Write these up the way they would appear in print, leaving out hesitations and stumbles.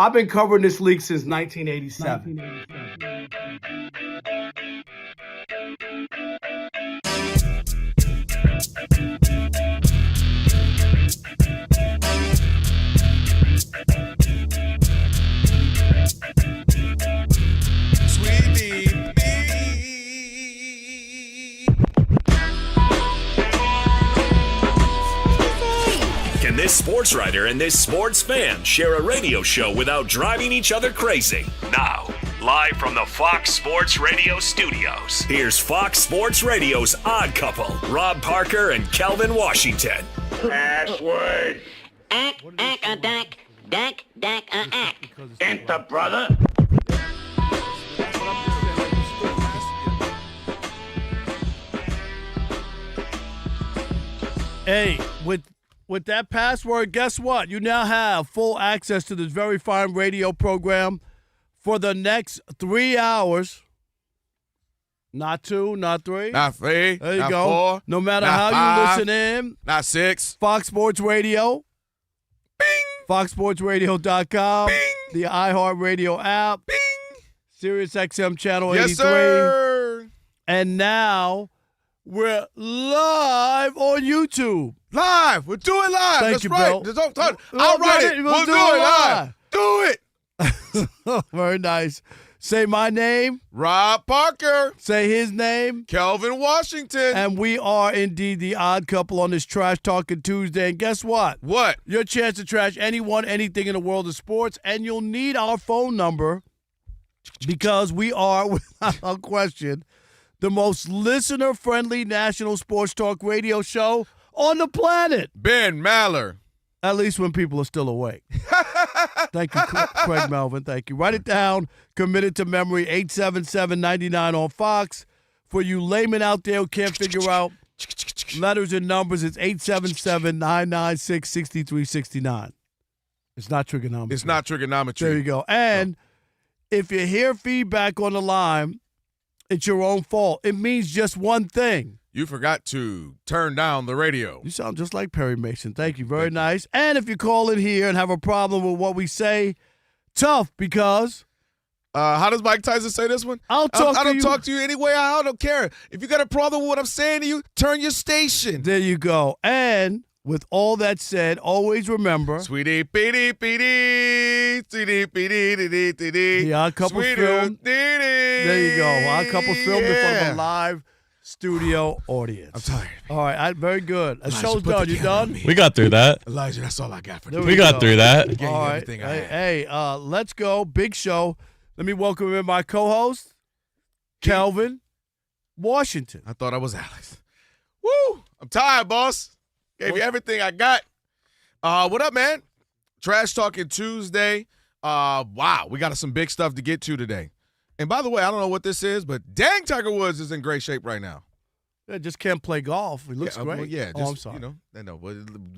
I've been covering this league since 1987. Can this sports writer and this sports fan share a radio show without driving each other crazy? Now, live from the Fox Sports Radio studios, here's Fox Sports Radio's Odd Couple, Rob Parker and Kelvin Washington. Password. Ack, Enter, brother. Hey, with that password, guess what? You now have full access to this very fine radio program for the next 3 hours. Not 2, not 3. Not 3. There you not go. 4. No matter not how 5, you listen in. Not 6. Fox Sports Radio. Bing. FoxSportsRadio.com. Bing. The iHeartRadio app. Bing. SiriusXM Channel Yes, 83. sir. And now we're live on YouTube. Live. We'll do it live. Thank That's you, right. Bill. I'll write it. We'll do it live. Do it. Very nice. Say my name. Rob Parker. Say his name. Kelvin Washington. And we are indeed the odd couple on this Trash Talking Tuesday. And guess what? What? Your chance to trash anyone, anything in the world of sports. And you'll need our phone number because we are, without question, the most listener-friendly national sports talk radio show on the planet. Ben Maller. At least when people are still awake. Thank you, Craig Melvin. Thank you. Write it down. Commit it to memory. 877-99 on Fox. For you laymen out there who can't figure out letters and numbers, it's 877-996-6369. It's not trigonometry. It's not trigonometry. There you go. And if you hear feedback on the line, it's your own fault. It means just one thing. You forgot to turn down the radio. You sound just like Perry Mason. Thank you. Very nice. And if you call in here and have a problem with what we say, tough because how does Mike Tyson say this one? I don't talk to you anyway. I don't care. If you got a problem with what I'm saying to you, turn your station. There you go. And with all that said, always remember. Sweetie, beady, beady, sweetie, beady, beady, beady. The Odd Couple film. There you go. Odd Couple filmed in front of a live studio audience. I'm tired. All right, very good. The Elijah, show's put done. the You camera on done? me. We got through that. Elijah, that's all I got for There you. We got through that. I gave All you right. everything I had. Hey, let's go. Big show. Let me welcome in my co-host, Kelvin Washington. I thought I was Alex. Woo! I'm tired, boss. Gave you everything I got. What up, man? Trash Talking Tuesday. Wow, we got some big stuff to get to today. And by the way, I don't know what this is, but dang, Tiger Woods is in great shape right now. Yeah, just can't play golf. He looks great. Well, yeah, just, I'm sorry.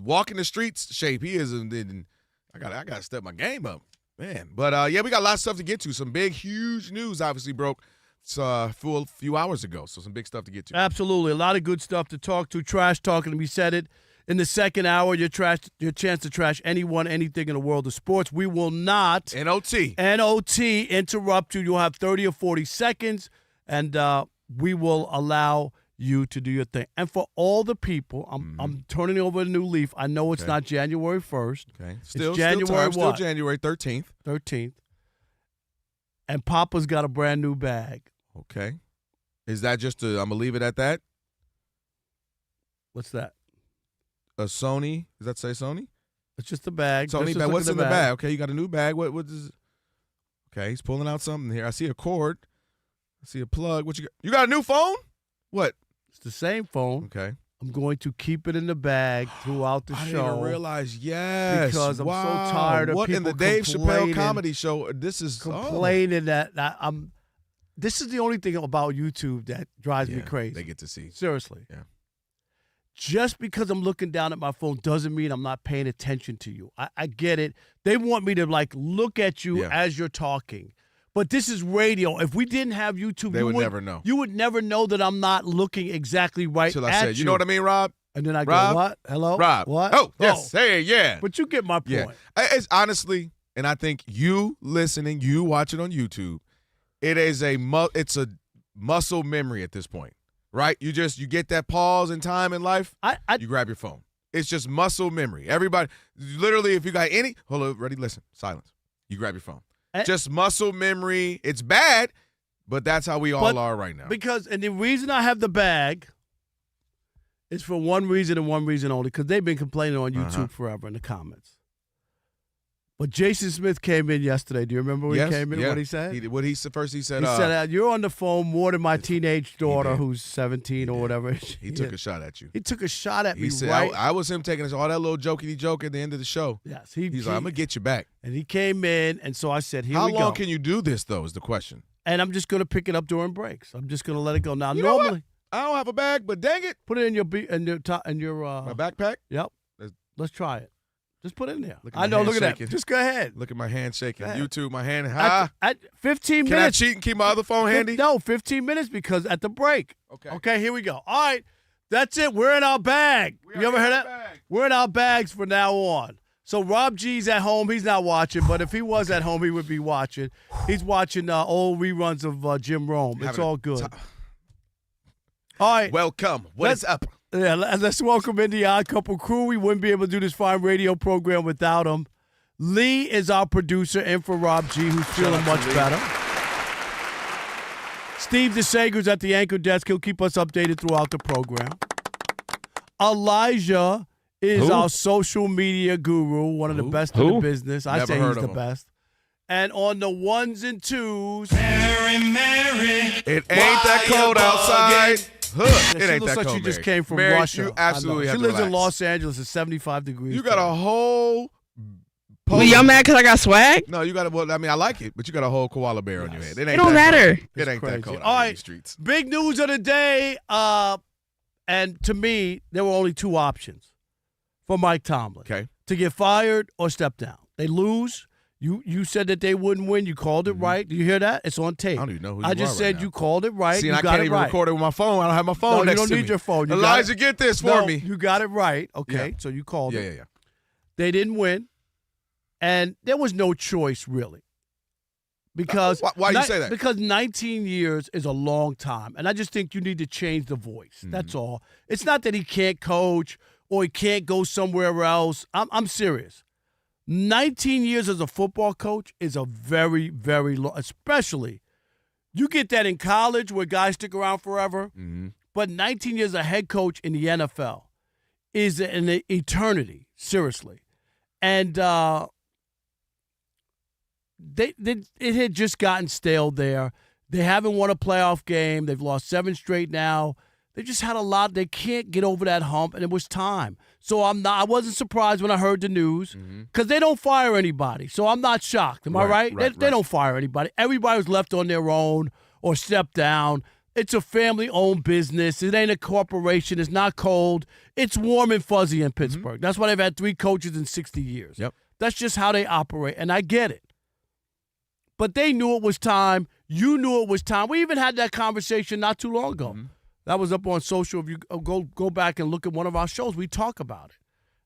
Walking the streets shape he is in. I got to step my game up, man. But yeah, we got a lot of stuff to get to. Some big, huge news obviously broke a few hours ago. So some big stuff to get to. Absolutely, a lot of good stuff to talk to. Trash talking. We said it in the second hour. Your chance to trash anyone, anything in the world of sports. We will not NOT interrupt you. You'll have 30 or 40 seconds, and we will allow you to do your thing. And for all the people, I'm turning over a new leaf. I know it's not January 1st. Okay. It's January still January 13th. 13th. And Papa's got a brand new bag. Okay. Is that just I'm going to leave it at that? What's that? A Sony? Does that say Sony? It's just a bag. Sony Just bag. look What's at in the bag? Okay, you got a new bag. What is it? Okay, he's pulling out something here. I see a cord. I see a plug. What you got? You got a new phone? What? It's the same phone. Okay. I'm going to keep it in the bag throughout the I show. didn't even realize, yes. Because I'm wow. so tired of what people in the Dave Chappelle complaining- comedy show? This is complaining that I'm. This is the only thing about YouTube that drives me crazy. They get to see. Seriously. Yeah. Just because I'm looking down at my phone doesn't mean I'm not paying attention to you. I get it. They want me to look at you as you're talking. But this is radio. If we didn't have YouTube, They would never know. You would never know that I'm not looking exactly right Till at I said, you know what I mean, Rob? And then I Rob? go, what? Hello? Rob. What? Oh, yes. Hey, yeah. But you get my point. Yeah. It's honestly, and I think you listening, you watching on YouTube, it's a muscle memory at this point, right? You get that pause in time in life, you grab your phone. It's just muscle memory. Everybody, literally, if you got any, hold on, ready, listen, silence. You grab your phone. Just muscle memory. It's bad, but that's how we all are right now. And the reason I have the bag is for one reason and one reason only, because they've been complaining on YouTube forever in the comments. But Jason Smith came in yesterday. Do you remember when he came in? What he said? He said, "You're on the phone more than my teenage daughter, who's 17 or whatever." He took a shot at you. He took a shot at me. He said, right? I was him taking all that little jokey joke at the end of the show. Yes, he's like, "I'm gonna get you back." And he came in, and so I said, "Here we go." How long can you do this though? Is the question. And I'm just gonna pick it up during breaks. I'm just gonna let it go. Now, You normally, know what? I don't have a bag, but dang it, put it in your my backpack. Yep. Let's try it. Just put it in there. Look Look at shaking. that. Just go ahead. Look at my hand shaking. Go ahead. YouTube, my hand. At 15 Can I minutes. cheat and keep my other phone handy? No, 15 minutes because at the break. Okay, here we go. All right, that's it. We're in our bag. You ever heard that? We're in our bags from now on. So Rob G's at home. He's not watching, but if he was at home, he would be watching. He's watching old reruns of Jim Rome. It's all good. All right. Welcome. What is up? Yeah, let's welcome in the Odd Couple crew. We wouldn't be able to do this fine radio program without him. Lee is our producer, and for Rob G, who's feeling much better. Steve DeSager's at the anchor desk. He'll keep us updated throughout the program. Elijah is our social media guru, one of the best in the business. I say he's the best. And on the ones and twos, Mary, it ain't that cold outside. It ain't looks that like cold. she just Mary. came from Mary, Russia. You absolutely have She to lives in relax. Los Angeles. It's 75 degrees. You got a whole. But y'all mad because I got swag? No, you got a. Well, I mean, I like it, but you got a whole koala bear on your head. It don't matter. It ain't crazy. that cold. All out right, in these streets. big news of the day. And to me, there were only two options for Mike Tomlin. Okay. To get fired or step down. They lose. You said that they wouldn't win. You called it right. Do you hear that? It's on tape. I don't even know who you I just are said right you now. called it right. See, you and I got can't it even right. record it with my phone. I don't have my phone No, next you to don't me. need your phone. You Elijah, get this for me. You got it right. Okay, Yeah. so you called it. Yeah. They didn't win, and there was no choice really. Because Why do you say that? Because 19 years is a long time, and I just think you need to change the voice. That's all. It's not that he can't coach or he can't go somewhere else. I'm serious. 19 years as a football coach is a very, very long, especially you get that in college where guys stick around forever, but 19 years as a head coach in the NFL is an eternity, seriously. And it had just gotten stale there. They haven't won a playoff game. They've lost 7 straight now. They just had a lot. They can't get over that hump, and it was time. So I wasn't surprised when I heard the news because they don't fire anybody. So I'm not shocked. Am I right? They don't fire anybody. Everybody was left on their own or stepped down. It's a family-owned business. It ain't a corporation. It's not cold. It's warm and fuzzy in Pittsburgh. That's why they've had 3 coaches in 60 years. Yep. That's just how they operate, and I get it. But they knew it was time. You knew it was time. We even had that conversation not too long ago. That was up on social. If you go back and look at one of our shows, we talk about it.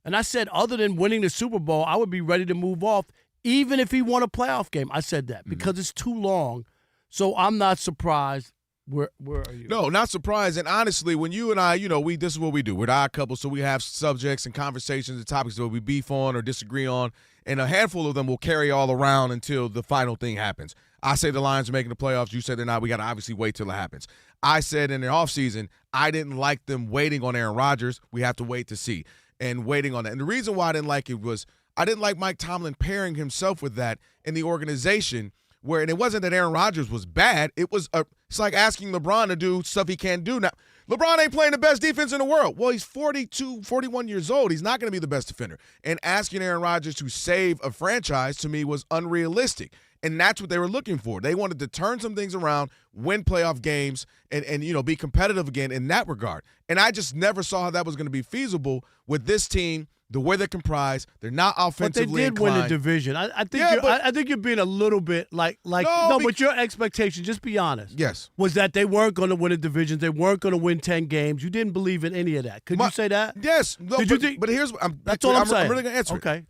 And I said, other than winning the Super Bowl, I would be ready to move off, even if he won a playoff game. I said that because it's too long. So I'm not surprised. Where are you? No, not surprised. And honestly, when you and I, this is what we do. We're the odd couple, so we have subjects and conversations and topics that we beef on or disagree on, and a handful of them will carry all around until the final thing happens. I say the Lions are making the playoffs. You say they're not. We got to obviously wait till it happens. I said in the offseason, I didn't like them waiting on Aaron Rodgers. We have to wait to see and waiting on that. And the reason why I didn't like it was I didn't like Mike Tomlin pairing himself with that in the organization where, and it wasn't that Aaron Rodgers was bad. It's like asking LeBron to do stuff he can't do. Now, LeBron ain't playing the best defense in the world. Well, he's 42, 41 years old. He's not going to be the best defender. And asking Aaron Rodgers to save a franchise, to me, was unrealistic. And that's what they were looking for. They wanted to turn some things around, win playoff games, and be competitive again in that regard. And I just never saw how that was going to be feasible with this team, the way they're comprised. They're not offensively But they did inclined. win the division. I think you're being a little bit but your expectation, just be honest. Yes. Was that they weren't going to win a division. They weren't going to win 10 games. You didn't believe in any of that. Could you say that? Yes. No, Did you think? But here's That's all I'm saying. I'm really going to answer it. Okay.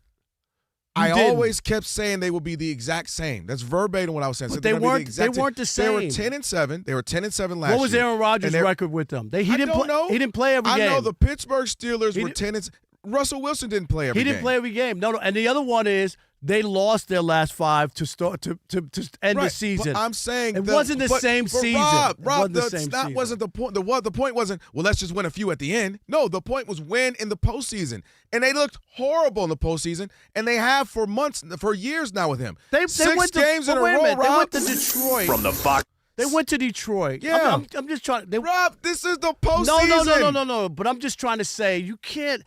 I always kept saying they would be the exact same. That's verbatim what I was saying. But they weren't the same. They were 10-7. They were 10-7 last year. What was Aaron Rodgers' record with them? He didn't play every game. I know the Pittsburgh Steelers were 10. Russell Wilson didn't play every game. He didn't play every game. No. And the other one is they lost their last 5 to start to end the season. But I'm saying it wasn't the same season. Rob, that wasn't the point. The point wasn't, well, let's just win a few at the end. No, the point was win in the postseason. And they looked horrible in the postseason, and they have for years now with him. They went to, games in a row, Rob. They went to Detroit. From the Fox. They went to Detroit. Yeah. I'm just trying. Rob, this is the postseason. No. But I'm just trying to say you can't.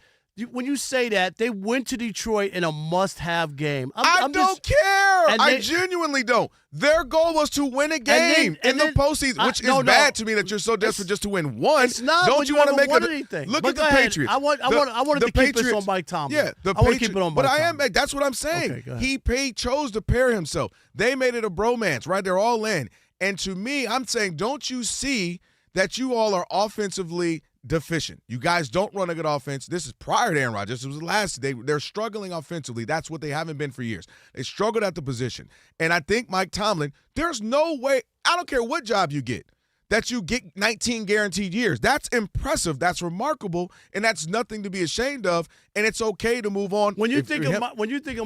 When you say that, they went to Detroit in a must-have game. I don't care. I genuinely don't. Their goal was to win a game in the postseason, which is bad to me that you're so desperate just to win one. It's not. Don't you want to make anything? Look at the Patriots. I wanted to keep this on Mike Tomlin. Yeah, I want to keep it on Mike Tomlin. But that's what I'm saying. Okay, he chose to pair himself. They made it a bromance, right? They're all in. And to me, I'm saying, don't you see that you all are offensively deficient? You guys don't run a good offense. This is prior to Aaron Rodgers. It was last. They're struggling offensively. That's what they haven't been for years. They struggled at the position. And I think Mike Tomlin, there's no way, I don't care what job you get, that you get 19 guaranteed years. That's impressive. That's remarkable. And that's nothing to be ashamed of. And it's okay to move on. When you think of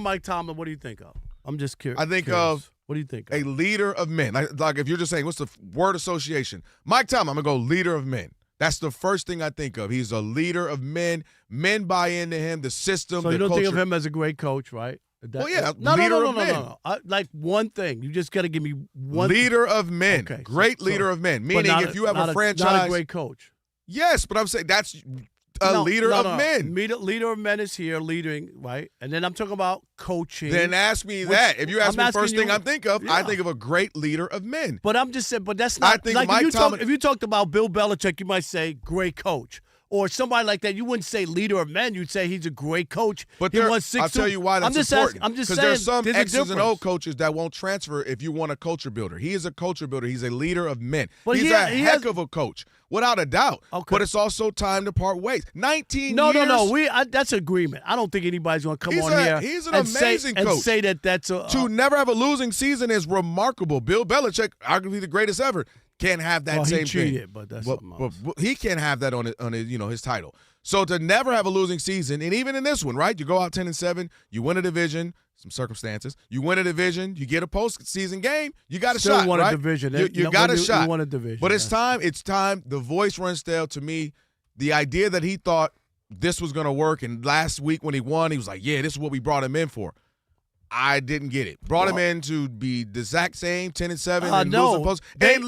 Mike Tomlin, what do you think of? I'm just curious. I think of what do you think? A leader of men. Like if you're just saying, what's the word association? Mike Tomlin, I'm going to go leader of men. That's the first thing I think of. He's a leader of men. Men buy into him, the system, so the you don't culture. think of him as a great coach, right? No. Like one thing. You just got to give me one. Leader of men. Okay, great leader of men. Meaning if you have a franchise. Not a great coach. Yes, but I'm saying that's leader of men. Leader of men is here, leading, right? And then I'm talking about coaching. Then ask me that. If you ask me the first thing I think of, I think of a great leader of men. But I'm just saying, but that's not. I think like Mike Tomlin. If you talked about Bill Belichick, you might say great coach. Or somebody like that, you wouldn't say leader of men. You'd say he's a great coach. But he won 6. I'll tell you why that's important. I'm just saying. Because there's some there's X's and O coaches that won't transfer if you want a culture builder. He is a culture builder. He's a leader of men. But he's a heck of a coach, without a doubt. Okay. But it's also time to part ways. 19 years. No. That's agreement. I don't think anybody's going to come on here. He's an amazing coach. And say that that's a. To never have a losing season is remarkable. Bill Belichick, arguably the greatest ever, can't have that same thing. He cheated, but that's something else. But he can't have that on his title. So to never have a losing season, and even in this one, right? You go out 10-7, you win a division, some circumstances. You win a division, you get a postseason game, you got a Still shot, won right? a division. You got a shot. You won a division. But it's time. The voice runs stale to me. The idea that he thought this was going to work, and last week when he won, he was like, yeah, this is what we brought him in for. I didn't get it. Brought him in to be the exact same 10-7 and losing post. They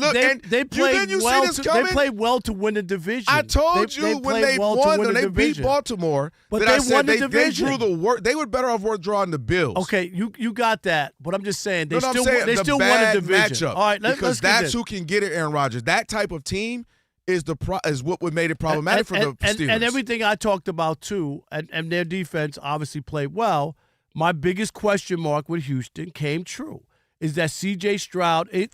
played well to win the division. I told you when they won, when they beat Baltimore, but that they won the division. They drew the work. They would better off drawing the Bills. Okay, you got that, but I'm just saying they still the won a division. Matchup, all right, because that's who can get it. Aaron Rodgers. That type of team is what would made it problematic for the Steelers. And everything I talked about too, and their defense obviously played well. My biggest question mark with Houston came true. Is that C.J. Stroud? He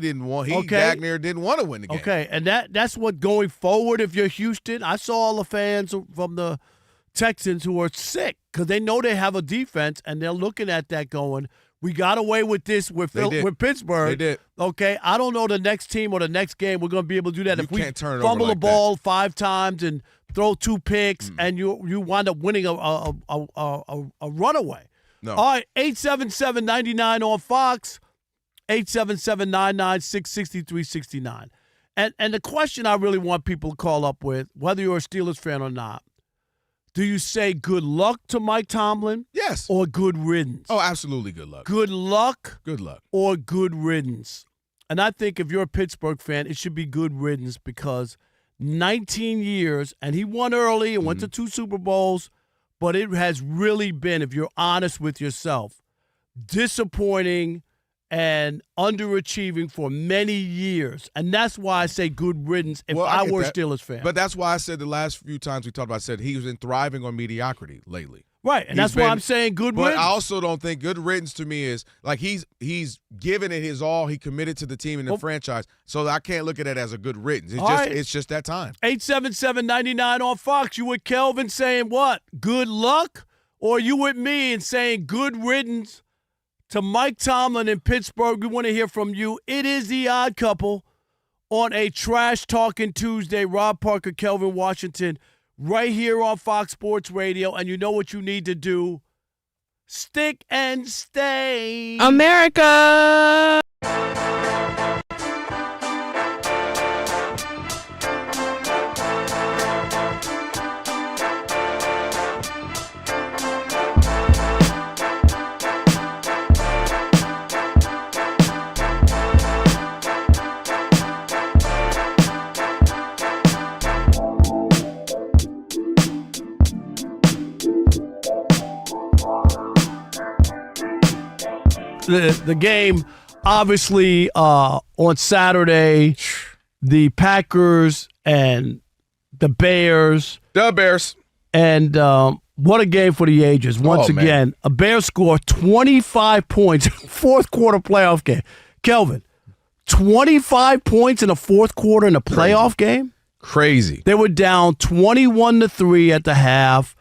didn't want. Wagner didn't want to win the game. Okay, and that's what going forward. If you're Houston, I saw all the fans from the Texans who are sick because they know they have a defense and they're looking at that going, we got away with this with Pittsburgh. They did. Okay, I don't know the next team or the next game we're going to be able to do that. If we fumble the ball 5 times and throw 2 picks and you wind up winning a runaway. No. All right, 877-99 on Fox, 877-996-6369. And the question I really want people to call up with, whether you're a Steelers fan or not, do you say good luck to Mike Tomlin? Yes. Or good riddance? Oh, absolutely good luck. Good luck? Good luck. Or good riddance? And I think if you're a Pittsburgh fan, it should be good riddance because 19 years, and he won early and went to 2 Super Bowls, but it has really been, if you're honest with yourself, disappointing and underachieving for many years. And that's why I say good riddance if I were a Steelers fan. But that's why I said the last few times we talked about, I said he's been thriving on mediocrity lately. Right, and that's why I'm saying good riddance. But I also don't think good riddance to me is like he's given it his all. He committed to the team and the franchise. So I can't look at it as a good riddance. It's just that time. 877-99 on Fox. You with Kelvin saying what? Good luck or you with me and saying good riddance to Mike Tomlin in Pittsburgh, we want to hear from you. It is the Odd Couple on a Trash Talking Tuesday. Rob Parker, Kelvin Washington, right here on Fox Sports Radio. And you know what you need to do. Stick and stay. America. The game, obviously, on Saturday, the Packers and the Bears. The Bears. And what a game for the ages. Once again, a Bears score 25 points in a fourth quarter playoff game. Kelvin, 25 points in a fourth quarter in a playoff game? Crazy. They were down 21-3 at the half.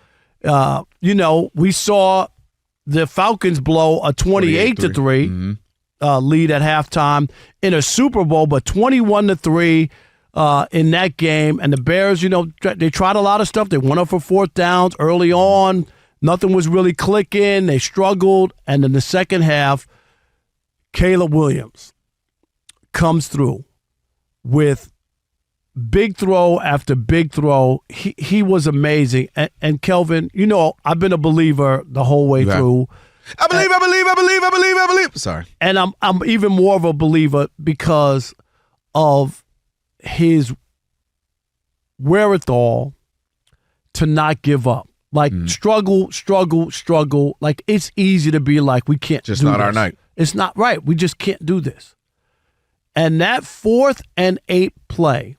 We saw the Falcons blow a 28-3 lead at halftime in a Super Bowl, but 21-3 in that game. And the Bears, they tried a lot of stuff. They went up for fourth downs early on. Nothing was really clicking. They struggled. And in the second half, Caleb Williams comes through with big throw after big throw. He was amazing. And Kelvin, I've been a believer the whole way through. I believe. Sorry. And I'm even more of a believer because of his wherewithal to not give up. Like struggle. Like it's easy to be like, we can't just do not this. our night. It's not right. We just can't do this. And that 4th and 8 play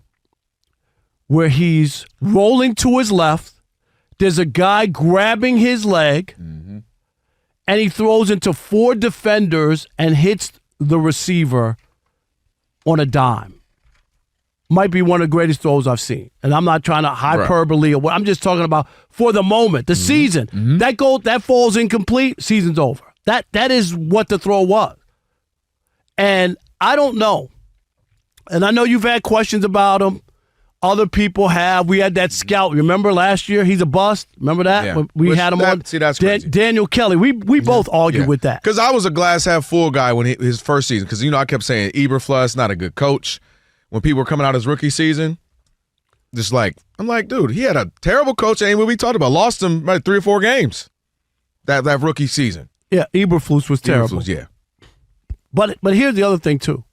where he's rolling to his left, there's a guy grabbing his leg, and he throws into 4 defenders and hits the receiver on a dime. Might be one of the greatest throws I've seen. And I'm not trying to hyperbole or what. I'm just talking about for the moment, the season. That falls incomplete, season's over. That is what the throw was. And I don't know. And I know you've had questions about him. Other people have. We had that scout. Remember last year? He's a bust. Remember that? Yeah. We had him on. See, that's crazy. Daniel Kelly. We both argued with that. Because I was a glass half full guy when his first season. Because, I kept saying Eberflus, not a good coach. When people were coming out his rookie season, I'm like, dude, he had a terrible coach. Ain't what we talked about. Lost him like 3 or 4 games that rookie season. Yeah, Eberflus was terrible. Eberflus, yeah. But here's the other thing, too.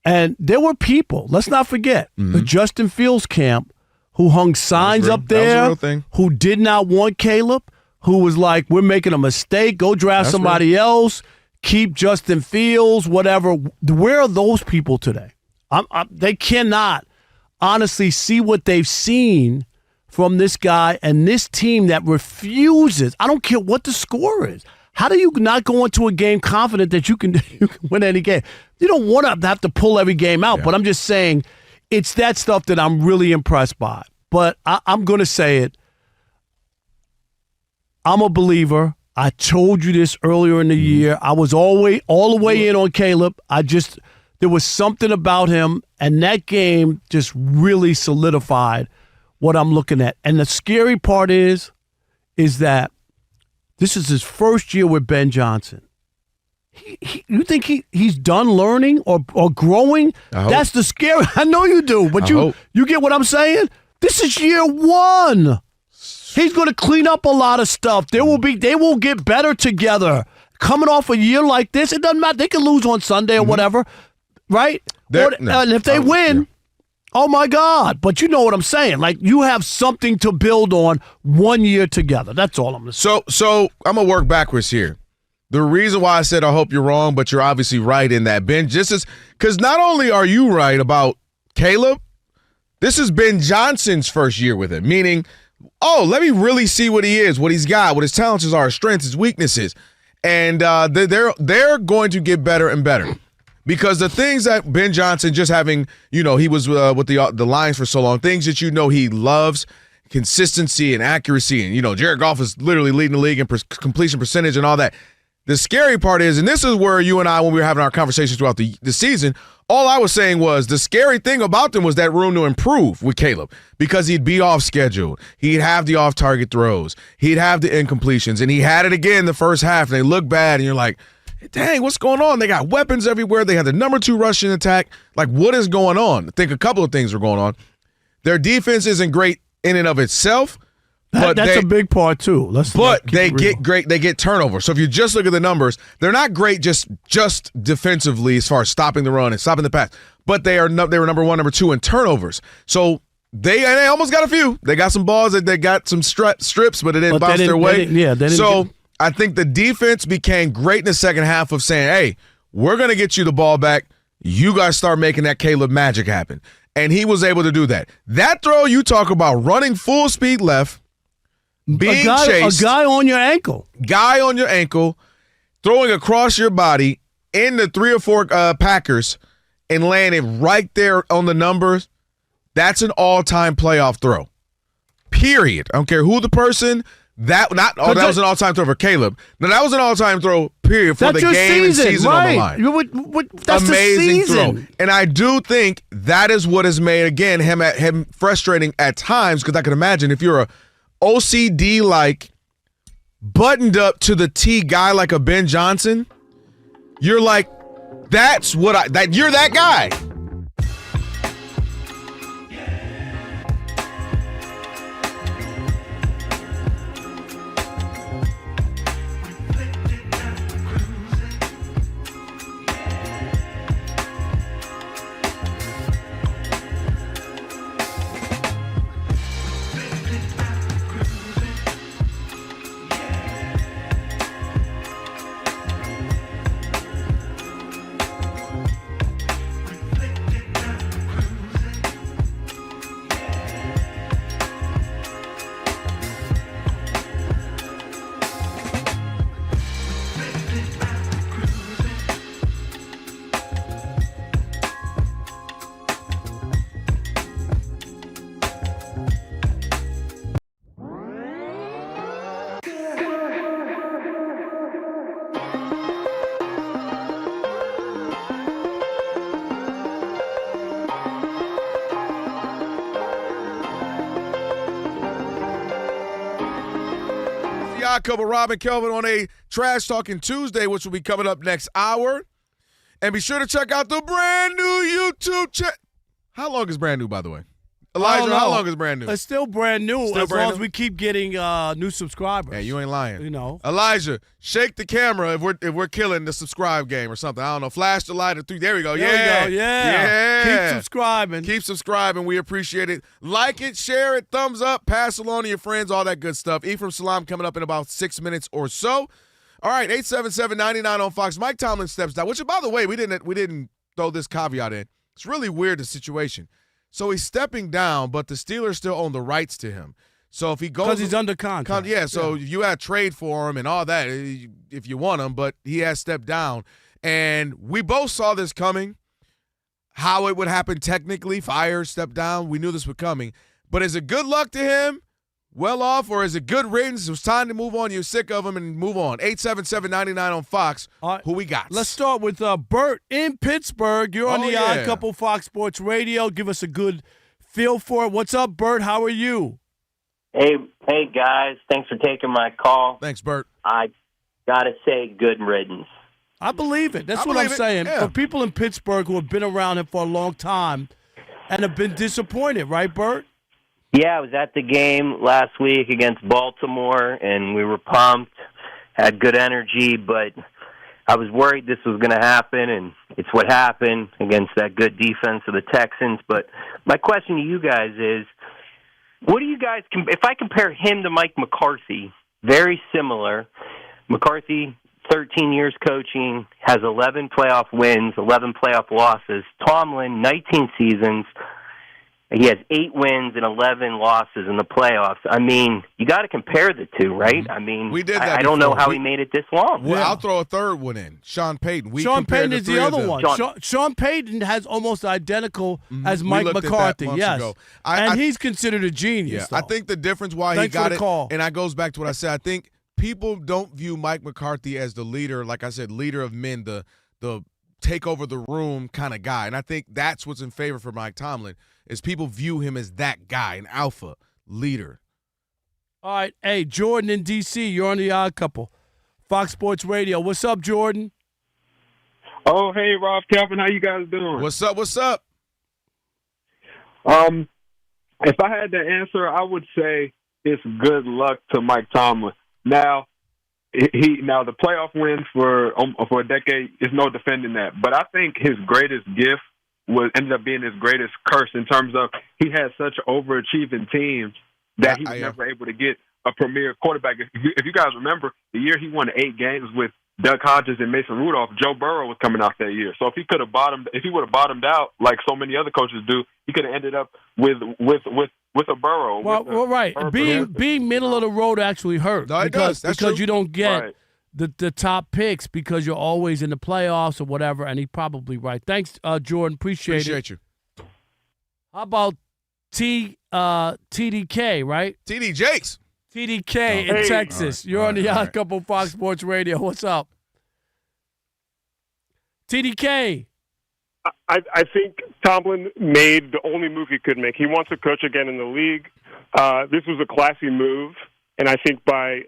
And there were people, let's not forget, the Justin Fields camp who hung signs up there, who did not want Caleb, who was like, we're making a mistake, go draft somebody else, keep Justin Fields, whatever. Where are those people today? They cannot honestly see what they've seen from this guy and this team that refuses. I don't care what the score is. How do you not go into a game confident that you can win any game? You don't want to have to pull every game out, but I'm just saying it's that stuff that I'm really impressed by. But I'm going to say it. I'm a believer. I told you this earlier in the year. I was all the way in on Caleb. There was something about him, and that game just really solidified what I'm looking at. And the scary part is that this is his first year with Ben Johnson. You think he's done learning or growing? That's the scary. I know you do, but you get what I'm saying? This is year 1. He's going to clean up a lot of stuff. They will get better together. Coming off a year like this, it doesn't matter. They can lose on Sunday or whatever, right? And if they win, oh my God. But you know what I'm saying. Like, you have something to build on 1 year together. That's all I'm going to say. So I'm going to work backwards here. The reason why I said I hope you're wrong, but you're obviously right in that, Ben, because not only are you right about Caleb, this is Ben Johnson's first year with him, meaning, let me really see what he is, what he's got, what his talents are, his strengths, his weaknesses. And they're going to get better and better. Because the things that Ben Johnson just having, he was with the Lions for so long, things that he loves, consistency and accuracy. And, Jared Goff is literally leading the league in completion percentage and all that. The scary part is, and this is where you and I, when we were having our conversations throughout the season, all I was saying was the scary thing about them was that room to improve with Caleb, because he'd be off schedule. He'd have the off-target throws. He'd have the incompletions. And he had it again the first half, and they look bad, and you're like, dang, what's going on? They got weapons everywhere. They had the number 2 rushing attack. Like, what is going on? I think a couple of things are going on. Their defense isn't great in and of itself. But that's a big part too. They get turnovers. So if you just look at the numbers, they're not great just defensively as far as stopping the run and stopping the pass. But they were number 1, number 2 in turnovers. So they almost got a few. They got some balls that they got some strips, but it didn't bounce their way. I think the defense became great in the second half of saying, "Hey, we're gonna get you the ball back. You guys start making that Caleb magic happen." And he was able to do that. That throw you talk about running full speed left. Being chased. A guy on your ankle. Throwing across your body in the 3 or 4 Packers and landing right there on the numbers. That's an all-time playoff throw. Period. I don't care who the person. That was an all-time throw for Caleb. No, that was an all-time throw, period, for the game and season on the line. That's amazing the season. Throw. And I do think that is what has made, again, him frustrating at times, because I can imagine if you're a OCD-like, buttoned up to the T guy like a Ben Johnson, you're like, you're that guy. Couple Rob and Kelvin on a Trash Talking Tuesday, which will be coming up next hour. And be sure to check out the brand new YouTube channel. How long is brand new, by the way? Elijah, how long is brand new? It's still brand new as long as we keep getting new subscribers. Yeah, you ain't lying. Elijah, shake the camera if we're killing the subscribe game or something. I don't know. Flash the light or 3. There we go. Yeah. Keep subscribing. Keep subscribing. We appreciate it. Like it, share it, thumbs up, pass along to your friends, all that good stuff. Ephraim Salam coming up in about 6 minutes or so. All right, 877-99 on Fox. Mike Tomlin steps down, which, by the way, we didn't throw this caveat in. It's really weird, the situation. So he's stepping down, but the Steelers still own the rights to him. So if he goes, because he's under contract. You had trade for him and all that if you want him, but he has stepped down. And we both saw this coming, how it would happen technically. Fire, step down. We knew this was coming. But is it good luck to him? Well off, or is it good riddance? It was time to move on. You're sick of him and move on. 877-99 on Fox. Who we got? Let's start with Bert in Pittsburgh. You're on the Odd Couple Fox Sports Radio. Give us a good feel for it. What's up, Bert? How are you? Hey, guys. Thanks for taking my call. Thanks, Bert. I got to say good riddance. I believe it. That's what I'm saying. Yeah. For people in Pittsburgh who have been around him for a long time and have been disappointed, right, Bert? Yeah, I was at the game last week against Baltimore, and we were pumped, had good energy, but I was worried this was going to happen, and it's what happened against that good defense of the Texans. But my question to you guys is, what do you guys, if I compare him to Mike McCarthy, very similar. McCarthy, 13 years coaching, has 11 playoff wins, 11 playoff losses. Tomlin, 19 seasons. He has 8 wins and 11 losses in the playoffs. I mean, you got to compare the two, right? I mean, We did that I don't know before. how he made it this long. Well, I'll throw a third one in. Sean Payton. Sean Payton is the other one. Sean- Sean Payton has almost identical as We Mike looked at that McCarthy. months Yes, ago. and he's considered a genius. Yeah, though. I think the difference why Thanks he for got the it, call. and that goes back to what I said. I think people don't view Mike McCarthy as the leader, like I said, leader of men, the take over the room kind of guy. And I think that's what's in favor for Mike Tomlin is people view him as that guy, an alpha leader. All right, hey, Jordan in D.C., you're on the Odd Couple, Fox Sports Radio. What's up, Jordan? Oh, hey, Rob, Kelvin, how you guys doing? What's up? What's up? If I had to answer, I would say it's good luck to Mike Tomlin. Now, the playoff win for a decade is no defending that. But I think his greatest gift ended up being his greatest curse in terms of he had such overachieving teams that he was never able to get a premier quarterback. If you guys remember, the year he won 8 games with Doug Hodges and Mason Rudolph, Joe Burrow was coming out that year. So if he would have bottomed out like so many other coaches do, he could have ended up with a Burrow. Well, right. Being middle of the road actually hurts. No, it does. That's because true. you don't get Right. the top picks because you're always in the playoffs or whatever, and he's probably right. Thanks, Jordan. Appreciate you. How about TDK, right? TD Jakes. TDK in Texas. You're on the Odd Couple Fox Sports Radio. What's up? TDK. I think Tomlin made the only move he could make. He wants to coach again in the league. This was a classy move, and I think by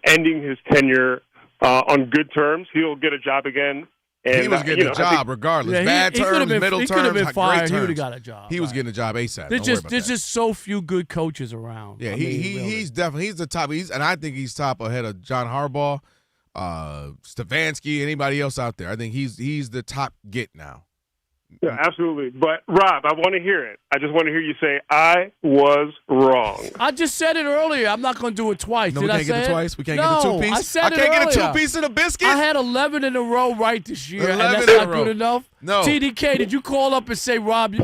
ending his tenure on good terms, he'll get a job again. And, he was getting a job regardless. Yeah, Bad he terms, middle he terms, could have been great fired. terms. He would have got a job. He was getting a job ASAP. There's just so few good coaches around. He's definitely the top. And I think he's top ahead of John Harbaugh, Stefanski, anybody else out there. I think he's the top get now. Yeah, absolutely. But, Rob, I want to hear it. I just want to hear you say, I was wrong. I just said it earlier. I'm not going to do it twice. No, Did we I can't say get it it? twice? We can't No, get a two-piece? I said I it can't get a earlier. two-piece and a biscuit? I had 11 in a row right this year, and 11 that's in a not row. good enough? No. TDK, did you call up and say, Rob,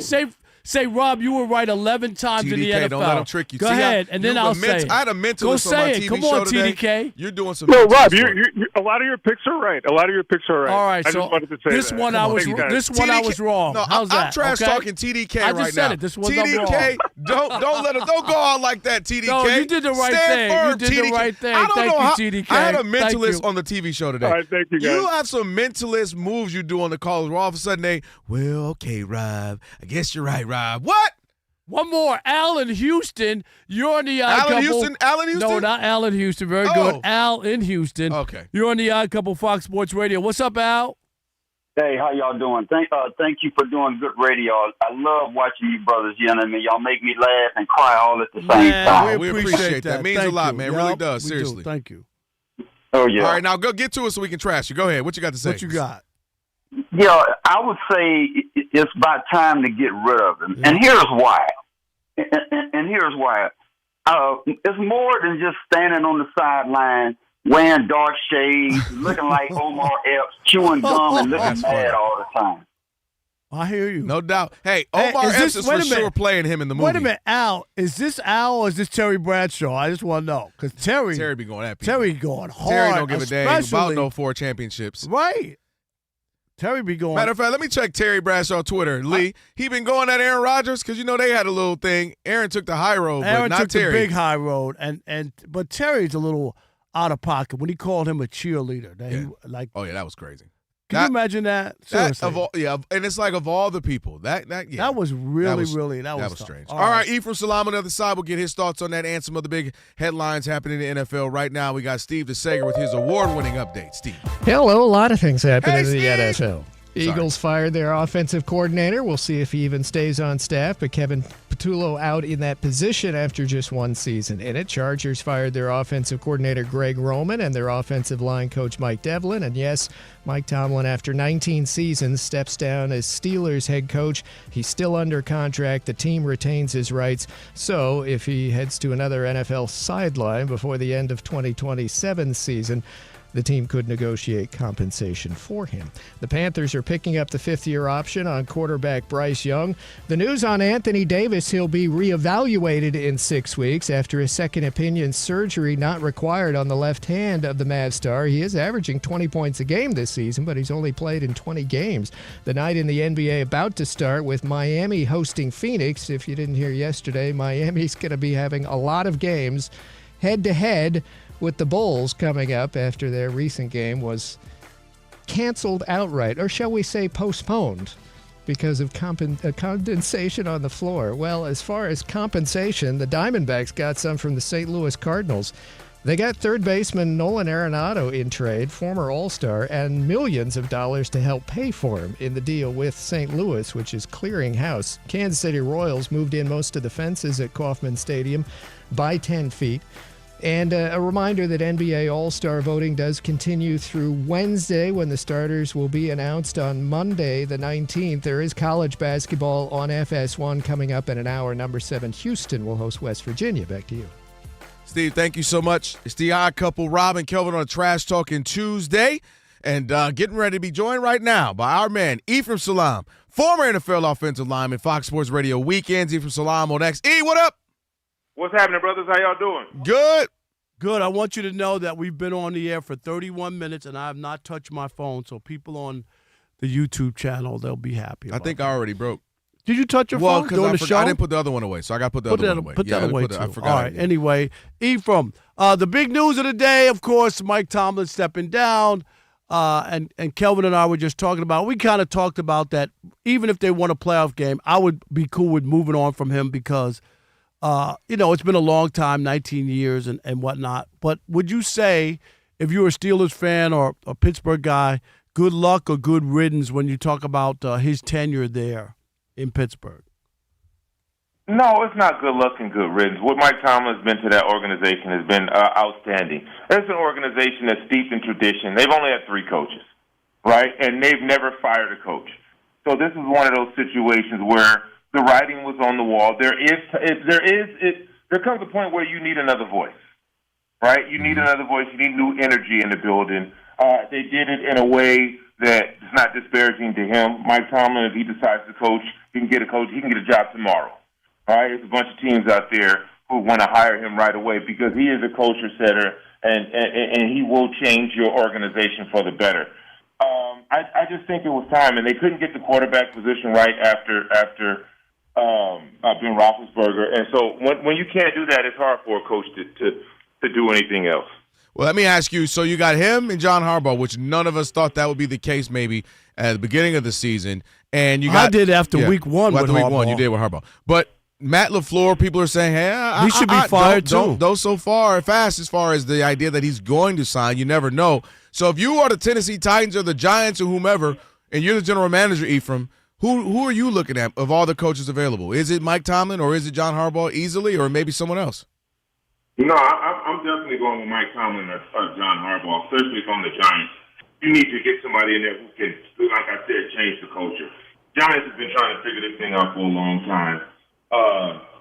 Rob, you were right 11 times in the NFL. TDK, don't let him trick you. Go ahead, and then I'll say it. I had a mentalist Go on my say it. TV Come show on, today. TDK. You're doing some No, Rob, mentalist work. you're, a lot of your picks are right. A lot of your picks are right. All right, I so just wanted to say this that. one Come I on, was thank you, guys. this one I TDK was wrong. No, How's I'm that? trash okay? talking TDK I right just said now. it. This one's I'm TDK, wrong. don't go out like that, TDK. No, you did the right Stand thing. You firm, did the TDK. right thing. I don't Thank know you, how, TDK. I had a Thank mentalist you. on the TV show today. All right, thank you, guys. You have some mentalist moves you do on the calls where all of a sudden okay, Rob, I guess you're right, Rob. What? One more. Al in Houston. You're on the Odd Couple. Alan Houston? No, not Al in Houston. Very good. Al in Houston. Okay. You're on the Odd Couple Fox Sports Radio. What's up, Al? Hey, how y'all doing? Thank you for doing good radio. I love watching you brothers yelling at me. Y'all make me laugh and cry all at the same time. We appreciate that. It means Thank a lot, you. man. It Yep, really does. we Seriously. do. Thank you. Oh, yeah. All right, now go get to it so we can trash you. Go ahead. What you got to say? What you got? Yeah, I would say it's about time to get rid of him. And here's why. And here's why. It's more than just standing on the sideline, wearing dark shades, looking like Omar Epps, chewing gum, and looking mad all the time. I hear you. No doubt. Hey, Omar Epps is for sure playing him in the movie. Wait a minute, Al. Is this Al or is this Terry Bradshaw? I just want to know. Because Terry be going at people. Terry going hard. Terry don't give a damn about especially- no 4 championships. Right. Terry be going. Matter of fact, let me check Terry Bradshaw Twitter. Lee, he been going at Aaron Rodgers because they had a little thing. Aaron took the high road, but Aaron not took Terry. the big high road, but Terry's a little out of pocket when he called him a cheerleader. That he, like, oh yeah, that was crazy. Can you imagine that? Seriously. And it's like of all the people, that was really that was tough. strange. All right, Ephraim Salam on the other side. We'll get his thoughts on that and some of the big headlines happening in the NFL right now. We got Steve DeSager with his award-winning update. Steve. Hello, a lot of things happening in the Steve. NFL. Eagles fired their offensive coordinator. We'll see if he even stays on staff, but Kevin Patullo out in that position after just one season in it. Chargers fired their offensive coordinator Greg Roman and their offensive line coach Mike Devlin. And yes, Mike Tomlin, after 19 seasons, steps down as Steelers head coach. He's still under contract. The team retains his rights. So if he heads to another NFL sideline before the end of 2027 season, the team could negotiate compensation for him. The Panthers are picking up the fifth-year option on quarterback Bryce Young. The news on Anthony Davis: he'll be reevaluated in 6 weeks after a second opinion surgery not required on the left hand of the Mavs star. He is averaging 20 points a game this season, but he's only played in 20 games. The night in the NBA about to start with Miami hosting Phoenix. If you didn't hear yesterday, Miami's going to be having a lot of games head-to-head with the Bulls coming up after their recent game was canceled outright, or shall we say postponed, because of condensation on the floor. Well, as far as compensation, the Diamondbacks got some from the St. Louis Cardinals. They got third baseman Nolan Arenado in trade, former All-Star, and millions of dollars to help pay for him in the deal with St. Louis, which is clearing house. Kansas City Royals moved in most of the fences at Kauffman Stadium by 10 feet. And a reminder that NBA All-Star voting does continue through Wednesday, when the starters will be announced on Monday, the 19th. There is college basketball on FS1 coming up in an hour. Number 7, Houston will host West Virginia. Back to you. Steve, thank you so much. It's the Odd Couple, Rob and Kelvin, on Trash Talking Tuesday. And getting ready to be joined right now by our man, Ephraim Salaam, former NFL offensive lineman, Fox Sports Radio Weekends. Ephraim Salaam on X. E, what up? What's happening, brothers? How y'all doing? Good. Good. I want you to know that we've been on the air for 31 minutes, and I have not touched my phone, so people on the YouTube channel, they'll be happy. I think I already broke. Did you touch your phone during the show? I didn't put the other one away, so I got to put the other one away. Put that away, too. I forgot. All right. Anyway, Ephraim, the big news of the day, of course, Mike Tomlin stepping down, and Kelvin and I were just talking about, we kind of talked about that even if they won a playoff game, I would be cool with moving on from him because – it's been a long time, 19 years and whatnot. But would you say, if you're a Steelers fan or a Pittsburgh guy, good luck or good riddance when you talk about his tenure there in Pittsburgh? No, it's not good luck and good riddance. What Mike Tomlin has been to that organization has been outstanding. It's an organization that's steeped in tradition. They've only had 3 coaches, right? And they've never fired a coach. So this is one of those situations where the writing was on the wall. There comes a point where you need another voice, right? You need another voice. You need new energy in the building. They did it in a way that is not disparaging to him. Mike Tomlin, if he decides to coach, he can get a coach. He can get a job tomorrow, right? There's a bunch of teams out there who want to hire him right away because he is a culture setter, and he will change your organization for the better. I just think it was time, and they couldn't get the quarterback position right after Ben Roethlisberger, and so when you can't do that, it's hard for a coach to do anything else. Well, let me ask you, so you got him and John Harbaugh, which none of us thought that would be the case maybe at the beginning of the season, and you got— I did after week one with Harbaugh. Week one, you did with Harbaugh. But Matt LaFleur, people are saying, hey, he should be fired too. Don't go so far fast as far as the idea that he's going to sign. You never know. So if you are the Tennessee Titans or the Giants or whomever, and you're the general manager, Ephraim, who are you looking at of all the coaches available? Is it Mike Tomlin or is it John Harbaugh easily, or maybe someone else? No, I'm definitely going with Mike Tomlin or John Harbaugh, especially if I'm the Giants. You need to get somebody in there who can, like I said, change the culture. Giants have been trying to figure this thing out for a long time.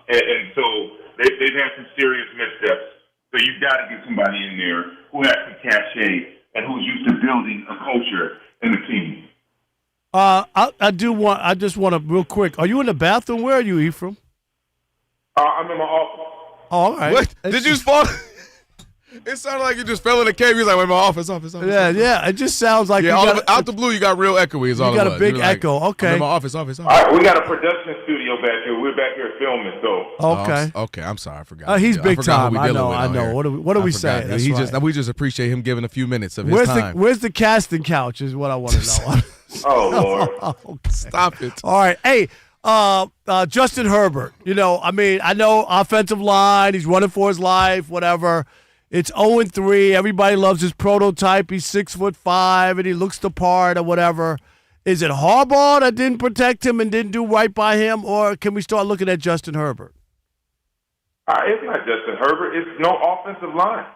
And so they've had some serious missteps. So you've got to get somebody in there who has some cachet and who's used to building a culture in the team. I just want to, real quick, are you in the bathroom? Where are you, Ephraim? I'm in my office. Oh, all right. What? Did you just fall? It sounded like you just fell in the cave. He was like, wait, my office. Yeah. It just sounds like out the blue, you got real echoey. Is all you got a big echo. Okay. I'm in my office. All right, we got a production studio back here. We're back here filming, so. Okay. Okay, I'm sorry, I forgot. He's big time. I know. What are we saying? We just appreciate him giving a few minutes of his time. Where's the casting couch is what I want to know. Oh, Lord. Okay. Stop it. All right. Hey, Justin Herbert. I know offensive line. He's running for his life, whatever. It's 0-3. Everybody loves his prototype. He's 6'5", and he looks the part or whatever. Is it Harbaugh that didn't protect him and didn't do right by him, or can we start looking at Justin Herbert? It's not Justin Herbert. It's no offensive line.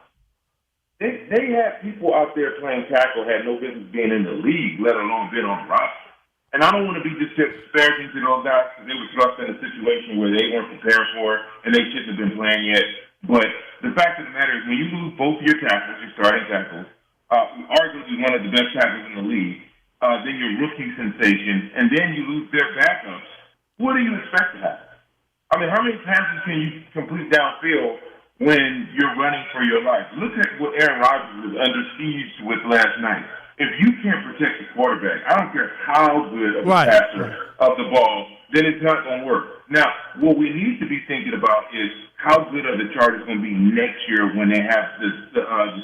They had people out there playing tackle had no business being in the league, let alone been on the roster. And I don't want to be disparaging to those guys because they were thrust in a situation where they weren't prepared for it and they shouldn't have been playing yet. But the fact of the matter is when you lose both of your tackles, your starting tackles, arguably one of the best tackles in the league, then your rookie sensation, and then you lose their backups. What do you expect to happen? I mean, how many passes can you complete downfield when you're running for your life? Look at what Aaron Rodgers was under siege with last night. If you can't protect the quarterback, I don't care how good of a passer of the ball, then it's not going to work. Now, what we need to be thinking about is how good are the Chargers going to be next year when they have the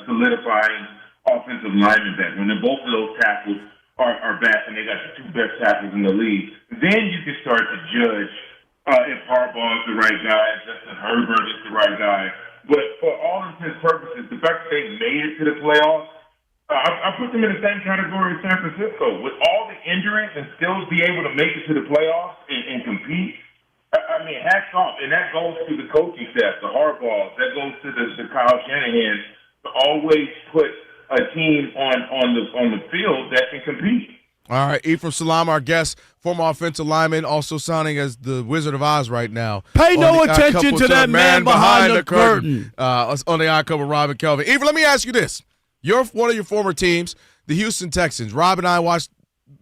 solidifying offensive lineman back, when both of those tackles are back and they got the two best tackles in the league. Then you can start to judge if Harbaugh is the right guy, if Justin Herbert is the right guy. But for all intents and purposes, the fact that they made it to the playoffs, I put them in the same category as San Francisco. With all the injuries and still be able to make it to the playoffs and compete, I mean, hats off. And that goes to the coaching staff, the Harbaughs. That goes to the Kyle Shanahan to always put a team on the field that can compete. All right, Ephraim Salaam, our guest, former offensive lineman, also sounding as the Wizard of Oz right now. Pay no attention to that man behind the curtain. On the Odd Couple, Rob and Kelvin. Ephraim, let me ask you this. You're one of your former teams, the Houston Texans. Rob and I watched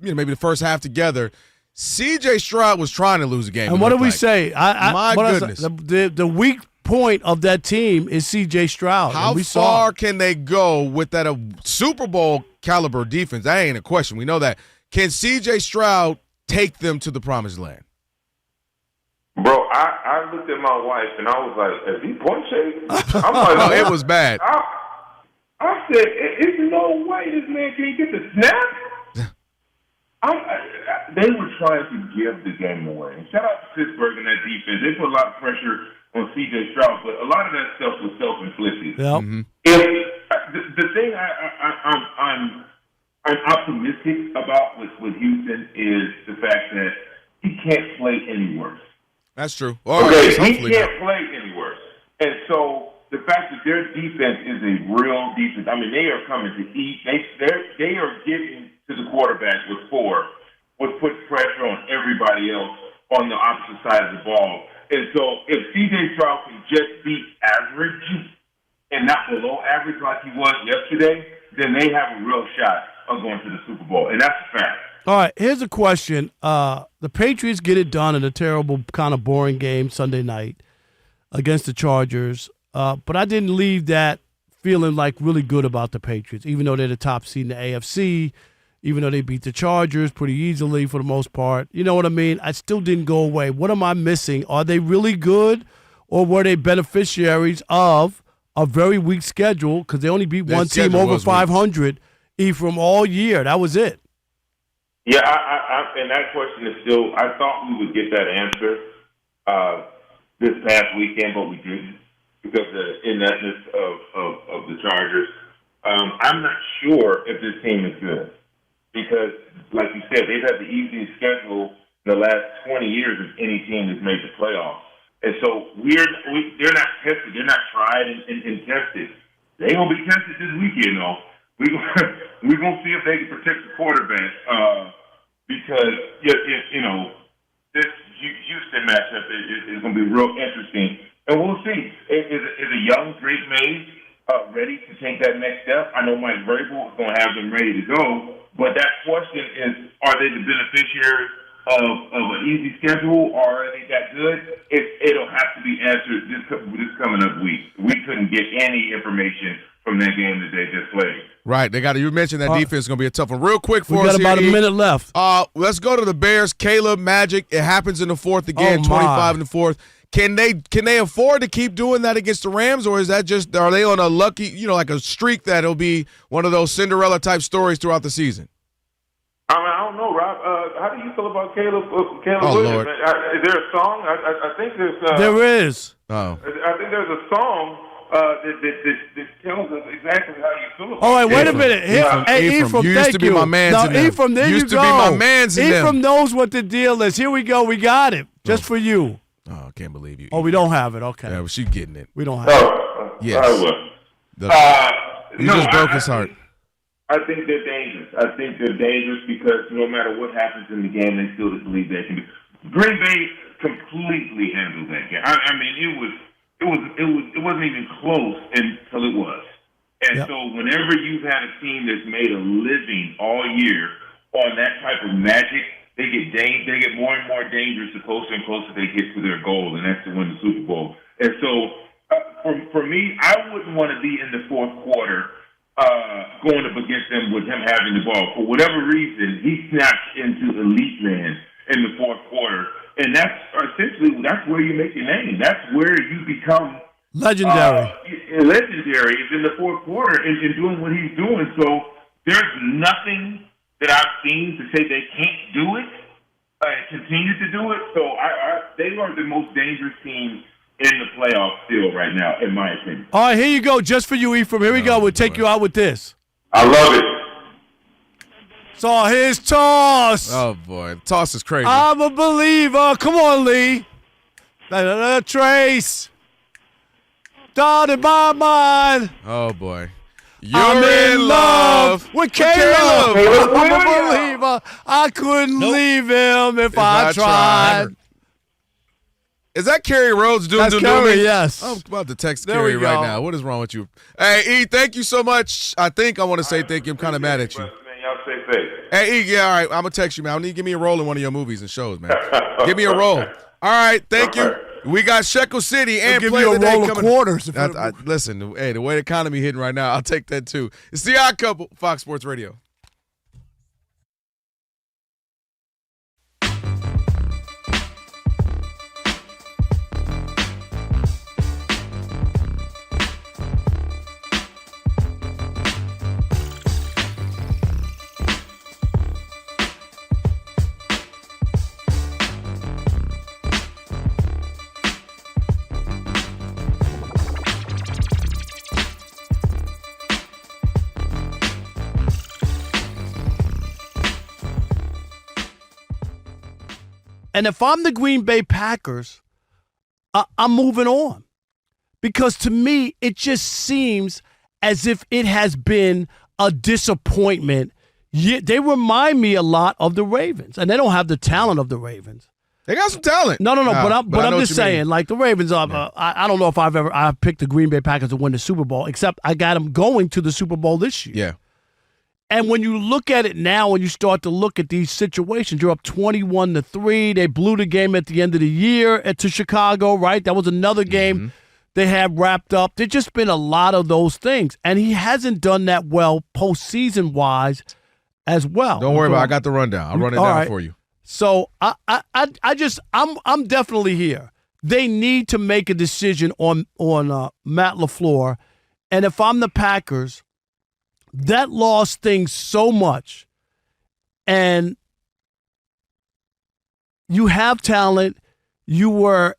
maybe the first half together. C.J. Stroud was trying to lose a game. And what do we say? My goodness. The weak point of that team is C.J. Stroud. How far can they go with that Super Bowl caliber defense? That ain't a question. We know that. Can C.J. Stroud take them to the promised land? Bro, I looked at my wife and I was like, is he point shaving? I'm like, no, it was bad. I said, there's no way this man can't get the snap. They were trying to give the game away. And shout out to Pittsburgh and that defense. They put a lot of pressure on C.J. Stroud, but a lot of that stuff was self-inflicted. Yep. The thing I'm optimistic about with Houston is the fact that he can't play any worse. That's true. He can't play any worse. And so the fact that their defense is a real defense, I mean, they are coming to eat. They are getting to the quarterback with four, which puts pressure on everybody else on the opposite side of the ball. And so if C.J. Stroud can just be average and not below average like he was yesterday, then they have a real shot of going to the Super Bowl. And that's a fact. All right, here's a question. The Patriots get it done in a terrible, kind of boring game Sunday night against the Chargers. But I didn't leave that feeling like really good about the Patriots, even though they're the top seed in the AFC, even though they beat the Chargers pretty easily for the most part. You know what I mean? I still didn't go away. What am I missing? Are they really good, or were they beneficiaries of a very weak schedule because they only beat one team over 500 from all year? That was it. Yeah, and that question is still, I thought we would get that answer this past weekend, but we didn't because of the ineptness of the Chargers. I'm not sure if this team is good because, like you said, they've had the easiest schedule in the last 20 years of any team that's made the playoffs. And so they're not tested. They're not tried and tested. They're going to be tested this weekend, though. We're going to see if they can protect the quarterback because, this Houston matchup is going to be real interesting. And we'll see. Is a young Drake Mays ready to take that next step? I know Mike Vrabel is going to have them ready to go. But that question is, are they the beneficiaries of an easy schedule, or are they that good? It'll have to be answered this coming up week. We couldn't get any information from that game that they just played. Right. You mentioned that defense is going to be a tough one. Real quick for us here. We got about a minute left. Let's go to the Bears. Caleb Magic. It happens in the fourth again, 25 in the fourth. Can they afford to keep doing that against the Rams, or is that just, are they on a lucky, like a streak that'll be one of those Cinderella type stories throughout the season? I mean, I don't know, Rob. How do you feel about Caleb Williams? Lord. Is there a song? I think there's. There is. Oh. I think there's a song that tells us exactly how you feel about it. All right, wait a minute. Ephraim, you used to be my man's in them. Ephraim, there you go. Used to be my man's in them. Ephraim knows what the deal is. Here we go. We got it. Just for you. Oh, I can't believe you. Oh, we don't have it. Okay. Yeah, well, she's getting it. We don't have it. Yes. He just broke his heart. I think they're dangerous. I think they're dangerous because no matter what happens in the game, they still believe they can. Green Bay completely handled that game. I mean, it wasn't even close until it was. And so whenever you've had a team that's made a living all year on that type of magic, they get more and more dangerous the closer and closer they get to their goal, and that's to win the Super Bowl. And so for me, I wouldn't want to be in the fourth quarter going up against them with him having the ball. For whatever reason, he snaps into elite land in the fourth quarter. And that's where you make your name. That's where you become legendary. Legendary is in the fourth quarter and doing what he's doing. So there's nothing that I've seen to say they can't do it and continue to do it. So they are the most dangerous team in the playoffs still right now, in my opinion. All right, here you go. Just for you, Ephraim. Here we go. We'll take you out with this. I love it. Saw his toss. Oh, boy. Toss is crazy. I'm a believer. Come on, Lee. Trace. Down in my mind. Oh, boy. I'm in love with Caleb. I'm a believer. I couldn't leave him if I tried. Is that Kerry Rhodes doing? That's Kerry, yes. I'm about to text There Kerry we go. right now. What is wrong with you? Hey, E, thank you so much. I think I want to say thank you. I'm kind of mad at you. Man, y'all stay safe. Hey, E, yeah, all right. I'm going to text you, man. I need to give me a role in one of your movies and shows, man. Give me a role. All right, thank you. We got Shekel City and give Play you of a the Day roll of coming. quarters. Listen, hey, the way the economy hitting right now, I'll take that too. It's the Odd Couple, Fox Sports Radio. And if I'm the Green Bay Packers, I'm moving on. Because to me, it just seems as if it has been a disappointment. They remind me a lot of the Ravens, and they don't have the talent of the Ravens. They got some talent. No, but I'm know just what you mean. saying, like the Ravens, I don't know if I've picked the Green Bay Packers to win the Super Bowl, except I got them going to the Super Bowl this year. Yeah. And when you look at it now, and you start to look at these situations, you're up 21-3. They blew the game at the end of the year to Chicago, right? That was another game they had wrapped up. There's just been a lot of those things. And he hasn't done that well postseason-wise as well. Don't worry about it. I got the rundown. I'll run it down for you. So I'm definitely here. They need to make a decision on Matt LaFleur. And if I'm the Packers, that lost things so much. And you have talent. You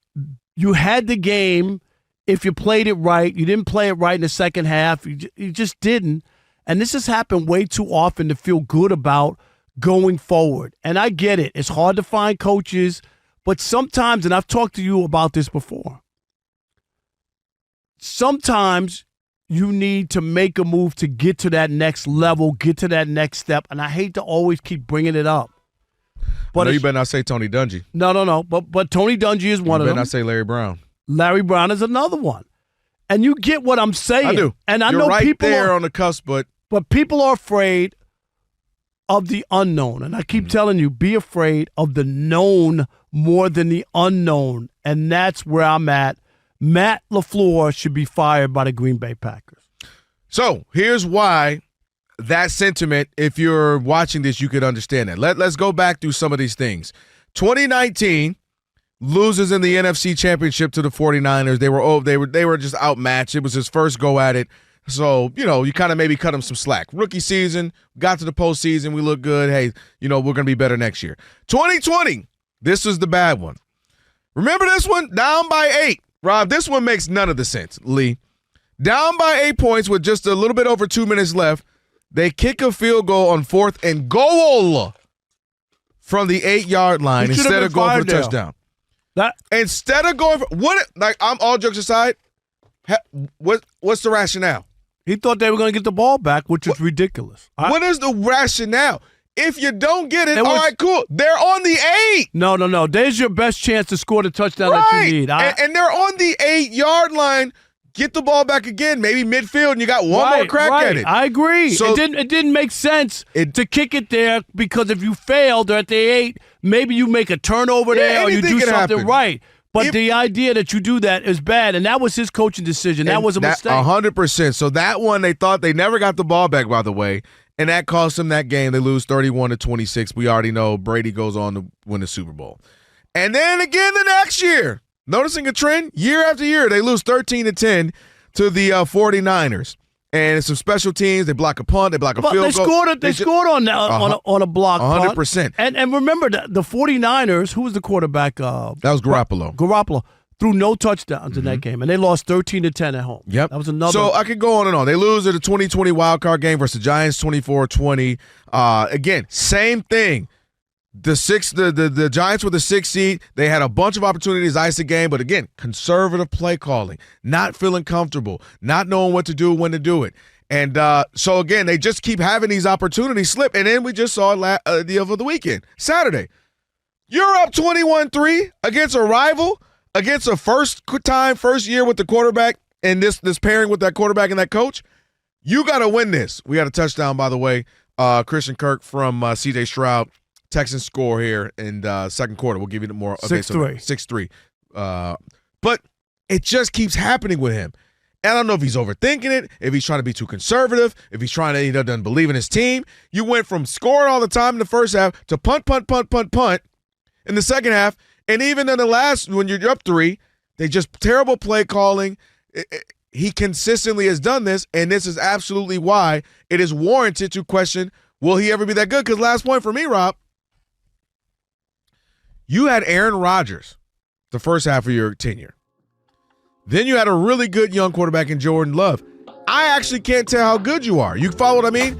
had the game. If you played it right, you didn't play it right in the second half. You just didn't. And this has happened way too often to feel good about going forward. And I get it. It's hard to find coaches. But sometimes, and I've talked to you about this before, sometimes you need to make a move to get to that next level, get to that next step. And I hate to always keep bringing it up. But you better not say Tony Dungy. No. But Tony Dungy is one of them. You better not say Larry Brown. Larry Brown is another one. And you get what I'm saying. I do. And I You're know right people there on the cusp, but people are afraid of the unknown. And I keep telling you, be afraid of the known more than the unknown. And that's where I'm at. Matt LaFleur should be fired by the Green Bay Packers. So here's why that sentiment, if you're watching this, you could understand that. Let's go back through some of these things. 2019 loses in the NFC Championship to the 49ers. They were just outmatched. It was his first go at it. So, you kind of maybe cut him some slack. Rookie season, got to the postseason, we look good. Hey, we're going to be better next year. 2020, this was the bad one. Remember this one? Down by 8. Rob, this one makes none of the sense, Lee. Down by 8 points with just a little bit over 2 minutes left. They kick a field goal on 4th and goal from the 8-yard line instead of going for a touchdown. Instead of going for I'm all jokes aside, what's the rationale? He thought they were going to get the ball back, which is ridiculous. What is the rationale? If you don't get it, all right, cool. They're on the 8. No. There's your best chance to score the touchdown that you need. And they're on the 8-yard line. get the ball back again, maybe midfield, and you got one more crack at it. I agree. So it didn't make sense to kick it there because if you failed or at the 8, maybe you make a turnover there or you do something right. But the idea that you do that is bad, and that was his coaching decision. That was a mistake. 100%. So that one, they thought they never got the ball back, by the way, and that cost them that game. They lose 31-26. We already know Brady goes on to win the Super Bowl. And then again the next year, noticing a trend, year after year, they lose 13-10 to the 49ers. And it's some special teams. They block a punt. They block a field goal. They scored on a block 100%. punt. And remember, the 49ers, who was the quarterback? That was Garoppolo. Garoppolo threw no touchdowns in that game, and they lost 13-10 at home. Yep. That was another. So I could go on and on. They lose to the 2020 wildcard game versus the Giants 24-20. Again, same thing. The Giants were the 6th seed. They had a bunch of opportunities to ice the game, but again, conservative play calling, not feeling comfortable, not knowing what to do, when to do it. And so again, they just keep having these opportunities slip. And then we just saw it the other weekend, Saturday. You're up 21-3 against a rival, against a first year with the quarterback, and this pairing with that quarterback and that coach. You got to win this. We had a touchdown, by the way, Christian Kirk from C.J. Stroud. Texans score here in second quarter. We'll give you more. Okay, 6-3. 6-3. But it just keeps happening with him. And I don't know if he's overthinking it, if he's trying to be too conservative, if he's trying to, he doesn't believe in his team. You went from scoring all the time in the first half to punt in the second half. And even in the last, when you're up 3, they just terrible play calling. He consistently has done this, and this is absolutely why it is warranted to question, will he ever be that good? Because last point for me, Rob, you had Aaron Rodgers the first half of your tenure. Then you had a really good young quarterback in Jordan Love. I actually can't tell how good you are. You follow what I mean?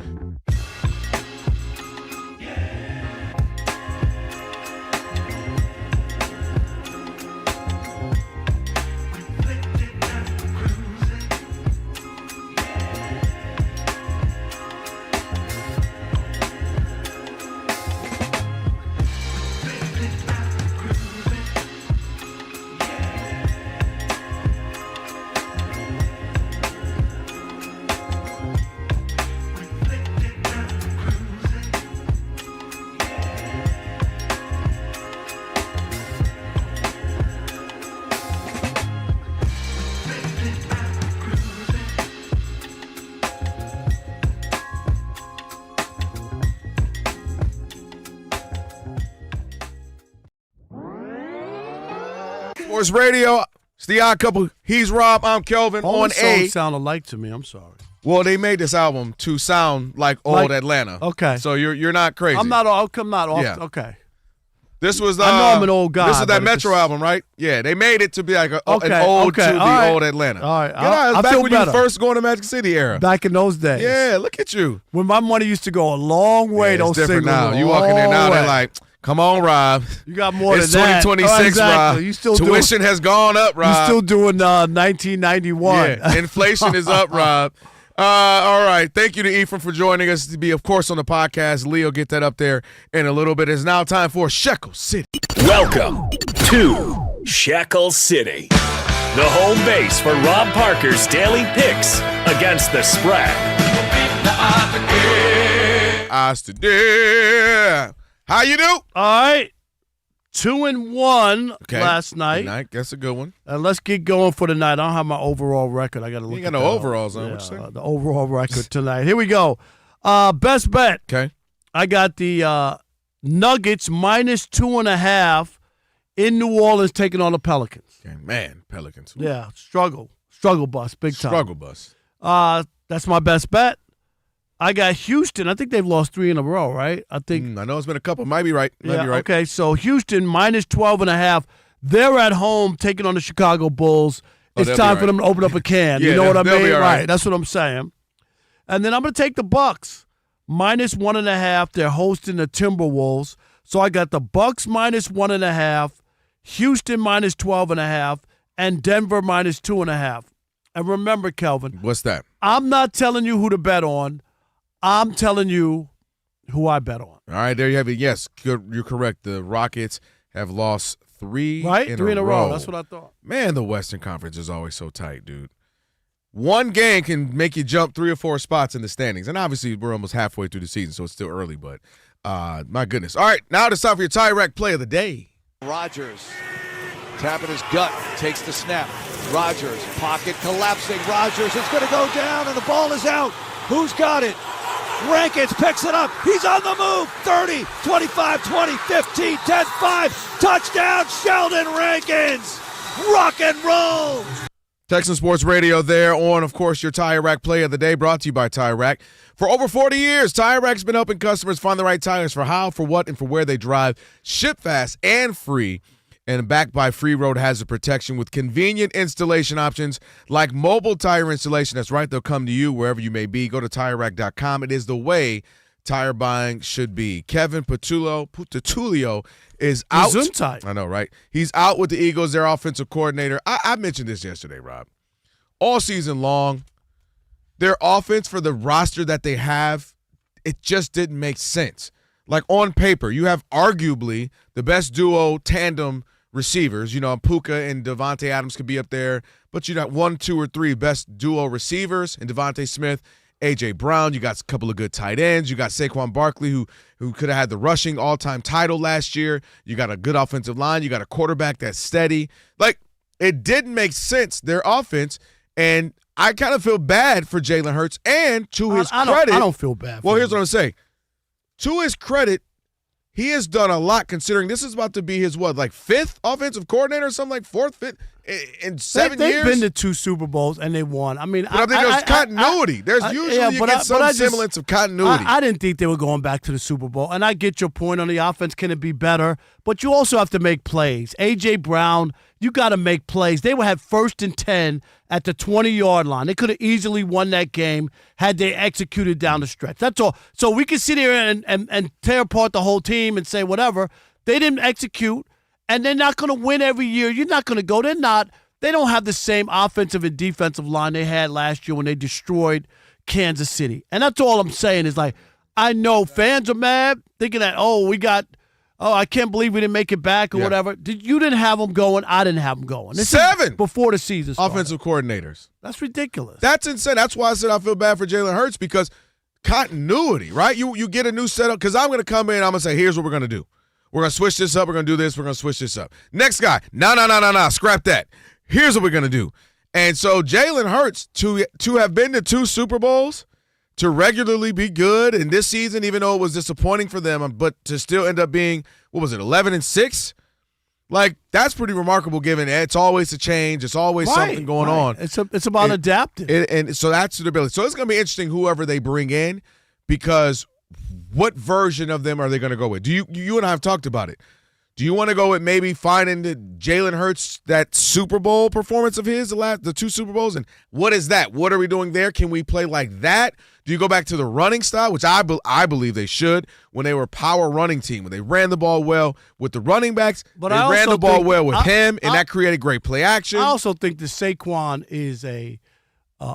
Sports Radio. It's the Odd Couple. He's Rob. I'm Kelvin. All on the songs A. sound alike to me. I'm sorry. Well, they made this album to sound like old Atlanta. Okay. So you're not crazy. I'm not off. Yeah. Okay. This was. I know I'm an old guy. This is that Metro album, right? Yeah. They made it to be like an ode to right. old Atlanta. All right. I back feel when better. you first going to Magic City era. Back in those days. Yeah. Look at you. When my money used to go a long way. Yeah, those it's different singles now. You walk in there now, they're like, come on, Rob. You got more it's than that. 2026, Oh, exactly. Rob. You still Tuition has gone up, Rob. You're still doing 1991. Yeah. Inflation is up, Rob. All right. Thank you to Ephraim for joining us to be, of course, on the podcast. Leo, get that up there in a little bit. It's now time for Shekel City. Welcome to Shekel City, the home base for Rob Parker's daily picks against the spread. How you do? All right. 2-1 last night. Good night. That's a good one. Let's get going for tonight. I don't have my overall record. I got to look. You ain't got no overalls on. What you say? The overall record tonight. Here we go. Best bet. Okay. I got the Nuggets minus 2.5 in New Orleans taking on the Pelicans. Okay, man, Pelicans. Yeah, struggle bus, big time. Struggle bus. That's my best bet. I got Houston. I think they've lost 3 in a row, right? I think. I know it's been a couple. Might be right. Might be right. Okay, so Houston minus 12.5. They're at home taking on the Chicago Bulls. It's time for them to open up a can. Yeah, you know what I they'll mean? be all right. That's what I'm saying. And then I'm going to take the Bucks minus 1.5. They're hosting the Timberwolves. So I got the Bucks minus 1.5, Houston minus 12.5, and Denver minus 2.5. And remember, Kelvin. What's that? I'm not telling you who to bet on. I'm telling you who I bet on. All right, there you have it. Yes, you're correct. The Rockets have lost 3 right? in 3 a in a row. That's what I thought. Man, the Western Conference is always so tight, dude. one game can make you jump 3 or 4 spots in the standings. And obviously, we're almost halfway through the season, so it's still early. But my goodness. All right, now it's time for your Tire Rack play of the day. Rodgers tapping his gut, takes the snap. Rodgers, pocket collapsing. Rodgers is going to go down, and the ball is out. Who's got it? Rankins picks it up. He's on the move. 30, 25, 20, 15, 10, 5. Touchdown, Sheldon Rankins. Rock and roll. Texan Sports Radio there on, of course, your Tire Rack play of the day, brought to you by Tire Rack. For over 40 years, Tire Rack's been helping customers find the right tires for how, for what, and for where they drive. Ship fast and free. And backed by free road hazard protection with convenient installation options like mobile tire installation. That's right, they'll come to you wherever you may be. Go to TireRack.com. It is the way tire buying should be. Kelvin Patulio is out. Gesundheit. I know, right? He's out with the Eagles, their offensive coordinator. I mentioned this yesterday, Rob. All season long, their offense for the roster that they have, it just didn't make sense. Like on paper, you have arguably the best duo tandem receivers. You know, Puka and Devontae Adams could be up there, but you got 1, 2, or 3 best duo receivers in Devontae Smith, A.J. Brown. You got a couple of good tight ends. You got Saquon Barkley, who could have had the rushing all-time title last year. You got a good offensive line. You got a quarterback that's steady. Like, it didn't make sense, their offense, and I kind of feel bad for Jalen Hurts. And to his credit, I don't feel bad. Well, here's what I'm saying. To his credit, he has done a lot considering this is about to be his, 5th offensive coordinator or something, like 4th, 5th, in 7 years? They've been to 2 Super Bowls, and they won. I mean, but I think there's continuity. There's usually some semblance of continuity. I didn't think they were going back to the Super Bowl, and I get your point on the offense. Can it be better? But you also have to make plays. A.J. Brown, you got to make plays. They would have 1st and 10 at the 20-yard line. They could have easily won that game had they executed down the stretch. That's all. So we can sit here and tear apart the whole team and say whatever. They didn't execute, and they're not going to win every year. You're not going to go. They're not. They don't have the same offensive and defensive line they had last year when they destroyed Kansas City. And that's all I'm saying is, like, I know fans are mad thinking that, I can't believe we didn't make it back or whatever. You didn't have them going. I didn't have them going. This 7 before the season started. Offensive coordinators. That's ridiculous. That's insane. That's why I said I feel bad for Jalen Hurts, because continuity, right? You get a new setup, because I'm going to come in, I'm going to say, here's what we're going to do. We're going to switch this up. We're going to do this. We're going to switch this up. Next guy, no. Scrap that. Here's what we're going to do. And so Jalen Hurts, to have been to 2 Super Bowls, to regularly be good in this season, even though it was disappointing for them, but to still end up being, 11-6? Like, that's pretty remarkable, given it's always a change. It's always something going on. It's about adapting. And so that's the ability. So it's going to be interesting whoever they bring in, because what version of them are they going to go with? You and I have talked about it. Do you want to go with maybe finding the Jalen Hurts, that Super Bowl performance of his, the 2 Super Bowls? And what is that? What are we doing there? Can we play like that? Do you go back to the running style, which I believe they should, when they were a power running team, when they ran the ball well with the running backs, but they ran the ball well with him, and that created great play action. I also think that Saquon is a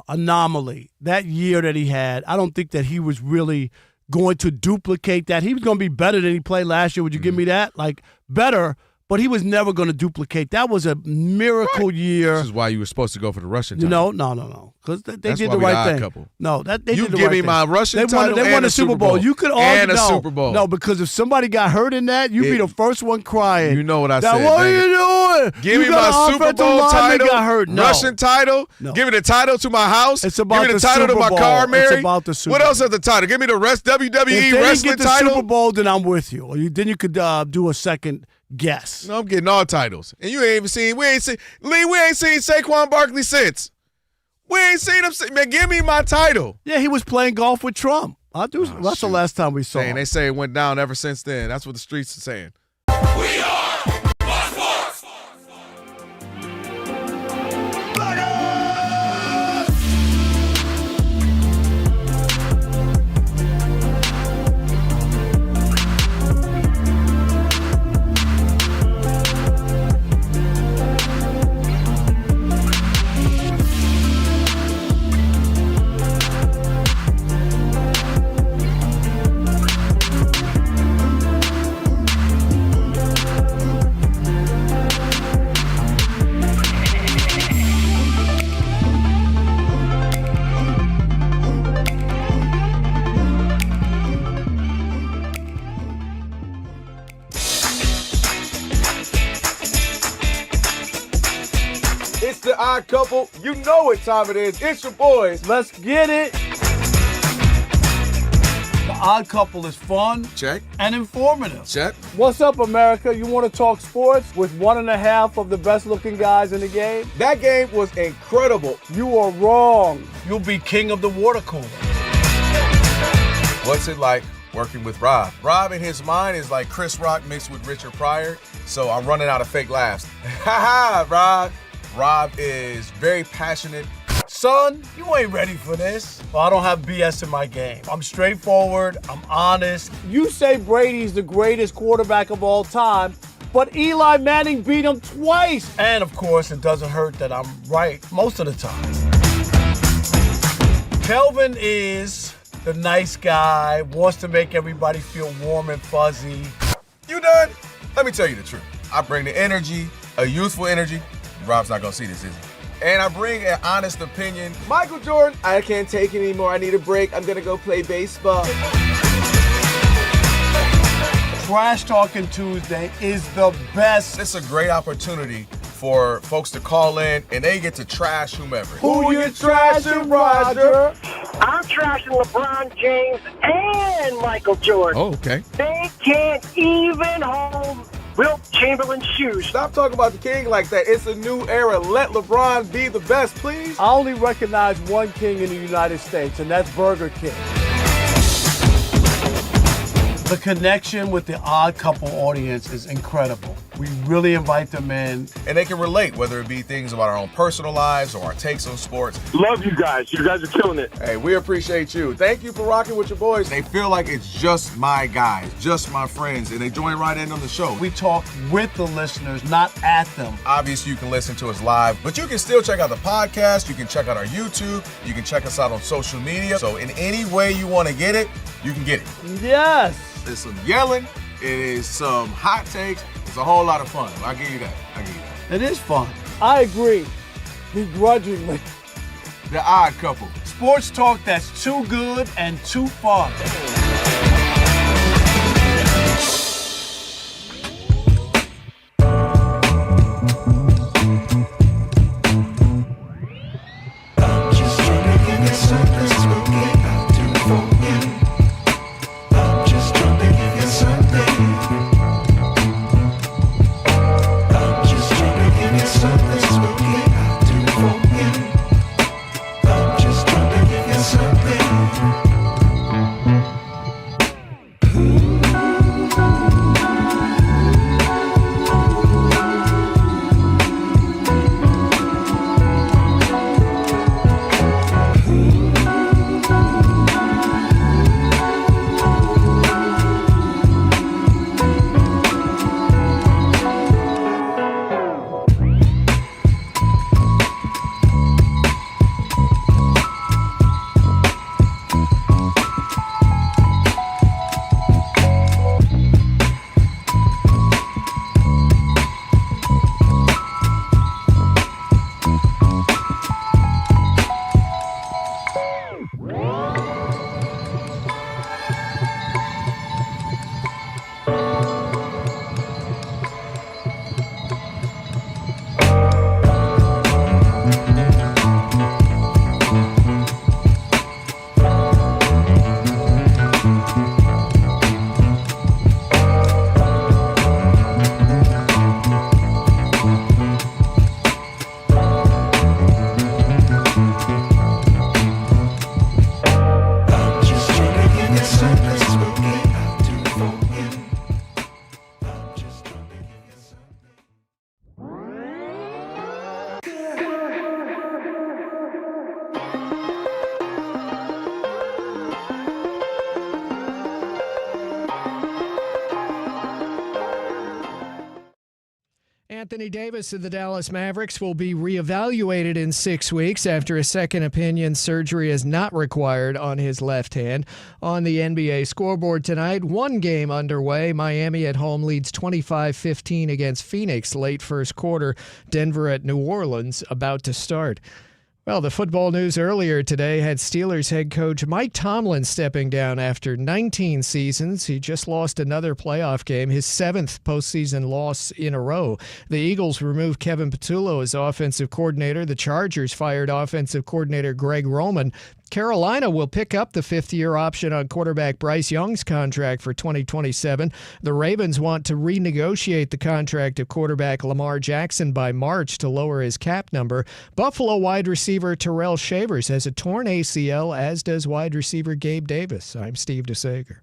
anomaly. That year that he had, I don't think that he was really going to duplicate that. He was going to be better than he played last year. Would you give me that? Like, better, but he was never going to duplicate. That was a miracle year. This is why you were supposed to go for the rushing title. No. Because they did the right thing. Couple. No, they did the right thing. You give me my rushing title They won the Super Bowl. You could argue. And a Super Bowl. No, because if somebody got hurt in that, you'd be the first one crying. You know what I said. What are you doing? Give me my Super Bowl title, got hurt. No. rushing title. No. Give me the title to my house. It's about give me the Super title to my Bowl. car, Mary. It's about the Super What Bowl. else is the title? Give me the WWE if they wrestling get the title. Super Bowl, then I'm with you. Or then you could do a second guess. No, I'm getting all titles. And you ain't even seen, we ain't seen Saquon Barkley since. We ain't seen him. Man, give me my title. Yeah, he was playing golf with Trump. That's the last time we saw him. They say it went down ever since then. That's what the streets are saying. We are Fox Sports. Odd Couple. You know what time it is. It's your boys. Let's get it. The Odd Couple is fun. Check. And informative. Check. What's up, America? You want to talk sports with one and a half of the best-looking guys in the game? That game was incredible. You are wrong. You'll be king of the water cooler. What's it like working with Rob? Rob in his mind is like Chris Rock mixed with Richard Pryor, so I'm running out of fake laughs. Ha ha, Rob. Rob is very passionate. Son, you ain't ready for this. Well, I don't have BS in my game. I'm straightforward. I'm honest. You say Brady's the greatest quarterback of all time, but Eli Manning beat him twice. And, of course, it doesn't hurt that I'm right most of the time. Kelvin is the nice guy, wants to make everybody feel warm and fuzzy. You done? Let me tell you the truth. I bring the energy, a youthful energy. Rob's not going to see this, is he? And I bring an honest opinion. Michael Jordan, I can't take it anymore. I need a break. I'm going to go play baseball. Trash Talking Tuesday is the best. It's a great opportunity for folks to call in and they get to trash whomever. Who you trashing, Roger? I'm trashing LeBron James and Michael Jordan. Oh, okay. They can't even hold Wilt Chamberlain's shoes. Stop talking about the king like that. It's a new era. Let LeBron be the best, please. I only recognize one king in the United States, and that's Burger King. The connection with the Odd Couple audience is incredible. We really invite them in. And they can relate, whether it be things about our own personal lives or our takes on sports. Love you guys. You guys are killing it. Hey, we appreciate you. Thank you for rocking with your boys. They feel like it's just my guys, just my friends, and they join right in on the show. We talk with the listeners, not at them. Obviously, you can listen to us live, but you can still check out the podcast. You can check out our YouTube. You can check us out on social media. So in any way you want to get it, you can get it. Yes. There's some yelling. It is some hot takes. It's a whole lot of fun. I'll give you that. It is fun. I agree. Begrudgingly. The Odd Couple. Sports talk that's too good and too fun. Anthony Davis of the Dallas Mavericks will be reevaluated in 6 weeks after a second opinion surgery is not required on his left hand. On the NBA scoreboard tonight, one game underway. Miami at home leads 25-15 against Phoenix late first quarter. Denver at New Orleans about to start. Well, the football news earlier today had Steelers head coach Mike Tomlin stepping down after 19 seasons. He just lost another playoff game, his 7th postseason loss in a row. The Eagles removed Kelvin as offensive coordinator. The Chargers fired offensive coordinator Greg Roman. Carolina will pick up the 5th-year option on quarterback Bryce Young's contract for 2027. The Ravens want to renegotiate the contract of quarterback Lamar Jackson by March to lower his cap number. Buffalo wide receiver Terrell Shavers has a torn ACL, as does wide receiver Gabe Davis. I'm Steve DeSager.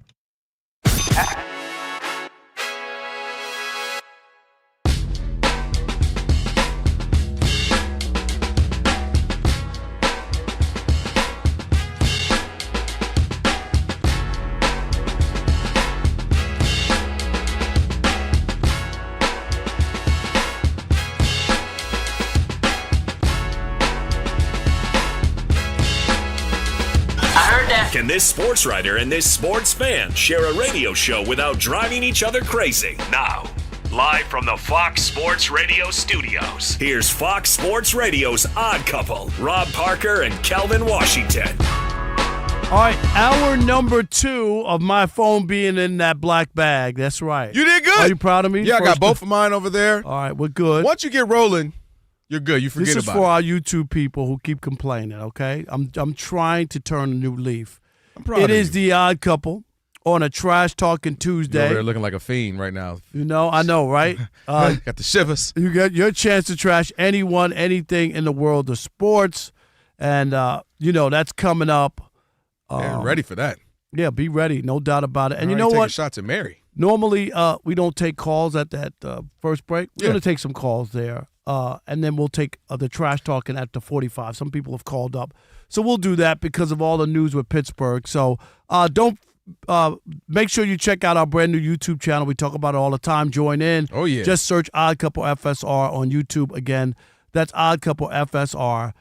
Can this sports writer and this sports fan share a radio show without driving each other crazy? Now, live from the Fox Sports Radio studios, here's Fox Sports Radio's Odd Couple, Rob Parker and Kelvin Washington. All right, hour number 2 of my phone being in that black bag. That's right. You did good. Are you proud of me? Yeah, I got both of mine over there. All right, we're good. Once you get rolling, you're good. You forget about it. This is for our YouTube people who keep complaining, okay? I'm trying to turn a new leaf. It is the Odd Couple on a Trash Talking Tuesday. You're over there looking like a fiend right now. You know, I know, right? Got the shivers. You got your chance to trash anyone, anything in the world of sports. And, that's coming up. Man, ready for that. Yeah, be ready. No doubt about it. And you Already know what? taking shots at Mary. Normally, we don't take calls at that first break. We're going to take some calls there. And then we'll take the Trash Talking at the 45. Some people have called up. So we'll do that because of all the news with Pittsburgh. So don't make sure you check out our brand new YouTube channel. We talk about it all the time. Join in. Oh, yeah. Just search Odd Couple FSR on YouTube. Again, that's Odd Couple FSR.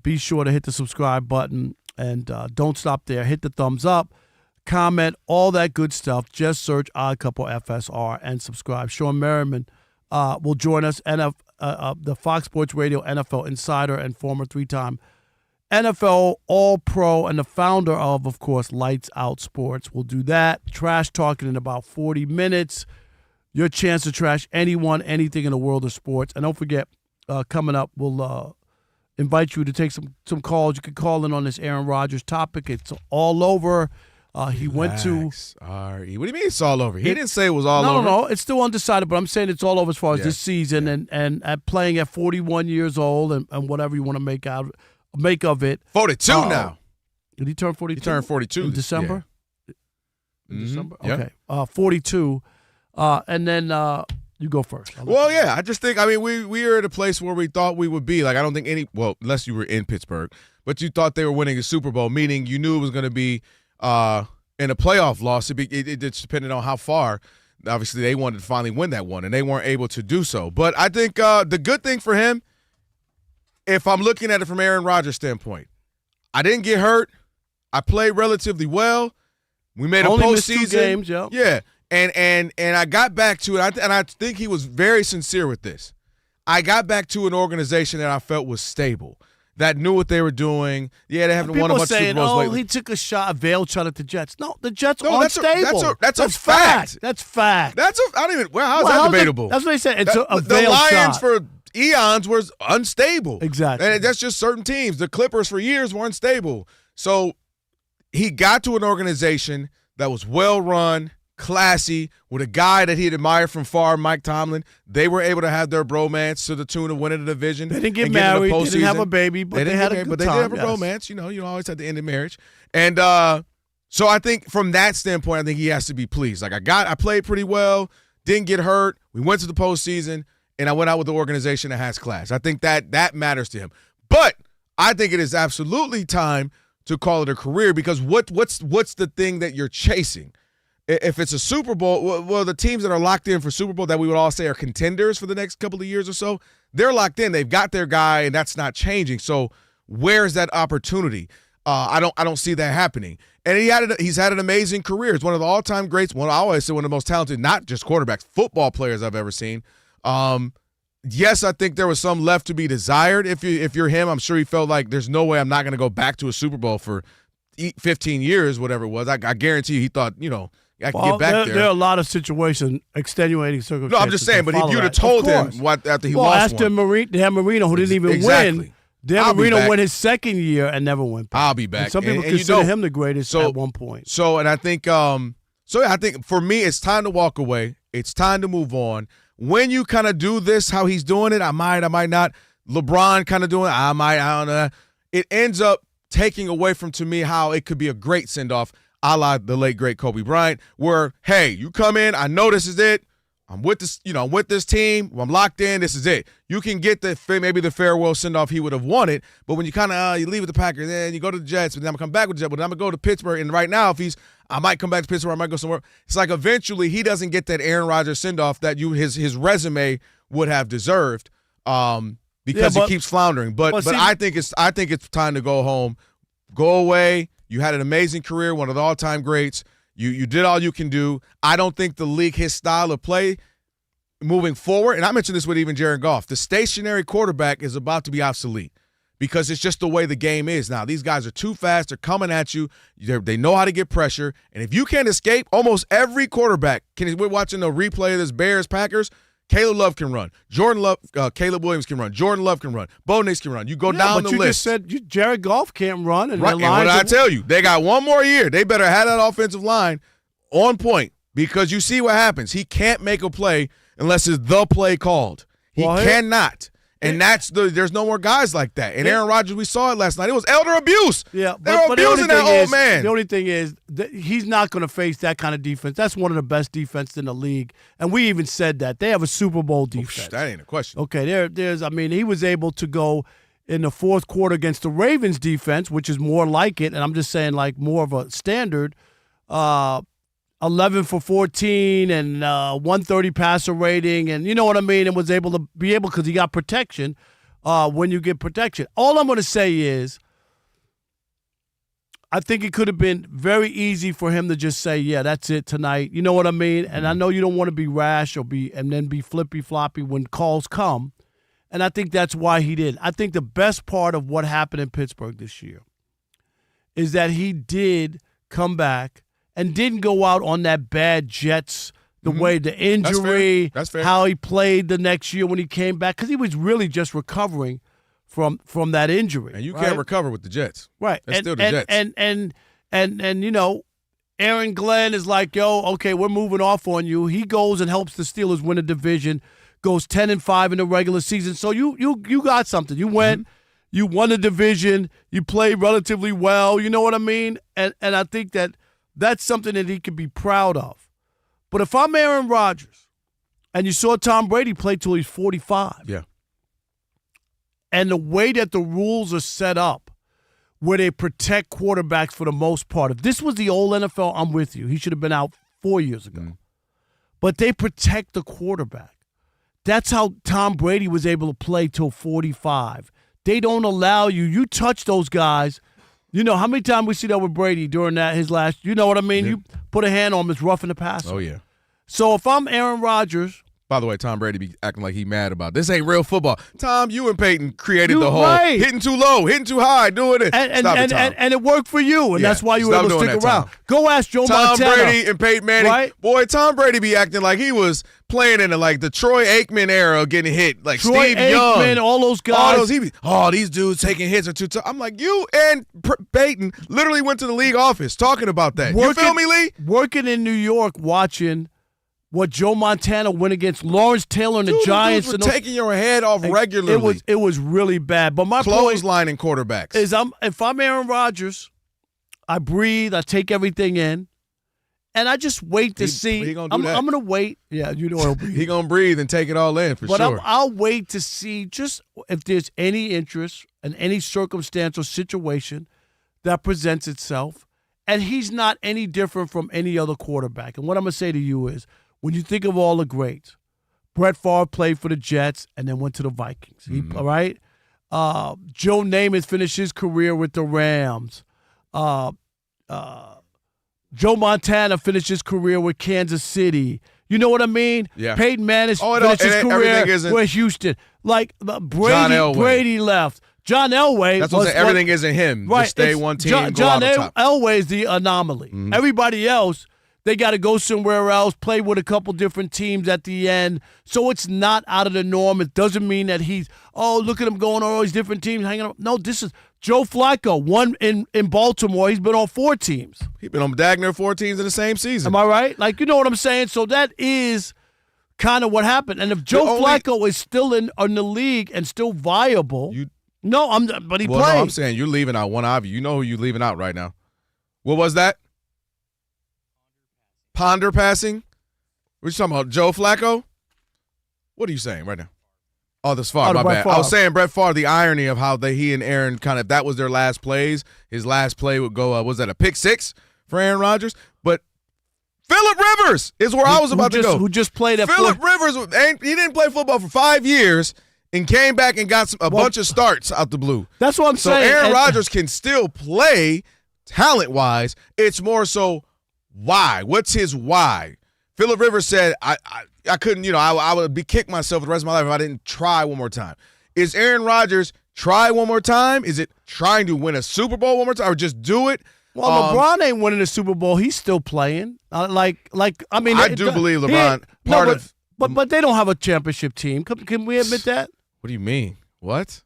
Be sure to hit the subscribe button and don't stop there. Hit the thumbs up, comment, all that good stuff. Just search Odd Couple FSR and subscribe. Sean Merriman will join us, the Fox Sports Radio NFL insider and former 3-time NFL All-Pro and the founder of course, Lights Out Sports. We'll do that. Trash Talking in about 40 minutes. Your chance to trash anyone, anything in the world of sports. And don't forget, coming up, we'll invite you to take some calls. You can call in on this Aaron Rodgers topic. It's all over. He went to Ari. What do you mean it's all over? He didn't say it was all over. No. It's still undecided, but I'm saying it's all over as far as this season and at playing at 41 years old and whatever you want to make of it. 42 now. Did he turn 42? He turned 42 in December. Yeah. In December. Yeah. Okay. 42, and then you go first. Well, yeah. I just think we are at a place where we thought we would be. Like I don't think unless you were in Pittsburgh, but you thought they were winning a Super Bowl, meaning you knew it was going to be. In a playoff loss, it depended on how far. Obviously, they wanted to finally win that one, and they weren't able to do so. But I think the good thing for him, if I'm looking at it from Aaron Rodgers' standpoint, I didn't get hurt. I played relatively well. We made Only a postseason. missed 2 games, yeah. And I got back to it, and I think he was very sincere with this. I got back to an organization that I felt was stable. That knew what they were doing. Yeah, they haven't won a bunch of Super Bowls lately. He took a veiled shot at the Jets. No, the Jets aren't stable. That's a fact. That's fact. I don't even. Well, how's that debatable? That's what he said. It's a veiled the Lions shot. for eons was unstable. Exactly. And that's just certain teams. The Clippers for years were unstable. So he got to an organization that was well run, classy, with a guy that he'd admired from far, Mike Tomlin. They were able to have their bromance to the tune of winning the division. They didn't get married. They didn't have a baby, but they had a good time. But they did have a bromance. You always had the end of marriage. And so I think from that standpoint, I think he has to be pleased. Like I played pretty well, didn't get hurt. We went to the postseason, and I went out with the organization that has class. I think that matters to him. But I think it is absolutely time to call it a career because what's the thing that you're chasing? If it's a Super Bowl, well, the teams that are locked in for Super Bowl that we would all say are contenders for the next couple of years or so, they're locked in. They've got their guy, and that's not changing. So where's that opportunity? I don't see that happening. And he's had an amazing career. He's one of the all-time greats. I always say one of the most talented, not just quarterbacks, football players I've ever seen. yes, I think there was some left to be desired. If you're him, I'm sure he felt like there's no way I'm not going to go back to a Super Bowl for 15 years, whatever it was. I guarantee you he thought, I can get back there. There are a lot of situations, extenuating circumstances. No, I'm just saying, but if you'd have told him after he lost Dan Marino, who didn't even win. Dan Marino went his second year and never went back. I'll be back. And some people consider him the greatest at one point. And I think, I think for me, it's time to walk away. It's time to move on. When you kind of do this, how he's doing it, I might not. LeBron kind of doing it, I don't know. It ends up taking away from, to me, how it could be a great send-off, a la the late, great Kobe Bryant, where, hey, you come in, I know this is it. I'm with this, I'm with this team. I'm locked in. This is it. You can get maybe the farewell send-off he would have wanted, but when you kind of you leave with the Packers, then you go to the Jets, but then I'm gonna come back with the Jets, but then I'm gonna go to Pittsburgh. And right now, I might come back to Pittsburgh, I might go somewhere. It's like eventually he doesn't get that Aaron Rodgers send-off that his resume would have deserved, because he keeps floundering. But I think it's time to go home, go away. You had an amazing career, one of the all-time greats. You did all you can do. I don't think the league, his style of play moving forward, and I mentioned this with even Jared Goff, the stationary quarterback is about to be obsolete because it's just the way the game is now. These guys are too fast. They're coming at you. They know how to get pressure. And if you can't escape, almost every quarterback we're watching the replay of this Bears-Packers, Caleb Love can run. Caleb Williams can run. Jordan Love can run. Bo Nix can run. You go down the list. But you just said Jared Goff can't run. And right. And what did I tell you? They got one more year. They better have that offensive line on point because you see what happens. He can't make a play unless it's the play called. He cannot. And there's no more guys like that. And Aaron Rodgers, we saw it last night. It was elder abuse. Yeah, They're abusing that old man. The only thing is that he's not going to face that kind of defense. That's one of the best defenses in the league. And we even said that. They have a Super Bowl defense. That ain't a question. Okay, he was able to go in the fourth quarter against the Ravens defense, which is more like it, and I'm just saying like more of a standard, 11 for 14 and 130 passer rating, and you know what I mean, and was able to because he got protection when you get protection. All I'm going to say is I think it could have been very easy for him to just say, yeah, that's it tonight. You know what I mean? And I know you don't want to be rash and then be flippy-floppy when calls come, and I think that's why he did. I think the best part of what happened in Pittsburgh this year is that he did come back and didn't go out on that bad Jets, the way the injury, That's fair. How he played the next year when he came back, because he was really just recovering from that injury. And you can't recover with the Jets. Right. That's still the Jets. And Aaron Glenn is like, yo, okay, we're moving off on you. He goes and helps the Steelers win a division, goes 10-5 in the regular season. So you got something. You went, you won the division, you played relatively well. You know what I mean? And I think that's something that he could be proud of. But if I'm Aaron Rodgers, and you saw Tom Brady play till he's 45. Yeah. And the way that the rules are set up, where they protect quarterbacks for the most part. If this was the old NFL, I'm with you. He should have been out 4 years ago. But they protect the quarterback. That's how Tom Brady was able to play till 45. They don't allow you touch those guys. You know, how many times we see that with Brady during his last, you know what I mean? Yeah. You put a hand on him, it's roughing the passer. Oh, yeah. So if I'm Aaron Rodgers. By the way, Tom Brady be acting like he mad about this. Ain't real football. Tom, you and Peyton created the whole hitting too low, hitting too high, doing it. And it worked for you, and that's why you were able to stick around. Go ask Joe Montana. Tom Brady and Peyton Manning. Right? Boy, Tom Brady be acting like he was playing in the Troy Aikman era, getting hit. Like Troy Steve Young. all those guys. These dudes taking hits are too tough. I'm like, you and Peyton literally went to the league office talking about that. You feel me, Lee? Working in New York, watching what Joe Montana went against Lawrence Taylor and the Giants. Dudes were taking your head off regularly. It was really bad. But my clotheslining quarterbacks is if I'm Aaron Rodgers, I breathe, I take everything in, and I just wait to see. I'm going to wait. Yeah, you know he's going to breathe and take it all in for sure. But I'll wait to see just if there's any interest in any circumstance or situation that presents itself, and he's not any different from any other quarterback. And what I'm going to say to you is, when you think of all the greats, Brett Favre played for the Jets and then went to the Vikings. All right? Joe Namath finished his career with the Rams. Joe Montana finished his career with Kansas City. You know what I mean? Yeah. Peyton Manning Oh, finished his everything career isn't- with Houston. Like John Brady, Elway. Brady left. John Elway. That's what I'm saying. Everything isn't him. Right. Just stay it's one team, John, go out on top. Elway is the anomaly. Everybody else, they got to go somewhere else, play with a couple different teams at the end. So it's not out of the norm. It doesn't mean that he's, look at him going on all these different teams, hanging up. No, this is Joe Flacco, one in Baltimore. He's been on 4 teams. He's been on Dagner 4 teams in the same season. Am I right? Like, you know what I'm saying? So that is kind of what happened. And if Joe Flacco is still in the league and still viable, but he played. No, I'm saying you're leaving out one obvious. You know who you're leaving out right now. What was that? Ponder passing? What you talking about, Joe Flacco? What are you saying right now? Oh, this Favre, my bad. I was saying Brett Favre, the irony of how he and Aaron if that was their last plays, his last play would go, was that a pick 6 for Aaron Rodgers? But Phillip Rivers is where I was about to go. Who just played at Phillip Rivers, he didn't play football for 5 years and came back and got a bunch of starts out the blue. That's what I'm saying. So Aaron Rodgers can still play talent-wise. It's more so why. What's his why? Phillip Rivers said, I couldn't, I would be kicked myself for the rest of my life if I didn't try one more time. Is Aaron Rodgers try one more time? Is it trying to win a Super Bowl one more time or just do it? Well, LeBron ain't winning a Super Bowl. He's still playing. I mean, I do believe LeBron but they don't have a championship team. Can we admit that? What do you mean? What?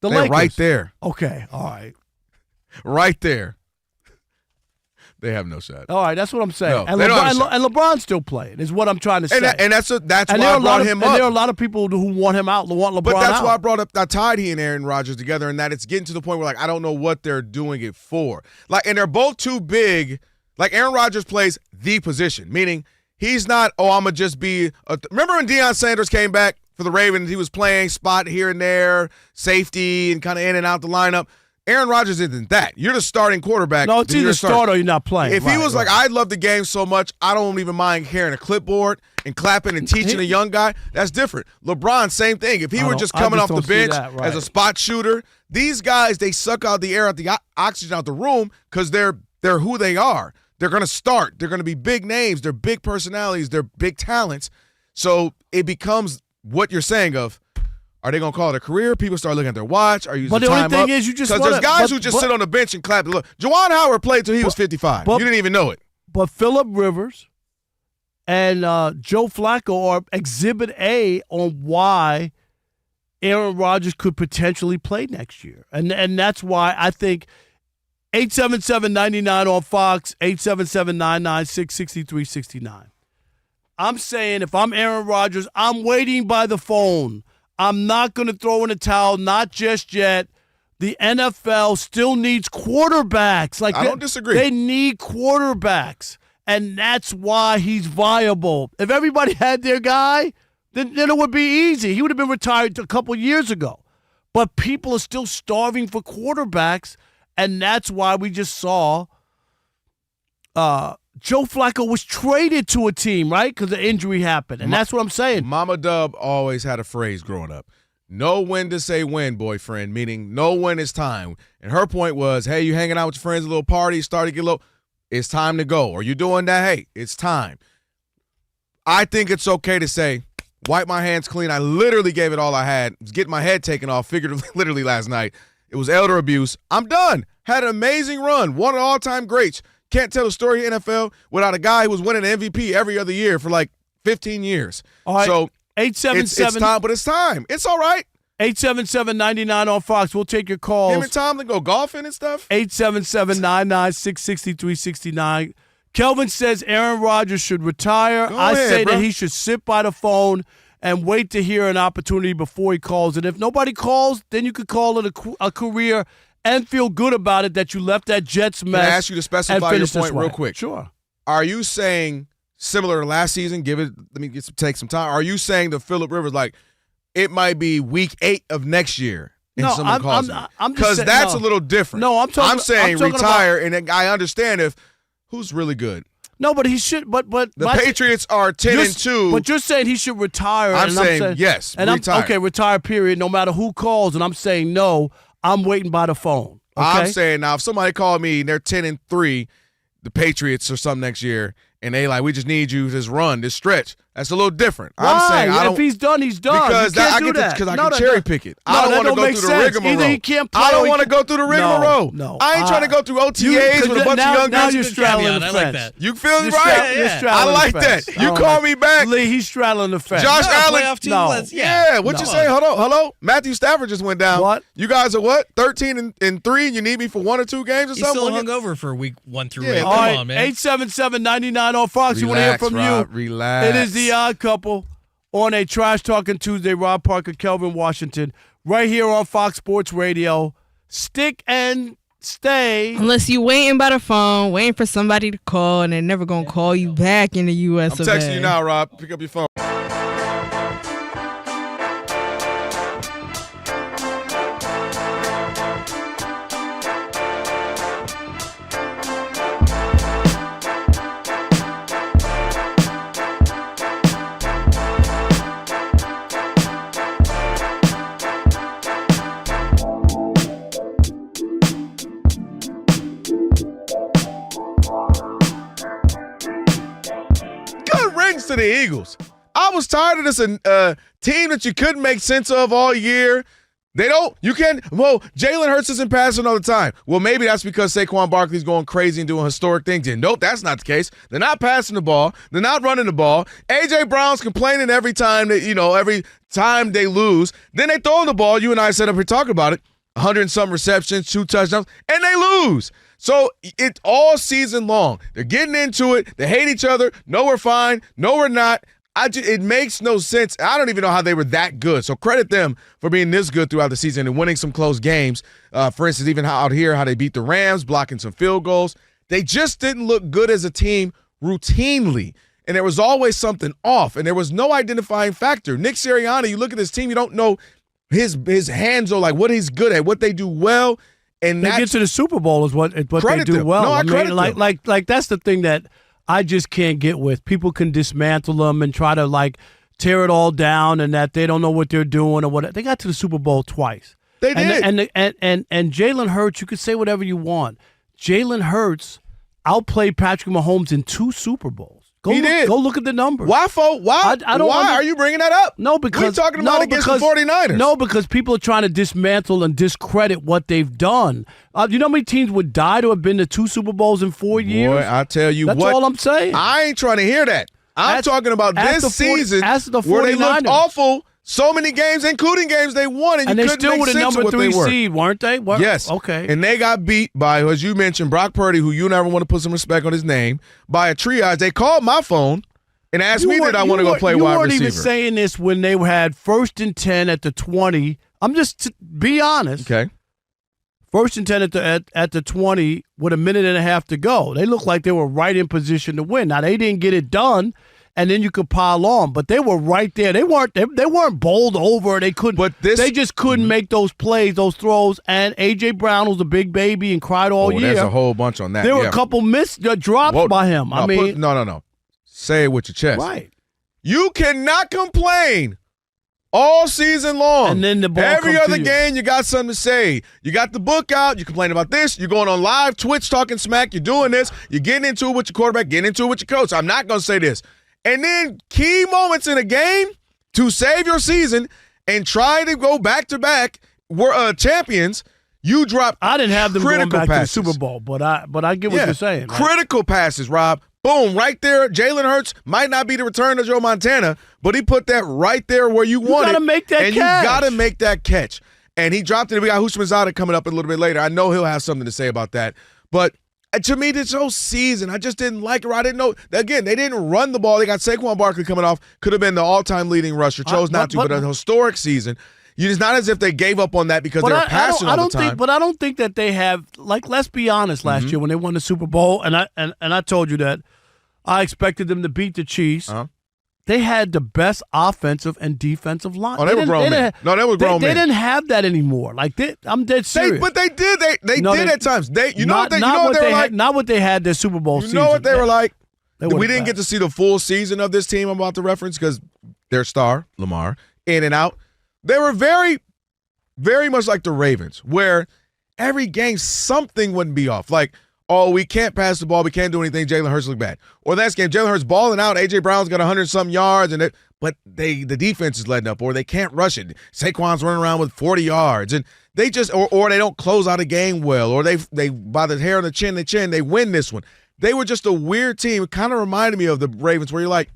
The They're Lakers. right there. Okay, all right. Right there. They have no shot. All right, that's what I'm saying. No, and, they don't have a shot. and LeBron's still playing, is what I'm trying to say. And that's why I brought him up. And there are a lot of people who want him out, want LeBron out. But that's why I tied he and Aaron Rodgers together, and that it's getting to the point where, I don't know what they're doing it for. And they're both too big. Aaron Rodgers plays the position, meaning he's not, I'm going to just be remember when Deion Sanders came back for the Ravens, he was playing spot here and there, safety, and kind of in and out the lineup. Aaron Rodgers isn't that. You're the starting quarterback. No, it's either start or you're not playing. If he was I love the game so much, I don't even mind carrying a clipboard and clapping and teaching a young guy, that's different. LeBron, same thing. If he were just coming off the bench as a spot shooter, these guys, they suck out the air, out the oxygen out the room because they're who they are. They're going to start. They're going to be big names. They're big personalities. They're big talents. So it becomes what you're saying of, are they going to call it a career? People start looking at their watch. Are you using time up? But the only thing is you just because there's guys who just sit on the bench and clap. Look, Juwan Howard played till he was 55. You didn't even know it. But Phillip Rivers and Joe Flacco are exhibit A on why Aaron Rodgers could potentially play next year. And that's why I think 877-99 on Fox, 877-996-6369. I'm saying if I'm Aaron Rodgers, I'm waiting by the phone. I'm not going to throw in a towel, not just yet. The NFL still needs quarterbacks. I don't disagree. They need quarterbacks, and that's why he's viable. If everybody had their guy, then it would be easy. He would have been retired a couple years ago. But people are still starving for quarterbacks, and that's why we just saw Joe Flacco was traded to a team, right? Because the injury happened. And that's what I'm saying. Mama Dub always had a phrase growing up. Know when to say when, boyfriend, meaning know when it's time. And her point was, hey, you hanging out with your friends, a little party, start to get low. It's time to go. Are you doing that? Hey, it's time. I think it's okay to say, wipe my hands clean. I literally gave it all I had. Was getting my head taken off, figuratively, literally last night. It was elder abuse. I'm done. Had an amazing run. One of the all-time greats. Can't tell a story in NFL without a guy who was winning an MVP every other year for 15 years. All right. So 877. It's time, but it's time. It's all right. 877-99 on Fox. We'll take your calls. Him and Tomlin go golfing and stuff. 877-996-6369. Kelvin says Aaron Rodgers should retire. Go I ahead, say bro. that he should sit by the phone and wait to hear an opportunity before he calls. And if nobody calls, then you could call it a career and feel good about it that you left that Jets mess. Can I ask you to specify your point real quick? Sure. Are you saying, similar to last season, take some time, are you saying to Phillip Rivers, it might be week 8 of next year and someone calls me? Because that's a little different. No, I'm talking retire, and I understand who's really good. No, but he should. But the Patriots are 10-2. But you're saying he should retire. I'm saying yes, and retire. Retire. Period. No matter who calls, and I'm saying no. I'm waiting by the phone. Okay? I'm saying now, if somebody called me and they're 10-3, the Patriots or something next year, and they like, we just need you this run, this stretch. That's a little different. Why? I'm saying I don't. If he's done, he's done. Because you can't I do get that. because I No, can cherry pick it. I don't want to go through the rigmarole. Either he can't play I don't or want to go through the rigmarole. No. I ain't trying to go through OTAs with a bunch of young Now guys. you're straddling the I fence. like that. You feel me, You're right? you're straddling I the like fence. that. You call me back. Lee, he's straddling the fence. Josh Allen. Playoff team, No. Yeah, what you say? Hello. Matthew Stafford just went down. What? You guys are what? 13 and 3, and you need me for 1 or 2 games or He's something? still hungover for week 1 through 8. Yeah, All Come right, on, man. 877-99 on Fox. You want to hear from Rob, you? Relax. It is the Odd Couple on a Trash Talking Tuesday. Rob Parker, Kelvin Washington, right here on Fox Sports Radio. Stick and stay. Unless you waiting by the phone, waiting for somebody to call, and they're never going to call you back in the U.S. I'm texting you now, Rob. Pick up your phone. Good riddance to the Eagles. I was tired of this team that you couldn't make sense of all year. Jalen Hurts isn't passing all the time. Well, maybe that's because Saquon Barkley's going crazy and doing historic things. And nope, that's not the case. They're not passing the ball. They're not running the ball. A.J. Brown's complaining every time every time they lose. Then they throw the ball. You and I sat up here talking about it. 100 and some receptions, 2 touchdowns, and they lose. So it's all season long. They're getting into it. They hate each other. No, we're fine. No, we're not. It makes no sense. I don't even know how they were that good. So credit them for being this good throughout the season and winning some close games. For instance, even out here, how they beat the Rams, blocking some field goals. They just didn't look good as a team routinely. And there was always something off, and there was no identifying factor. Nick Sirianni, you look at this team, you don't know his hands are like what he's good at, what they do well. And they get to the Super Bowl is what they do them. well. No, I credit them. Like that's the thing that I just can't get with. People can dismantle them and try to tear it all down, and that they don't know what they're doing or what. They got to the Super Bowl twice. They did. And Jalen Hurts, you could say whatever you want. Jalen Hurts outplayed Patrick Mahomes in 2 Super Bowls. He did. Go look at the numbers. Why, folks? Why? Why are you bringing that up? No, because we're talking about against the 49ers. No, because people are trying to dismantle and discredit what they've done. You know how many teams would die to have been to 2 Super Bowls in 4 years? Boy, I tell you That's what. all I'm saying. I ain't trying to hear that. I'm talking about this season where they looked awful. So many games, including games they won, and you they couldn't still make were the sense number of what 3 they were. seed, weren't they? Yes. Okay. And they got beat by, as you mentioned, Brock Purdy, who you never want to put some respect on his name, by a triage. They called my phone and asked me that I want to go play wide receiver. You weren't even saying this when they had 1st and 10 at the 20. I'm just to be honest. Okay. 1st and 10 at the 20 with a minute and a half to go. They looked like they were right in position to win. Now they didn't get it done, and then you could pile on, but they were right there. They weren't bowled over. They couldn't. They just couldn't make those plays, those throws. And A.J. Brown was a big baby and cried all year. There's a whole bunch on that. There were a couple drops by him. No. Say it with your chest. Right. You cannot complain all season long. And then the ball every comes other to you. game, you got something to say. You got the book out. You complain about this. You're going on live Twitch talking smack. You're doing this. You're getting into it with your quarterback, getting into it with your coach. I'm not going to say this. And then key moments in a game to save your season and try to go back-to-back champions, you drop I didn't have them going back passes. to the Super Bowl, but I get what you're saying. Right? Critical passes, Rob. Boom, right there. Jalen Hurts might not be the return of Joe Montana, but he put that right there where you want it. You got to make that and catch. You got to make that catch. And he dropped it. We got Hushmanzada coming up a little bit later. I know he'll have something to say about that. But to me, this whole season, I just didn't like it. I didn't know. Again, they didn't run the ball. They got Saquon Barkley coming off. Could have been the all-time leading rusher. Chose not to, but a historic season. It's not as if they gave up on that because they were passing all the time. But I don't think that they have, let's be honest, last year when they won the Super Bowl, and I told you that I expected them to beat the Chiefs. They had the best offensive and defensive line. Oh, they were grown men. No, they were grown men. They didn't have that anymore. I'm dead serious. But they did. They did at times. You know what they were like? Not what they had their Super Bowl season. You know what they were like? We didn't bad. get to see the full season of this team I'm about to reference because their star, Lamar, in and out. They were very, very much like the Ravens, where every game something wouldn't be off. Like oh, we can't pass the ball, we can't do anything, Jalen Hurts look bad. Or the next game, Jalen Hurts balling out, A.J. Brown's got 100-something yards, but the defense is letting up, or they can't rush it. Saquon's running around with 40 yards, and they just or they don't close out a game well, or they by the hair on the chin, they win this one. They were just a weird team. It kind of reminded me of the Ravens, where you're like,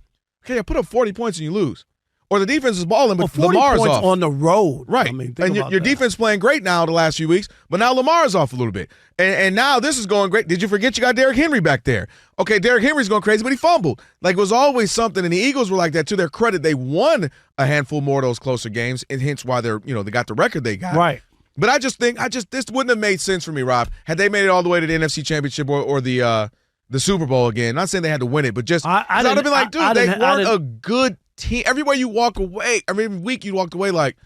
okay, I put up 40 points and you lose. Or the defense is balling, but 40 Lamar's points off. on the road. Right. I mean, and your defense playing great now the last few weeks, but now Lamar's off a little bit. And now this is going great. Did you forget you got Derrick Henry back there? Okay, Derrick Henry's going crazy, but he fumbled. Like, it was always something, and the Eagles were like that. To their credit, they won a handful more of those closer games, and hence why they got the record they got. Right. But I just think this wouldn't have made sense for me, Rob, had they made it all the way to the NFC Championship or the Super Bowl again. Not saying they had to win it, but just I'd have been like, dude, they weren't a good team. Everywhere you walk away, every week you walked away like,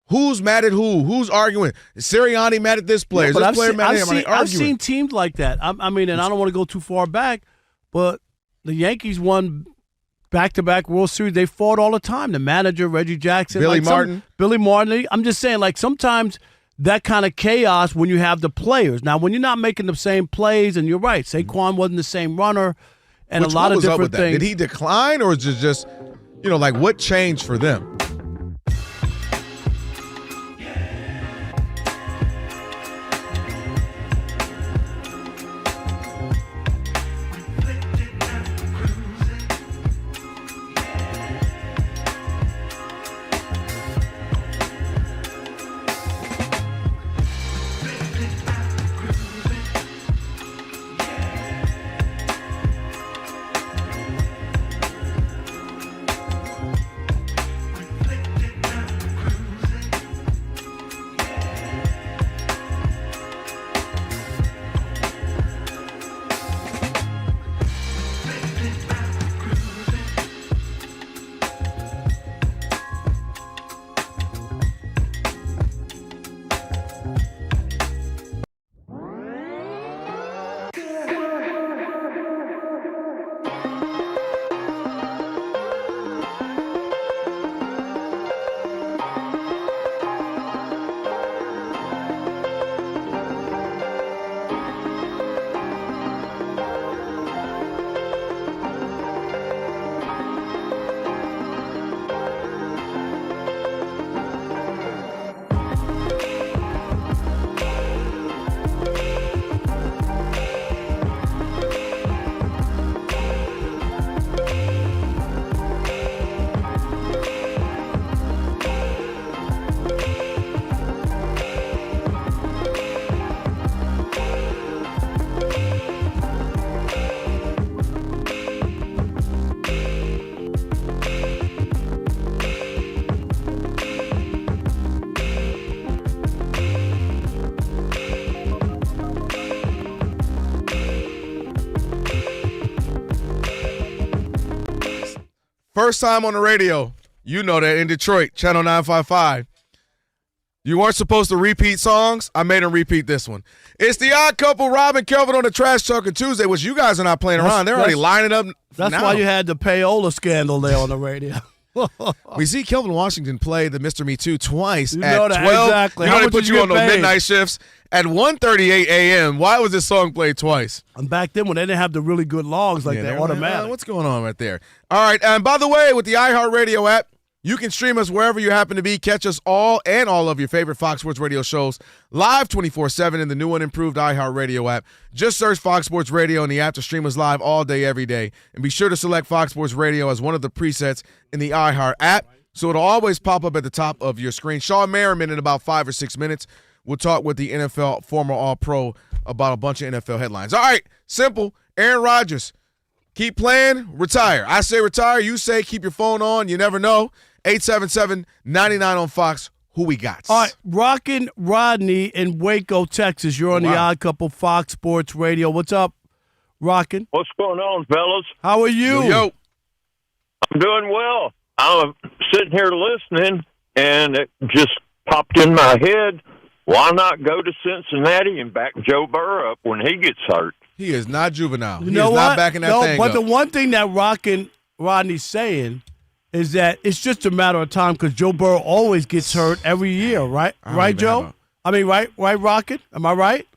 who's mad at who? Who's arguing? Is Sirianni mad at this player? Yeah, Is I've seen teams like that. I mean, and I don't want to go too far back, but the Yankees won back-to-back World Series. They fought all the time. The manager, Reggie Jackson. Billy Martin. I'm just saying, like, sometimes that kind of chaos when you have the players. Now, when you're not making the same plays, and you're right, Saquon wasn't the same runner, and a lot of different things. Did he decline, or is it just, like, what changed for them? First time on the radio, you know that in Detroit, Channel 955. You weren't supposed to repeat songs. I made them repeat this one. It's the Odd Couple, Rob and Kelvin on the Trash Talking Tuesday, which you guys are not playing around. They're already lining up. That's now. why you had the payola scandal there on the radio. We see Kelvin Washington play the Mr. Me Too twice You at know that, 12. exactly. You How know they much put did you you on get those paid? midnight shifts at 1:38 a.m. Why was this song played twice? And back then when they didn't have the really good logs like that, they're automatic. what's going on right there? All right, and by the way, with the iHeartRadio app, you can stream us wherever you happen to be. Catch us all and all of your favorite Fox Sports Radio shows live 24/7 in the new and improved iHeartRadio app. Just search Fox Sports Radio in the app to stream us live all day, every day. And be sure to select Fox Sports Radio as one of the presets in the iHeart app, so it'll always pop up at the top of your screen. Sean Merriman in about 5 or 6 minutes. We'll talk with the NFL former All-Pro about a bunch of NFL headlines. All right, simple. Aaron Rodgers, keep playing, retire. I say retire. You say keep your phone on. You never know. 877-99 on Fox. Who we got? All right, Rockin' Rodney in Waco, Texas. You're on the Odd Couple Fox Sports Radio. What's up, Rockin'? What's going on, fellas? How are you? Yo. I'm doing well. I'm sitting here listening, and it just popped in my head. Why not go to Cincinnati and back Joe Burrow up when he gets hurt? He is not juvenile. You He know is what? not backing that thing but up. the one thing that Rockin' Rodney's saying is that it's just a matter of time because Joe Burrow always gets hurt every year, right? Right, Joe? I mean, right, Rockin'? Am I right?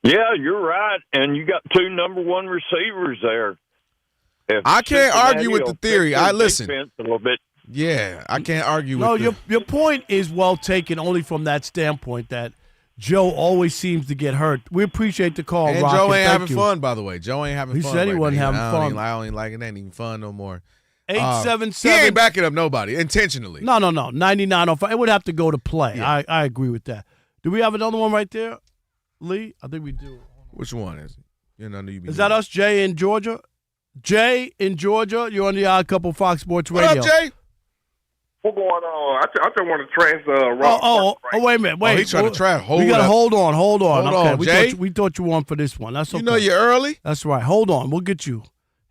Yeah, you're right. And you got two number one receivers there. If I can't argue with the theory. I listen. A little bit. Yeah, I can't argue with your point is well taken only from that standpoint that Joe always seems to get hurt. We appreciate the call, And Rock, Joe and ain't thank having you. fun, by the way. Joe ain't having He fun. said he wasn't having fun. I don't even like it. It ain't even fun no more. 877. He ain't backing up nobody intentionally. No. 9905. It would have to go to play. Yeah. I agree with that. Do we have another one right there, Lee? I think we do. Which one is it? Is that us, Jay in Georgia? Jay in Georgia, you're on the Odd Couple Fox Sports Radio. What up, Jay? What's going on? I just want to trash Rob. Wait a minute. Wait. He's trying to trash. We got to hold on. Hold on, Jay. We thought you won for this one. That's okay. You know you're early? That's right. Hold on. We'll get you.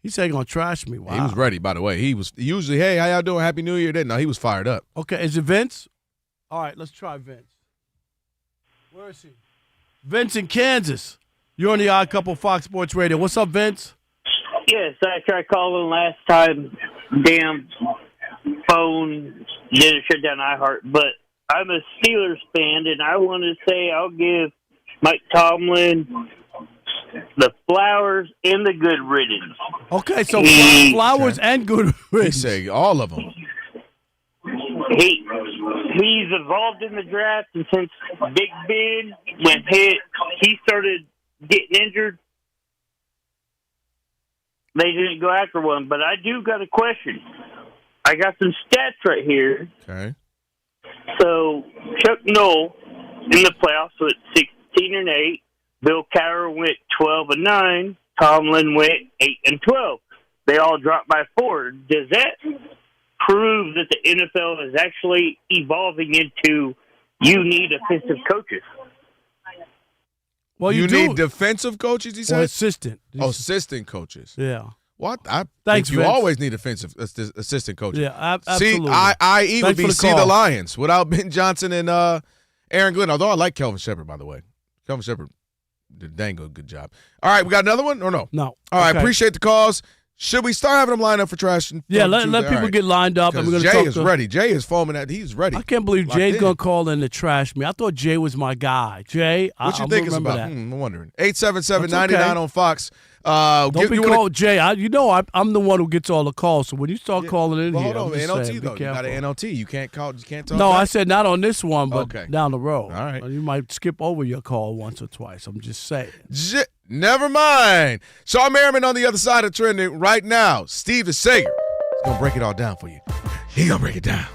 He said he's going to trash me. Wow. He was ready, by the way. He was usually, hey, how y'all doing? Happy New Year. No, he was fired up. Okay. Is it Vince? All right. Let's try Vince. Where is he? Vince in Kansas. You're on the Odd Couple Fox Sports Radio. What's up, Vince? Yes, I tried calling last time. Damn phone didn't shut down iHeart, but I'm a Steelers fan, and I want to say I'll give Mike Tomlin the flowers and the good riddance. Okay, so flowers and good riddance. He say all of them. He's evolved in the draft, and since Big Ben, when he started getting injured, they didn't go after one. But I do got a question. I got some stats right here. Okay. So Chuck Noll in the playoffs went 16-8. Bill Cowher went 12-9. Tomlin went 8-12. They all dropped by 4. Does that prove that the NFL is actually evolving into you need offensive coaches? Well, you need defensive coaches, he said? Or assistant. Assistant coaches. Yeah. What? I Thanks, think you Vince. always need offensive assistant coaches. Yeah, See, absolutely. I.e. would be the see call. the Lions without Ben Johnson and Aaron Glenn, although I like Kelvin Shepherd, by the way. Kelvin Shepherd did a dang good job. All right, we got another one or no? No. All right, Okay. appreciate the calls. Should we start having them line up for trash? Yeah, let people get lined up. And we're gonna Jay talk is to ready. Jay is foaming at. He's ready. I can't believe Locked Jay's in. going to call in to trash me. I thought Jay was my guy. Jay, What you I'm think it's remember about? that. I'm wondering. 877-99 That's okay. on Fox. Don't be called Jay. I'm the one who gets all the calls. So when you start calling in Well, here, hold on, I'm just NLT saying, be though. You got careful. an NLT. You can't call. You can't talk. No, back? I said not on this one, but Okay. down the road. All right. You might skip over your call once or twice. I'm just saying. Never mind. Sean Merriman on the other side of trending right now. Steve the Sager is gonna break it all down for you. He gonna break it down.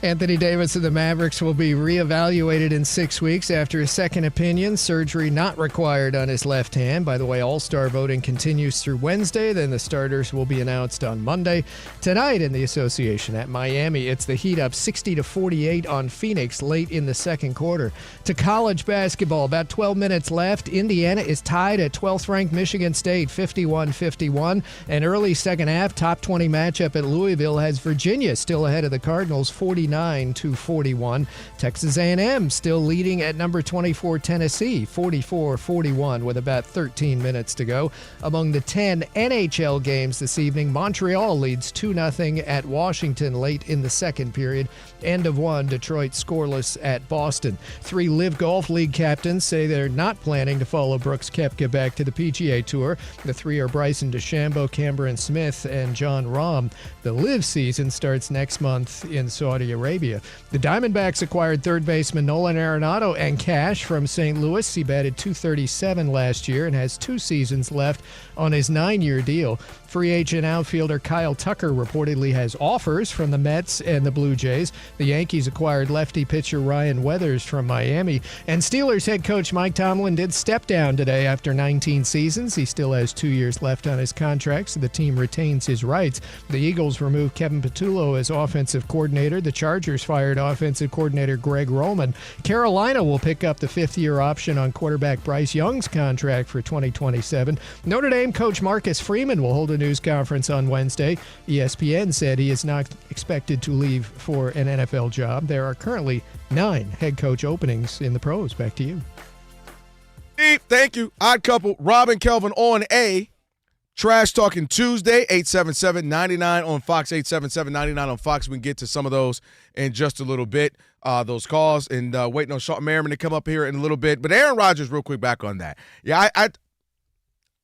Anthony Davis of the Mavericks will be reevaluated in 6 weeks after a second opinion. Surgery not required on his left hand. By the way, All-Star voting continues through Wednesday. Then the starters will be announced on Monday. Tonight in the association at Miami, it's the Heat up 60-48 on Phoenix late in the second quarter. To college basketball, about 12 minutes left. Indiana is tied at 12th-ranked Michigan State, 51-51. An early second half top 20 matchup at Louisville has Virginia still ahead of the Cardinals, 49-41. Texas A&M still leading at number 24 Tennessee, 44-41 with about 13 minutes to go. Among the 10 NHL games this evening, Montreal leads 2-0 at Washington late in the second period. End of one, Detroit scoreless at Boston. 3 Live Golf League captains say they're not planning to follow Brooks Koepka back to the PGA Tour. The 3 are Bryson DeChambeau, Cameron Smith, and John Rahm. The Live season starts next month in Saudi Arabia. The Diamondbacks acquired third baseman Nolan Arenado and cash from St. Louis. He batted .237 last year and has 2 seasons left on his 9-year deal. Free agent outfielder Kyle Tucker reportedly has offers from the Mets and the Blue Jays. The Yankees acquired lefty pitcher Ryan Weathers from Miami. And Steelers head coach Mike Tomlin did step down today after 19 seasons. He still has 2 years left on his contract, so the team retains his rights. The Eagles removed Kevin Patullo as offensive coordinator. The Chargers fired offensive coordinator Greg Roman. Carolina will pick up the 5th-year option on quarterback Bryce Young's contract for 2027. Notre Dame coach Marcus Freeman will hold a news conference on Wednesday. ESPN said he is not expected to leave for an NFL job. There are currently 9 head coach openings in the pros. Back to you. Thank you. Odd couple, Rob and Kelvin on a Trash Talking Tuesday, 877-99 on Fox, 877-99 on Fox. We can get to some of those in just a little bit, those calls, and waiting on Sean Merriman to come up here in a little bit. But Aaron Rodgers, real quick, back on that. Yeah,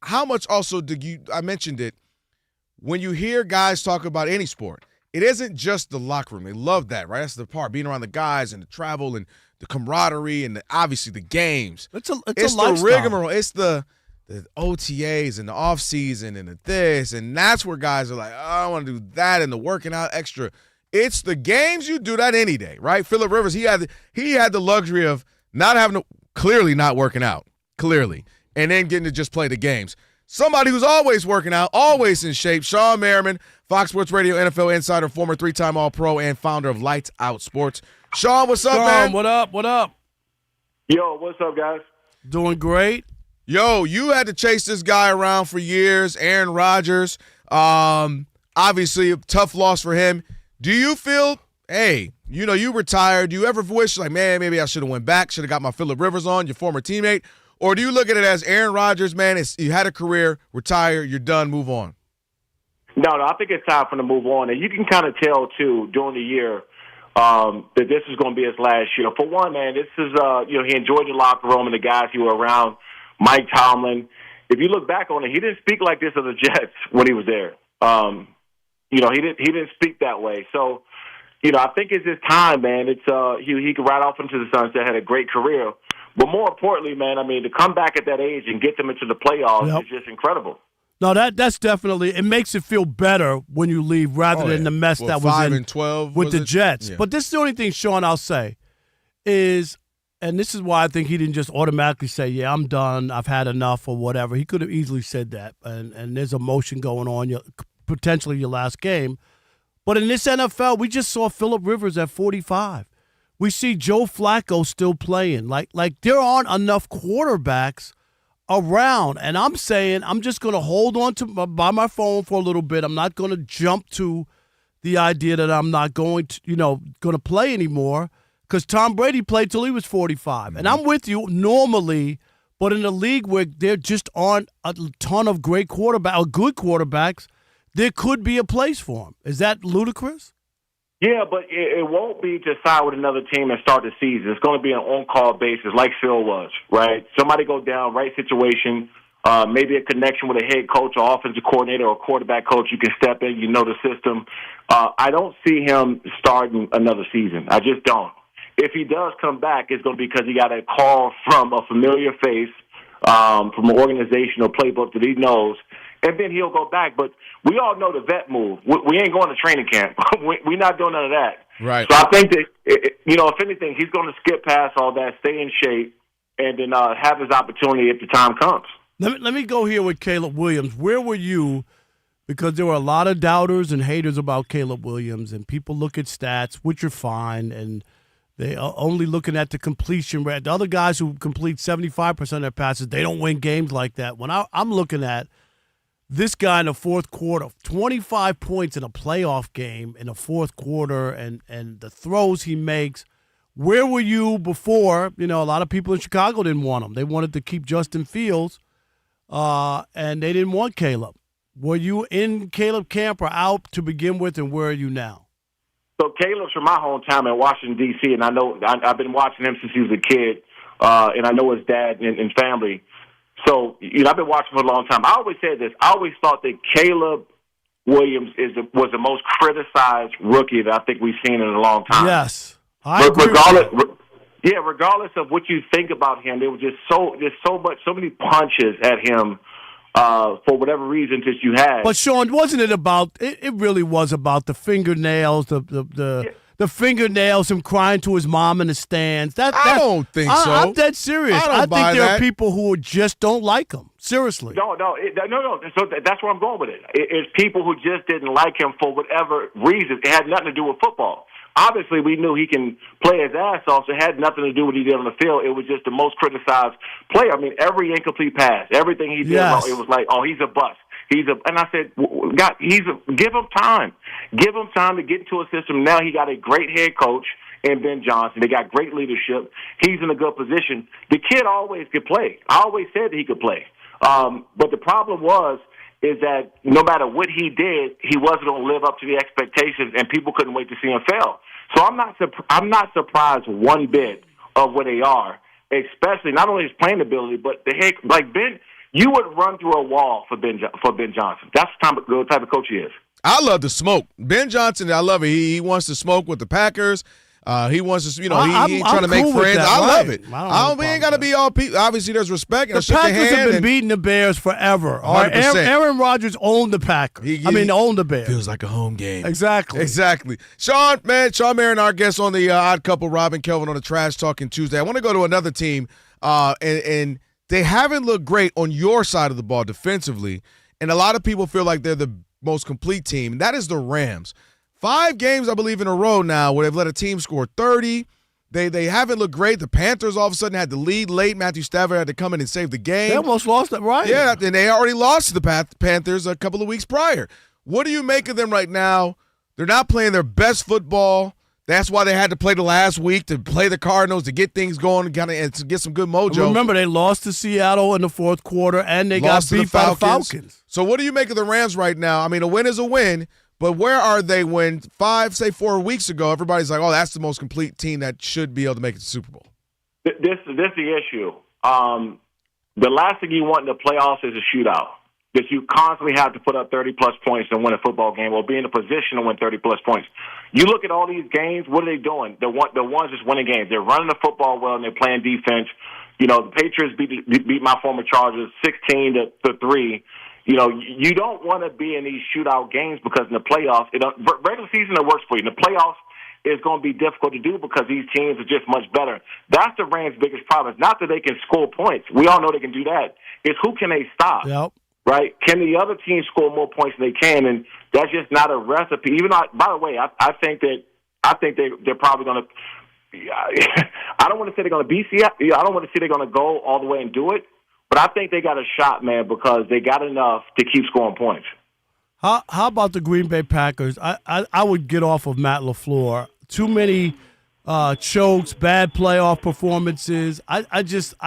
how much also I mentioned it, when you hear guys talk about any sport, it isn't just the locker room. They love that, right? That's the part, being around the guys and the travel and the camaraderie and obviously the games. It's a the lifestyle. rigmarole. It's the OTAs and the offseason and the this, and that's where guys are like, oh, I want to do that and the working out extra. It's the games. You do that any day, right? Phillip Rivers, he had the luxury of not having to, clearly not working out, clearly, and then getting to just play the games. Somebody who's always working out, always in shape, Sean Merriman, Fox Sports Radio NFL insider, former 3-time All-Pro, and founder of Lights Out Sports. Sean, what's up, man? What up? What up? Yo, what's up, guys? Doing great. Yo, you had to chase this guy around for years, Aaron Rodgers. Obviously, a tough loss for him. Do you feel, hey, you retired. Do you ever wish, like, man, maybe I should have went back, should have got my Phillip Rivers on, your former teammate? Or do you look at it as Aaron Rodgers, man, you had a career, retire, you're done, move on? No, I think it's time for him to move on. And you can kind of tell, too, during the year that this is going to be his last year. For one, man, this is, he enjoyed the locker room and the guys who were around, Mike Tomlin. If you look back on it, he didn't speak like this of the Jets when he was there. He didn't speak that way. So, I think it's his time, man. It's he could ride off into the sunset, had a great career. But more importantly, man, to come back at that age and get them into the playoffs is just incredible. No, that's definitely, it makes it feel better when you leave rather than the mess that was 5 in and 12 with the it? Jets. Yeah. But this is the only thing, Sean, I'll say is, and this is why I think he didn't just automatically say, yeah, I'm done, I've had enough or whatever. He could have easily said that, and there's emotion going on, potentially your last game. But in this NFL, we just saw Phillip Rivers at 45. We see Joe Flacco still playing. Like there aren't enough quarterbacks around. And I'm saying I'm just going to hold on to by my phone for a little bit. I'm not going to jump to the idea that I'm not going to play anymore because Tom Brady played till he was 45. Mm-hmm. And I'm with you normally, but in a league where there just aren't a ton of great quarterbacks or good quarterbacks, there could be a place for him. Is that ludicrous? Yeah, but it won't be to sign with another team and start the season. It's going to be an on-call basis like Phil was, right? Somebody go down, right situation, maybe a connection with a head coach or offensive coordinator or quarterback coach. You can step in, the system. I don't see him starting another season. I just don't. If he does come back, it's going to be because he got a call from a familiar face, from an organizational playbook that he knows, and then he'll go back. But we all know the vet move. We ain't going to training camp. We're not doing none of that. Right. So I think that, if anything, he's going to skip past all that, stay in shape, and then have his opportunity if the time comes. Let me go here with Caleb Williams. Where were you? Because there were a lot of doubters and haters about Caleb Williams, and people look at stats, which are fine, and they are only looking at the completion rate. The other guys who complete 75% of their passes, they don't win games like that. When I'm looking at this guy in the fourth quarter, 25 points in a playoff game in the fourth quarter, and the throws he makes. Where were you before? A lot of people in Chicago didn't want him. They wanted to keep Justin Fields, and they didn't want Caleb. Were you in Caleb camp or out to begin with, and where are you now? So Caleb's from my hometown in Washington, D.C., and I know I've been watching him since he was a kid, and I know his dad and family. So, I've been watching for a long time. I always said this. I always thought that Caleb Williams was the most criticized rookie that I think we've seen in a long time. Yes. I agree. Regardless of what you think about him, there was just so many punches at him for whatever reason that you had. But, Sean, wasn't it about – it really was about the fingernails, the fingernails, him crying to his mom in the stands. I don't think so. I'm dead serious. I think there are people who just don't like him. Seriously. No. So that's where I'm going with it. It's people who just didn't like him for whatever reason. It had nothing to do with football. Obviously, we knew he can play his ass off, so it had nothing to do with what he did on the field. It was just the most criticized player. Every incomplete pass, everything he did, it was like, oh, he's a bust. And I said, God, give him time. Give him time to get into a system. Now he got a great head coach in Ben Johnson. They got great leadership. He's in a good position. The kid always could play. I always said that he could play. But the problem was is that no matter what he did, he wasn't going to live up to the expectations, and people couldn't wait to see him fail. So I'm not surprised one bit of where they are, especially not only his playing ability, but the head. Like Ben, you would run through a wall for Ben Johnson. That's the type of coach he is. I love the smoke. Ben Johnson, I love it. He wants to smoke with the Packers. He wants to, he ain't trying to make cool friends. I love it. We ain't got to be all people. Obviously, there's respect. The Packers have been beating the Bears forever. 100%. Aaron Rodgers owned the Packers. Owned the Bears. Feels like a home game. Exactly. Sean Marin, our guest on the Odd Couple, Rob and Kelvin on the Trash Talking Tuesday. I want to go to another team, and they haven't looked great on your side of the ball defensively, and a lot of people feel like they're the most complete team, and that is the Rams. 5 games, I believe, in a row now where they've let a team score 30. They haven't looked great. The Panthers all of a sudden had the lead late. Matthew Stafford had to come in and save the game. They almost lost it, right? Yeah, and they already lost to the Panthers a couple of weeks prior. What do you make of them right now? They're not playing their best football. That's why they had to play the last week to play the Cardinals to get things going and to get some good mojo. Remember, they lost to Seattle in the fourth quarter, and they got beat by the Falcons. So what do you make of the Rams right now? I mean, a win is a win. But where are they when 4 weeks ago, everybody's like, oh, that's the most complete team that should be able to make it to the Super Bowl? This is the issue. The last thing you want in the playoffs is a shootout. That you constantly have to put up 30-plus points and win a football game or be in a position to win 30-plus points. You look at all these games, what are they doing? The ones just winning games. They're running the football well, and they're playing defense. The Patriots beat my former Chargers 16-3. You don't want to be in these shootout games because in the playoffs, regular season it works for you. In the playoffs, it's going to be difficult to do because these teams are just much better. That's the Rams' biggest problem. It's not that they can score points. We all know they can do that. It's who can they stop? Yep. Right? Can the other team score more points than they can? And that's just not a recipe. Even though, by the way, I think they're probably going to. I don't want to say they're going to be Seattle. I don't want to say they're going to go all the way and do it. But I think they got a shot, man, because they got enough to keep scoring points. How about the Green Bay Packers? I would get off of Matt LaFleur. Too many chokes, bad playoff performances.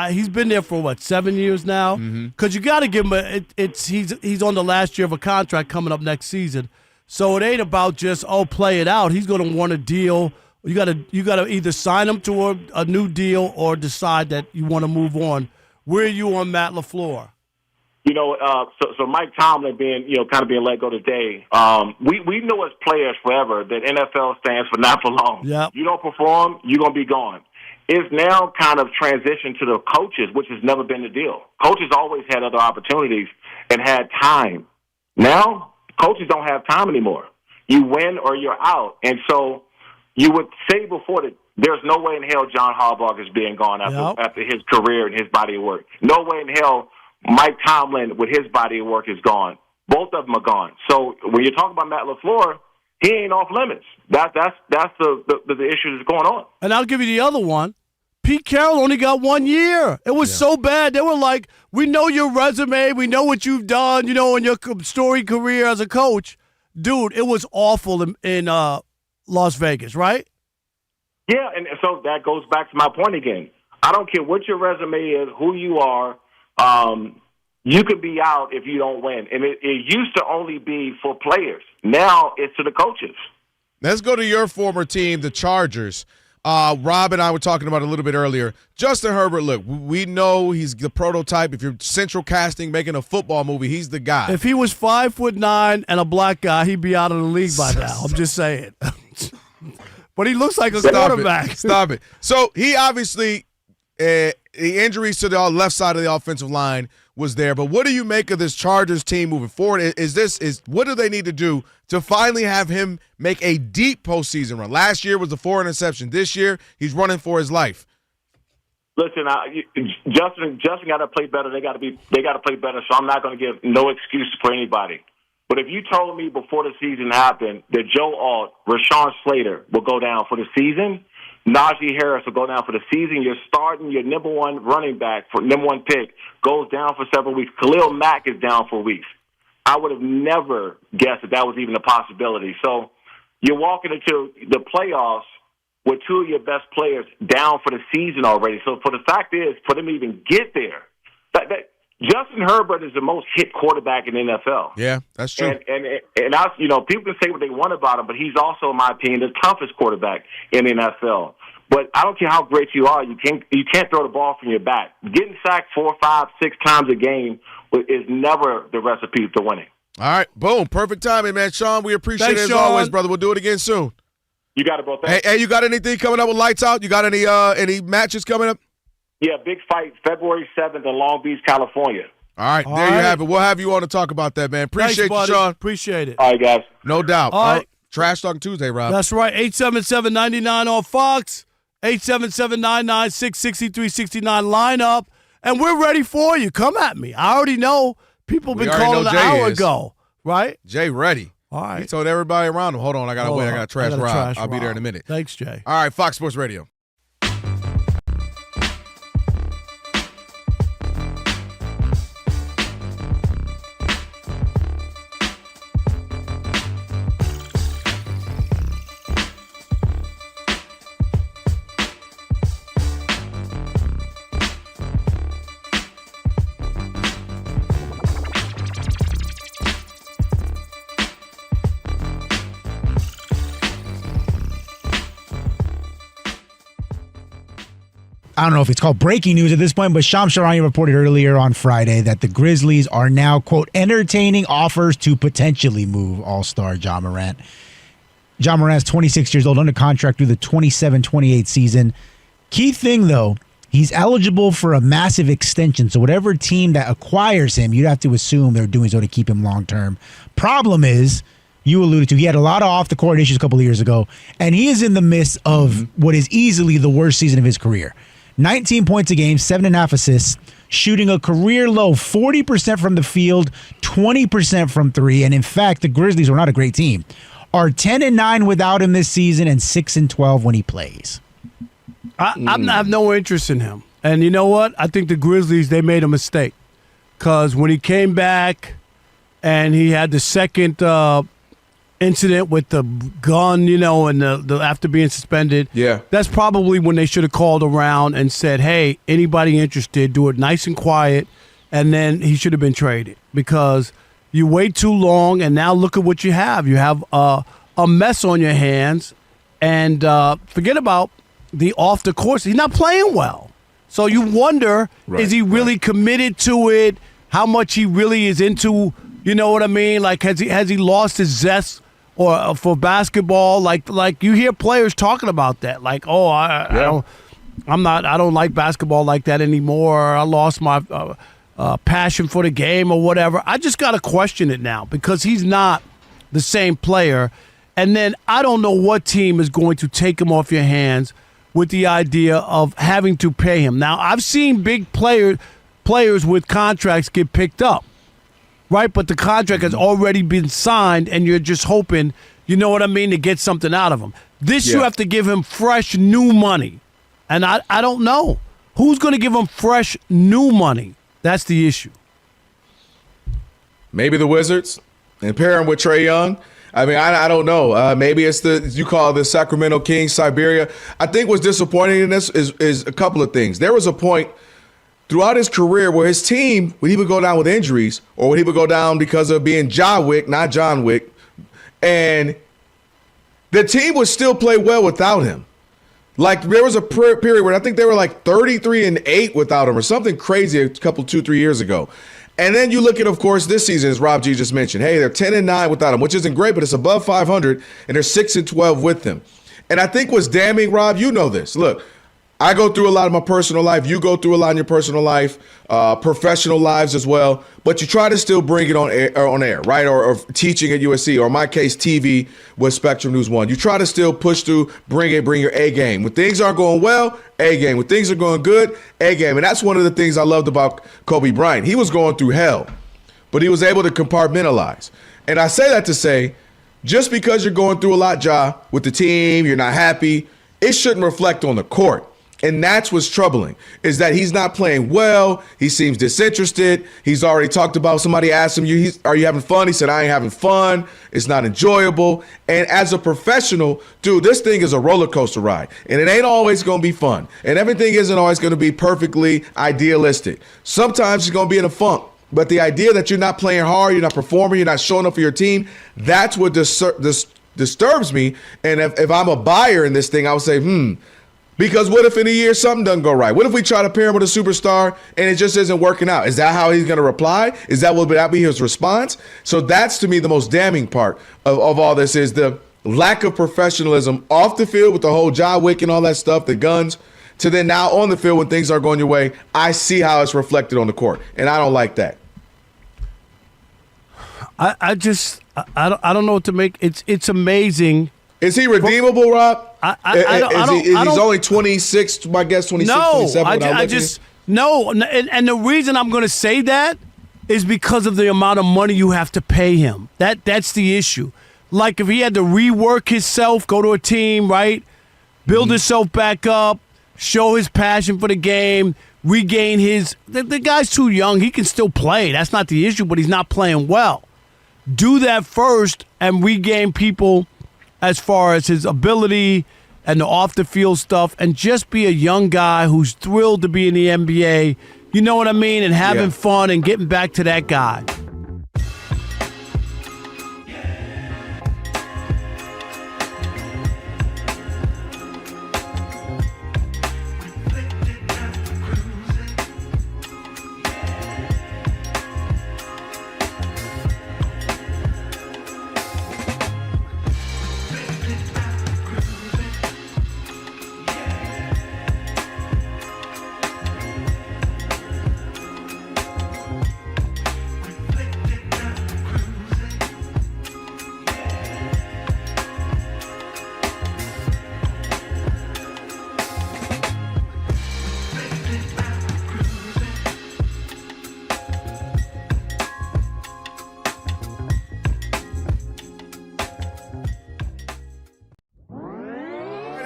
He's been there for 7 years now. Because you got to give him he's on the last year of a contract coming up next season. So it ain't about just play it out. He's going to want a deal. You got to either sign him to a new deal or decide that you want to move on. Where are you on Matt LaFleur? So Mike Tomlin being being let go today. We know as players forever that NFL stands for not for long. Yep. You don't perform, you're gonna be gone. It's now kind of transitioned to the coaches, which has never been the deal. Coaches always had other opportunities and had time. Now coaches don't have time anymore. You win or you're out, and so you would say before that. There's no way in hell John Harbaugh is being gone after his career and his body of work. No way in hell Mike Tomlin with his body of work is gone. Both of them are gone. So when you're talking about Matt LaFleur, he ain't off limits. That's the issue that's going on. And I'll give you the other one. Pete Carroll only got 1 year. It was so bad. They were like, we know your resume. We know what you've done, in your storied career as a coach. Dude, it was awful in Las Vegas, right? Yeah, and so that goes back to my point again. I don't care what your resume is, who you are. You could be out if you don't win. And it used to only be for players. Now it's to the coaches. Let's go to your former team, the Chargers. Rob and I were talking about it a little bit earlier. Justin Herbert, look, we know he's the prototype. If you're central casting, making a football movie, he's the guy. If he was 5'9" and a black guy, he'd be out of the league by now. I'm just saying. But he looks like a quarterback. Stop it. So he obviously, the injuries to the left side of the offensive line was there. But what do you make of this Chargers team moving forward? What do they need to do to finally have him make a deep postseason run? Last year was the 4 interception. This year, he's running for his life. Listen, Justin got to play better. They got to play better. So I'm not going to give no excuse for anybody. But if you told me before the season happened that Joe Alt, Rashawn Slater will go down for the season, Najee Harris will go down for the season, you're starting your number one running back for number one pick goes down for several weeks. Khalil Mack is down for weeks. I would have never guessed that was even a possibility. So you're walking into the playoffs with 2 of your best players down for the season already. So for the fact is, for them to even get there, Justin Herbert is the most hit quarterback in the NFL. Yeah, that's true. And I, people can say what they want about him, but he's also, in my opinion, the toughest quarterback in the NFL. But I don't care how great you are, you can't throw the ball from your back. Getting sacked 4, 5, 6 times a game is never the recipe for winning. All right, boom, perfect timing, man. Sean, we appreciate it as Sean. always, brother. We'll do it again soon. You got it, bro. Hey, you got anything coming up with Lights Out? You got any matches coming up? Yeah, big fight February 7th in Long Beach, California. All right, there you have it. We'll have you on to talk about that, man. Appreciate Thanks, you, buddy. Sean. Appreciate it. All right, guys. No doubt. All right. Trash Talking Tuesday, Rob. That's right. 877-99 on Fox. 877-996-6369. Line up, and we're ready for you. Come at me. I already know people have been calling an hour ago, right? Jay ready. All right. He told everybody around him, hold on, I got to wait. I got to trash Rob. I'll be there in a minute. Thanks, Jay. All right, Fox Sports Radio. I don't know if it's called breaking news at this point, but Shams Charania reported earlier on Friday that the Grizzlies are now, quote, entertaining offers to potentially move All-Star Ja Morant. Ja Morant's 26 years old, under contract through the 27-28 season. Key thing, though, he's eligible for a massive extension, so whatever team that acquires him, you'd have to assume they're doing so to keep him long-term. Problem is, you alluded to, he had a lot of off-the-court issues a couple of years ago, and he is in the midst of what is easily the worst season of his career. 19 points a game, 7.5 assists, shooting a career low 40% from the field, 20% from three. And in fact, the Grizzlies, who are not a great team, are 10-9 without him this season and 6-12 when he plays. I have no interest in him. And you know what? I think the Grizzlies, they made a mistake. Because when he came back and he had the second incident with the gun, and the after being suspended. Yeah. That's probably when they should have called around and said, hey, anybody interested, do it nice and quiet, and then he should have been traded because you wait too long, and now look at what you have. You have a mess on your hands, and forget about the off the course. He's not playing well. So you wonder, is he really committed to it? How much he really is into, you know what I mean? Like, has he lost his zest or for basketball? Like you hear players talking about that. Like, I don't like basketball like that anymore. I lost my passion for the game or whatever. I just got to question it now because he's not the same player. And then I don't know what team is going to take him off your hands with the idea of having to pay him. Now, I've seen big players with contracts get picked up. Right, but the contract has already been signed, and you're just hoping, you know what I mean, to get something out of him. You have to give him fresh, new money. And I don't know. Who's going to give him fresh, new money? That's the issue. Maybe the Wizards and pair him with Trae Young. I mean, I don't know. Maybe it's you call the Sacramento Kings, Siberia. I think what's disappointing in this is a couple of things. There was a point throughout his career where his team, when he would go down with injuries or when he would go down because of being Ja Wick, not John Wick, and the team would still play well without him. Like, there was a period where I think they were like 33-8 without him or something crazy a couple, 2-3 years ago. And then you look at, of course, this season, as Rob G just mentioned. Hey, they're 10-9 without him, which isn't great, but it's above 500, and they're 6-12 with him. And I think what's damning, Rob, you know this. Look, I go through a lot of my personal life. You go through a lot in your personal life, professional lives as well. But you try to still bring it on air, right? Or teaching at USC, or in my case, TV with Spectrum News 1. You try to still push through, bring your A game. When things aren't going well, A game. When things are going good, A game. And that's one of the things I loved about Kobe Bryant. He was going through hell, but he was able to compartmentalize. And I say that to say, just because you're going through a lot, Ja, with the team, you're not happy, it shouldn't reflect on the court. And that's what's troubling, is that he's not playing well. He seems disinterested. He's already talked about, somebody asked him, are you having fun? He said, I ain't having fun. It's not enjoyable. And as a professional, dude, this thing is a roller coaster ride. And it ain't always going to be fun. And everything isn't always going to be perfectly idealistic. Sometimes you're going to be in a funk. But the idea that you're not playing hard, you're not performing, you're not showing up for your team, that's what disturbs me. And if I'm a buyer in this thing, I would say, because what if in a year something doesn't go right? What if we try to pair him with a superstar and it just isn't working out? Is that how he's going to reply? Is that what would that be his response? So that's, to me, the most damning part of all this is the lack of professionalism off the field with the whole John Wick and all that stuff, the guns, to then now on the field when things are going your way. I see how it's reflected on the court, and I don't like that. I don't know what to make. It's amazing. Is he redeemable, Rob? He's only 26, I guess 26, no, 27. No. And the reason I'm going to say that is because of the amount of money you have to pay him. That's the issue. Like if he had to rework himself, go to a team, right? Build himself back up, show his passion for the game, regain his – the guy's too young. He can still play. That's not the issue, but he's not playing well. Do that first and regain people – as far as his ability and the off-the-field stuff, and just be a young guy who's thrilled to be in the NBA, you know what I mean, and having fun and getting back to that guy.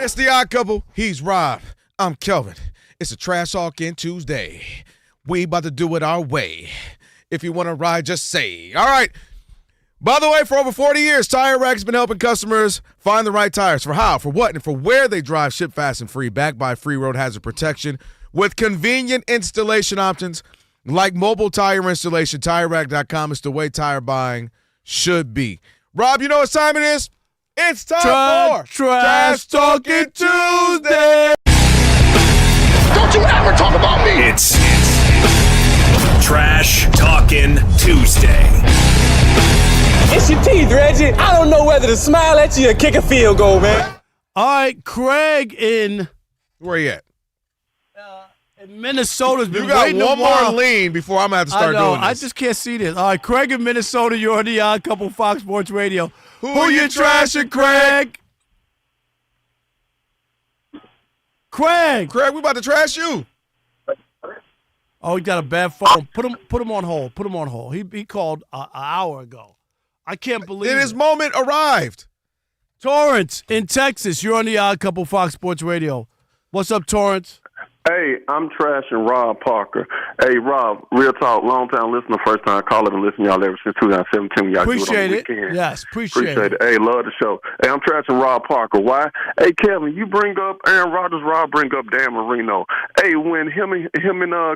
It's the Odd Couple. He's Rob. I'm Kelvin. It's a Trash Talking Tuesday. We about to do it our way. If you want to ride, just say. All right. By the way, for over 40 years, Tire Rack's been helping customers find the right tires for how, for what, and for where they drive. Ship fast and free, backed by free road hazard protection with convenient installation options like mobile tire installation. TireRack.com is the way tire buying should be. Rob, you know what time it is? It's time for Trash Talking Tuesday. Don't you ever talk about me. It's Trash Talking Tuesday. It's your teeth, Reggie. I don't know whether to smile at you or kick a field goal, man. All right, Craig in... Where you at? In Minnesota's been You got waiting one a while. more lean before I'm going to have to start doing this. I just can't see this. All right, Craig in Minnesota, you're on the Odd Couple Fox Sports Radio. Who you trashing, Craig? Craig, we about to trash you. Oh, he got a bad phone. Put him on hold. Put him on hold. He called an hour ago. I can't believe Then it. his moment arrived. Torrance in Texas, you're on the Odd Couple Fox Sports Radio. What's up, Torrance? Hey, I'm trashing Rob Parker. Hey, Rob, real talk, long-time listener, first-time caller, been listening to y'all ever since 2017 when y'all do it on the weekend. Yes, appreciate it. Hey, love the show. Hey, I'm trashing Rob Parker. Why? Hey, Kelvin, you bring up Aaron Rodgers, Rob bring up Dan Marino. Hey, when him and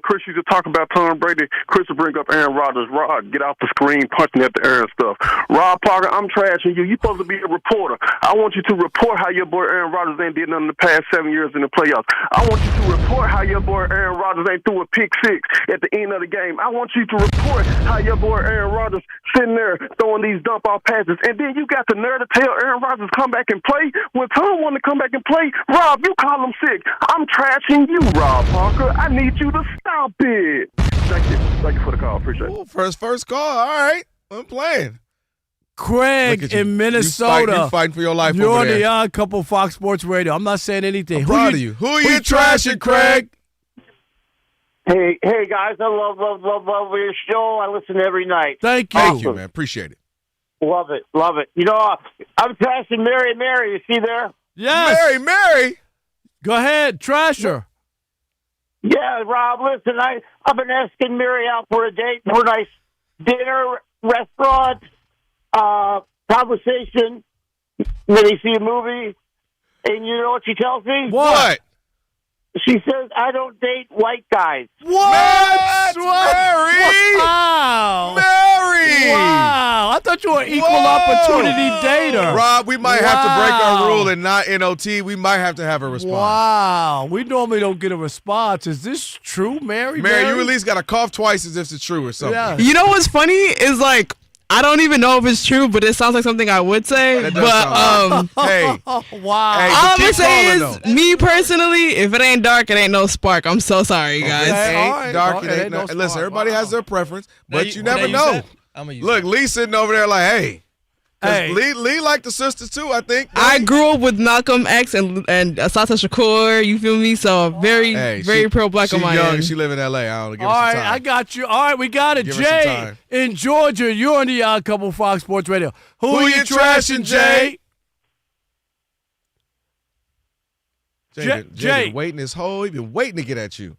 Chris used to talk about Tom Brady, Chris would bring up Aaron Rodgers. Rob, get off the screen punching at the air and stuff. Rob Parker, I'm trashing you. You're supposed to be a reporter. I want you to report how your boy Aaron Rodgers ain't did nothing in the past 7 years in the playoffs. I want you to report how your boy Aaron Rodgers ain't threw a pick six at the end of the game. I want you to report how your boy Aaron Rodgers sitting there throwing these dump-off passes. And then you got the nerve to tell Aaron Rodgers come back and play. When Tom wanted to come back and play, Rob, you call him sick. I'm trashing you, Rob Parker. I need you to stop it. Thank you. Thank you for the call. Appreciate it. First call. All right. I'm playing. Craig in Minnesota. You fighting for your life You're over on there. the Odd Couple Fox Sports Radio. I'm not saying anything. I'm proud of you. Who you trashing, Craig? Hey, guys, I love your show. I listen every night. Thank you. Thank you, man. Appreciate it. Love it. You know, I'm trashing Mary. You see there? Yes. Mary. Go ahead, Trasher. Yeah, Rob, listen, I've been asking Mary out for a date for a nice dinner, restaurant, conversation, maybe see a movie. And you know what she tells me? What? She says, I don't date white guys. What? Mary! Wow. Mary! Wow. I thought you were an equal opportunity dater. Rob, we might have to break our rule and not NOT. We might have to have a response. Wow. We normally don't get a response. Is this true, Mary? Mary, you at least got to cough twice as if it's true or something. Yeah. You know what's funny is like I don't even know if it's true, but it sounds like something I would say. That does sound Hey, wow. Hey, all I'm keep gonna say calling, is, me personally, if it ain't dark, it ain't no spark. I'm so sorry, guys. It ain't all right, dark. all It right, ain't no no, spark. listen, everybody has their preference, but you never use know. that? I'm gonna use Look, Lee sitting over there like, hey. 'Cause Hey. Lee like the sisters too, I think. I grew up with Malcolm X and Assata Shakur. You feel me? So very pro black She's on my young end. and she live in L.A. I don't know. Give All her right, some time. I got you. All right, we got it. Give her some Jay time. in Georgia, you're on the Odd Couple Fox Sports Radio. Who Who you you trashing, trashing, Jay? Jay been waiting his whole. He been waiting to get at you.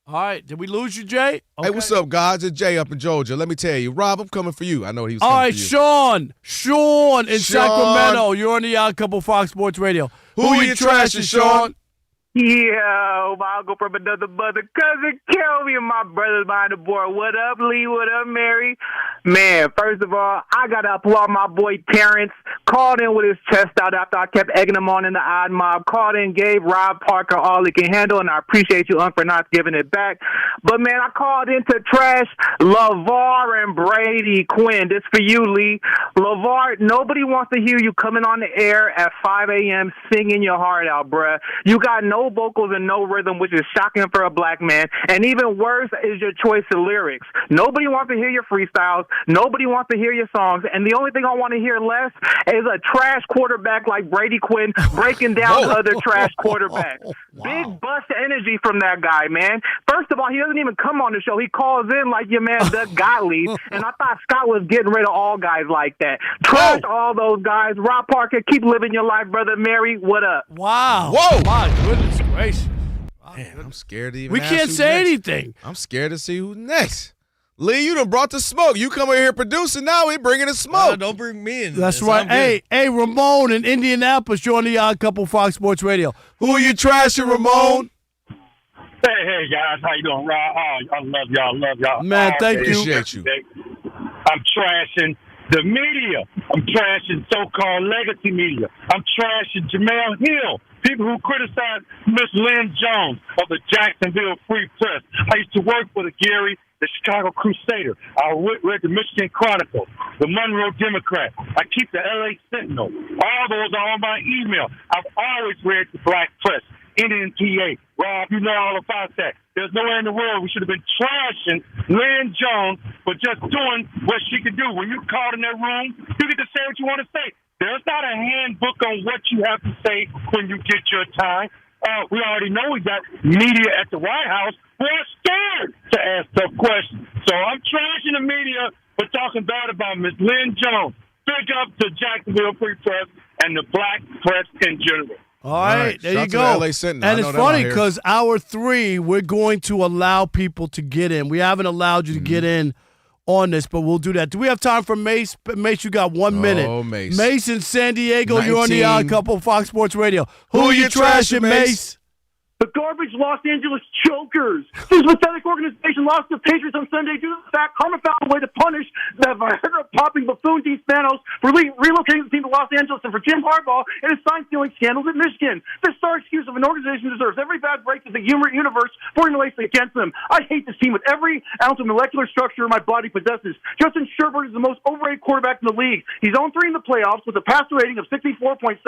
All right, did we lose you, Jay? Hey, what's up, guys? It's Jay up in Georgia. Let me tell you, Rob, I'm coming for you. I know he was All coming right, for you. Sean in Sean. Sacramento, you're on the Odd Couple Fox Sports Radio. Who you trashing, Sean? Yo, I'll go from another mother. Cousin Kelvin and my brothers behind the board. What up, Lee? What up, Mary? Man, first of all, I got to applaud my boy Terrence. Called in with his chest out after I kept egging him on in the odd mob. Called in, gave Rob Parker all he can handle, and I appreciate you, for not giving it back. But, man, I called in to trash LeVar and Brady Quinn. This for you, Lee. LeVar, nobody wants to hear you coming on the air at 5 a.m. singing your heart out, bruh. You got no vocals and no rhythm, which is shocking for a black man. And even worse is your choice of lyrics. Nobody wants to hear your freestyles. Nobody wants to hear your songs. And the only thing I want to hear less is a trash quarterback like Brady Quinn breaking down other trash quarterbacks. Big bust energy from that guy, man. First of all, he doesn't even come on the show. He calls in like your man Doug Gottlieb. And I thought Scott was getting rid of all guys like that. Trash all those guys. Rob Parker, keep living your life, brother. Mary, what up? Wow. Whoa. My goodness gracious. Man, I'm scared to even We ask can't who's say next. anything. I'm scared to see who's next. Lee, you done brought the smoke. You come in here producing, now we bringing the smoke. Don't bring me in. That's this. right. I'm good. Hey, Ramon in Indianapolis, you're on the Odd Couple Fox Sports Radio. Who you trashing, Ramon? Hey, guys, how you doing, Rob? Oh, I love y'all. Man, thank you. Appreciate you. I'm trashing the media. I'm trashing so-called legacy media. I'm trashing Jamel Hill, people who criticize Miss Lynn Jones of the Jacksonville Free Press. I used to work for the Gary, the Chicago Crusader. I read the Michigan Chronicle, the Monroe Democrat. I keep the L.A. Sentinel. All those are on my email. I've always read the Black Press, NNPA. Rob, you know all about that. There's nowhere in the world we should have been trashing Lynn Jones for just doing what she could do. When you're called in that room, you get to say what you want to say. There's not a handbook on what you have to say when you get your time. We already know we got media at the White House who are scared to ask tough questions. So I'm trashing the media for talking bad about Miss Lynn Jones. Big up to Jacksonville Free Press and the Black Press in general. All right, there Shout you to the go. LA Sentinel. I And know it's them out funny here. because hour 3, we're going to allow people to get in. We haven't allowed you to get in on this, but we'll do that. Do we have time for Mace? Mace, you got 1 minute. Oh, Mace. Mace in San Diego, you're on the 19. Odd Couple Fox Sports Radio. Who you you trashing, Mace? The garbage Los Angeles Chokers. This pathetic organization lost the Patriots on Sunday due to the fact Karma found a way to punish the Viagra-popping buffoon Dean Spanos for relocating the team to Los Angeles and for Jim Harbaugh and his sign-stealing scandals at Michigan. This star excuse of an organization deserves every bad break that the universe formulates against them. I hate this team with every ounce of molecular structure my body possesses. Justin Herbert is the most overrated quarterback in the league. He's 0-3 in the playoffs with a passer rating of 64.7,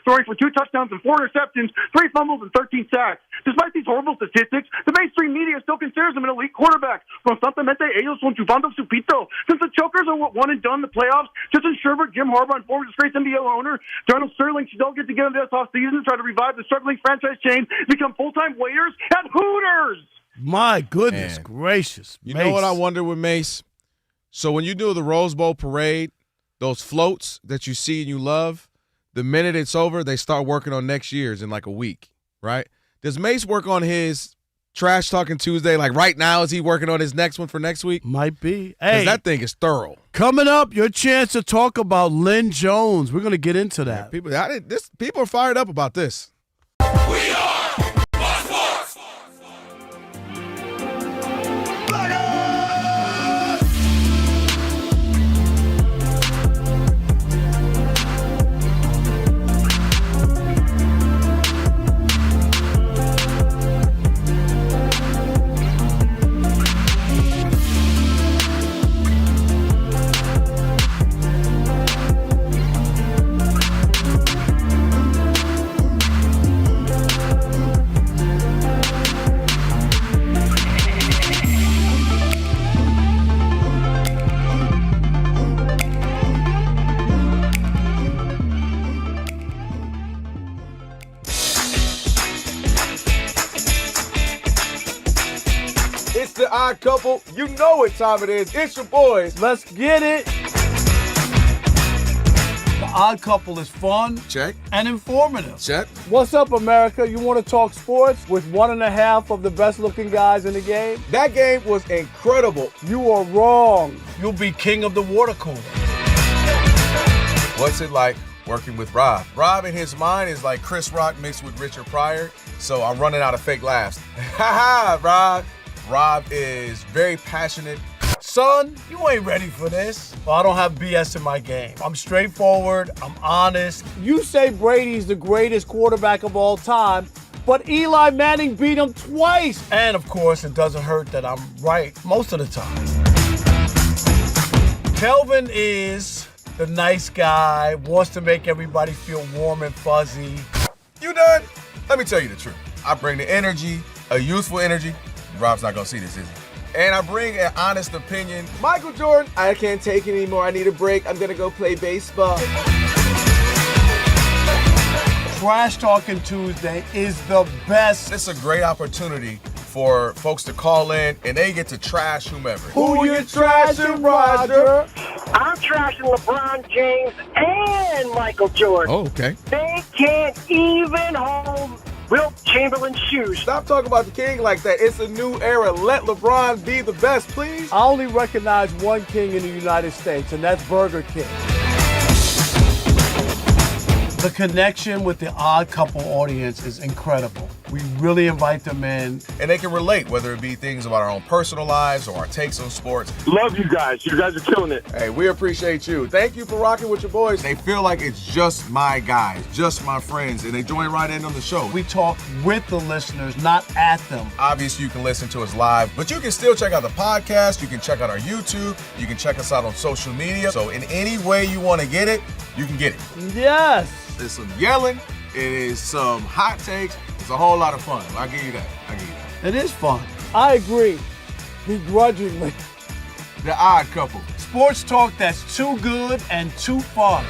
throwing for 2 touchdowns and 4 interceptions, 3 fumbles, and 13 sacks. Despite these horrible statistics, the mainstream media still considers him an elite quarterback. Constantemente ellos son chupando su pito. Since the Chokers are one and done in the playoffs, Justin Herbert, Jim Harbaugh, and former disgraced NBA owner Donald Sterling should all get together this offseason to try to revive the struggling franchise chain, become full-time waiters at Hooters. My goodness gracious. You Mace. know what I wonder with Mace? So when you do the Rose Bowl parade, those floats that you see and you love, the minute it's over, they start working on next year's in like a week. right? Does Mace work on his Trash Talking Tuesday? Like right now, is he working on his next one for next week? Might be. Because Hey, that thing is thorough. coming up, your chance to talk about Lynn Jones. We're going to get into that. People are fired up about this. It's the Odd Couple. You know what time it is. It's your boys. Let's get it. The Odd Couple is fun. Check. And informative. Check. What's up, America? You want to talk sports with 1.5 of the best-looking guys in the game? That game was incredible. You are wrong. You'll be king of the water cooler. What's it like working with Rob? Rob in his mind is like Chris Rock mixed with Richard Pryor, so I'm running out of fake laughs. Ha ha, Rob. Rob is very passionate. Son, you ain't ready for this. Well, I don't have BS in my game. I'm straightforward. I'm honest. You say Brady's the greatest quarterback of all time, but Eli Manning beat him twice. And, of course, it doesn't hurt that I'm right most of the time. Kelvin is the nice guy, wants to make everybody feel warm and fuzzy. You done? Let me tell you the truth. I bring the energy, a youthful energy. Rob's not gonna see this, is he? And I bring an honest opinion. Michael Jordan, I can't take it anymore. I need a break. I'm gonna go play baseball. Trash Talking Tuesday is the best. It's a great opportunity for folks to call in and they get to trash whomever. Who you trashing, Roger? I'm trashing LeBron James and Michael Jordan. Oh, okay. They can't even hold Wilt Chamberlain's shoes. Stop talking about the king like that. It's a new era. Let LeBron be the best, please. I only recognize one king in the United States, and that's Burger King. The connection with the Odd Couple audience is incredible. We really invite them in. And they can relate, whether it be things about our own personal lives or our takes on sports. Love you guys. You guys are killing it. Hey, we appreciate you. Thank you for rocking with your boys. They feel like it's just my guys, just my friends, and they join right in on the show. We talk with the listeners, not at them. Obviously, you can listen to us live, but you can still check out the podcast. You can check out our YouTube. You can check us out on social media. So in any way you want to get it, you can get it. Yes. There's some yelling. It is some hot takes. It's a whole lot of fun. I'll give you that. It is fun. I agree. Begrudgingly. The Odd Couple. Sports talk that's too good and too fun.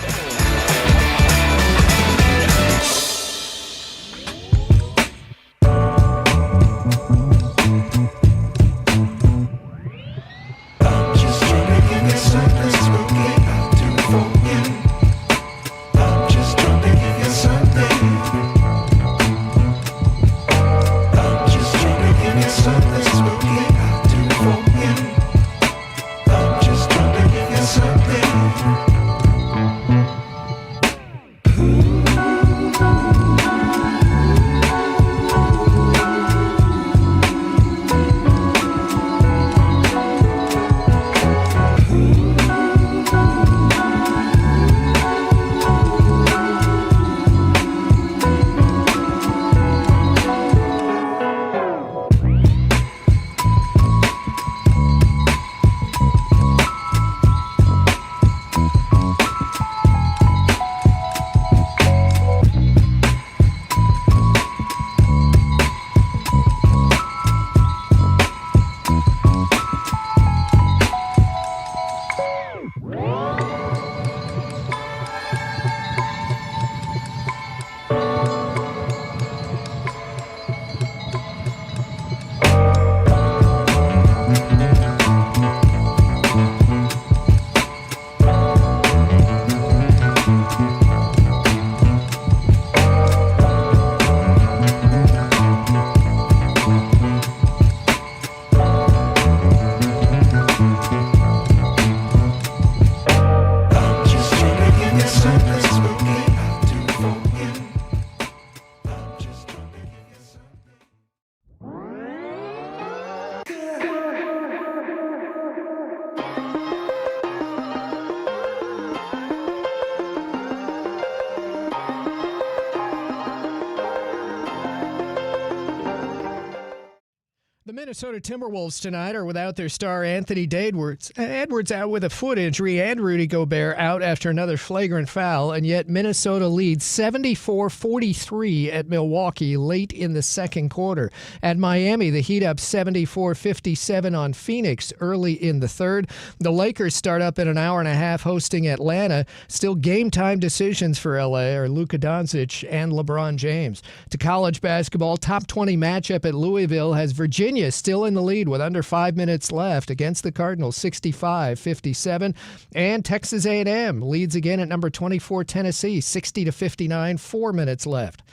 Minnesota Timberwolves tonight are without their star Anthony Edwards. Edwards out with a foot injury and Rudy Gobert out after another flagrant foul, and yet Minnesota leads 74-43 at Milwaukee late in the second quarter. At Miami, the Heat up 74-57 on Phoenix early in the third. The Lakers start up in an hour and a half hosting Atlanta. Still game-time decisions for L.A. are Luka Doncic and LeBron James. To college basketball, top 20 matchup at Louisville has Virginia still in the lead with under 5 minutes left against the Cardinals, 65-57. And Texas A&M leads again at number 24 Tennessee, 60-59, 4 minutes left.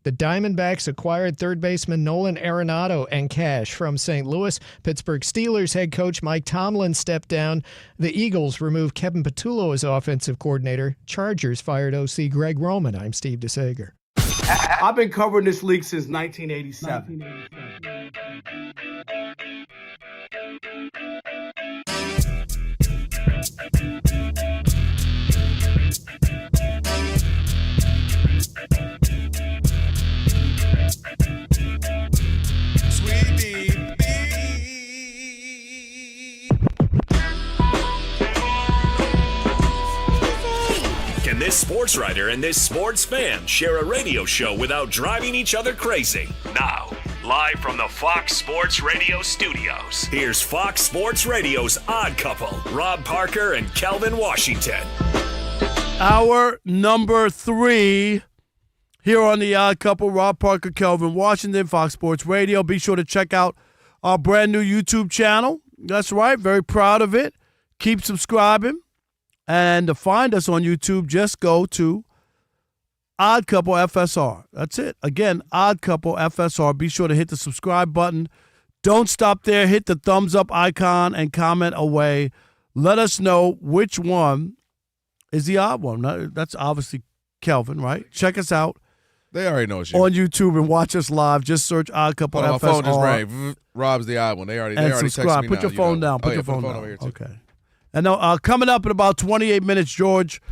The Diamondbacks acquired third baseman Nolan Arenado and cash from St. Louis. Pittsburgh Steelers head coach Mike Tomlin stepped down. The Eagles removed Kevin Patullo as offensive coordinator. Chargers fired OC Greg Roman. I'm Steve DeSager. I've been covering this league since 1987. Can this sports writer and this sports fan share a radio show without driving each other crazy? Now, live from the Fox Sports Radio studios, here's Fox Sports Radio's Odd Couple, Rob Parker and Kelvin Washington. Hour number 3 here on the Odd Couple, Rob Parker, Kelvin Washington, Fox Sports Radio. Be sure to check out our brand new YouTube channel. That's right, very proud of it. Keep subscribing. And to find us on YouTube, just go to Odd Couple FSR. That's it. Again, Odd Couple FSR. Be sure to hit the subscribe button. Don't stop there. Hit the thumbs up icon and comment away. Let us know which one is the odd one. That's obviously Kelvin, right? Check us out. They already know it's you. On YouTube and watch us live. Just search Odd Couple FSR. My phone just rang. Rob's the odd one. They already subscribe. Texted me Put now, your phone down. Put your phone down. Over here too. Okay. And coming up in about 28 minutes, George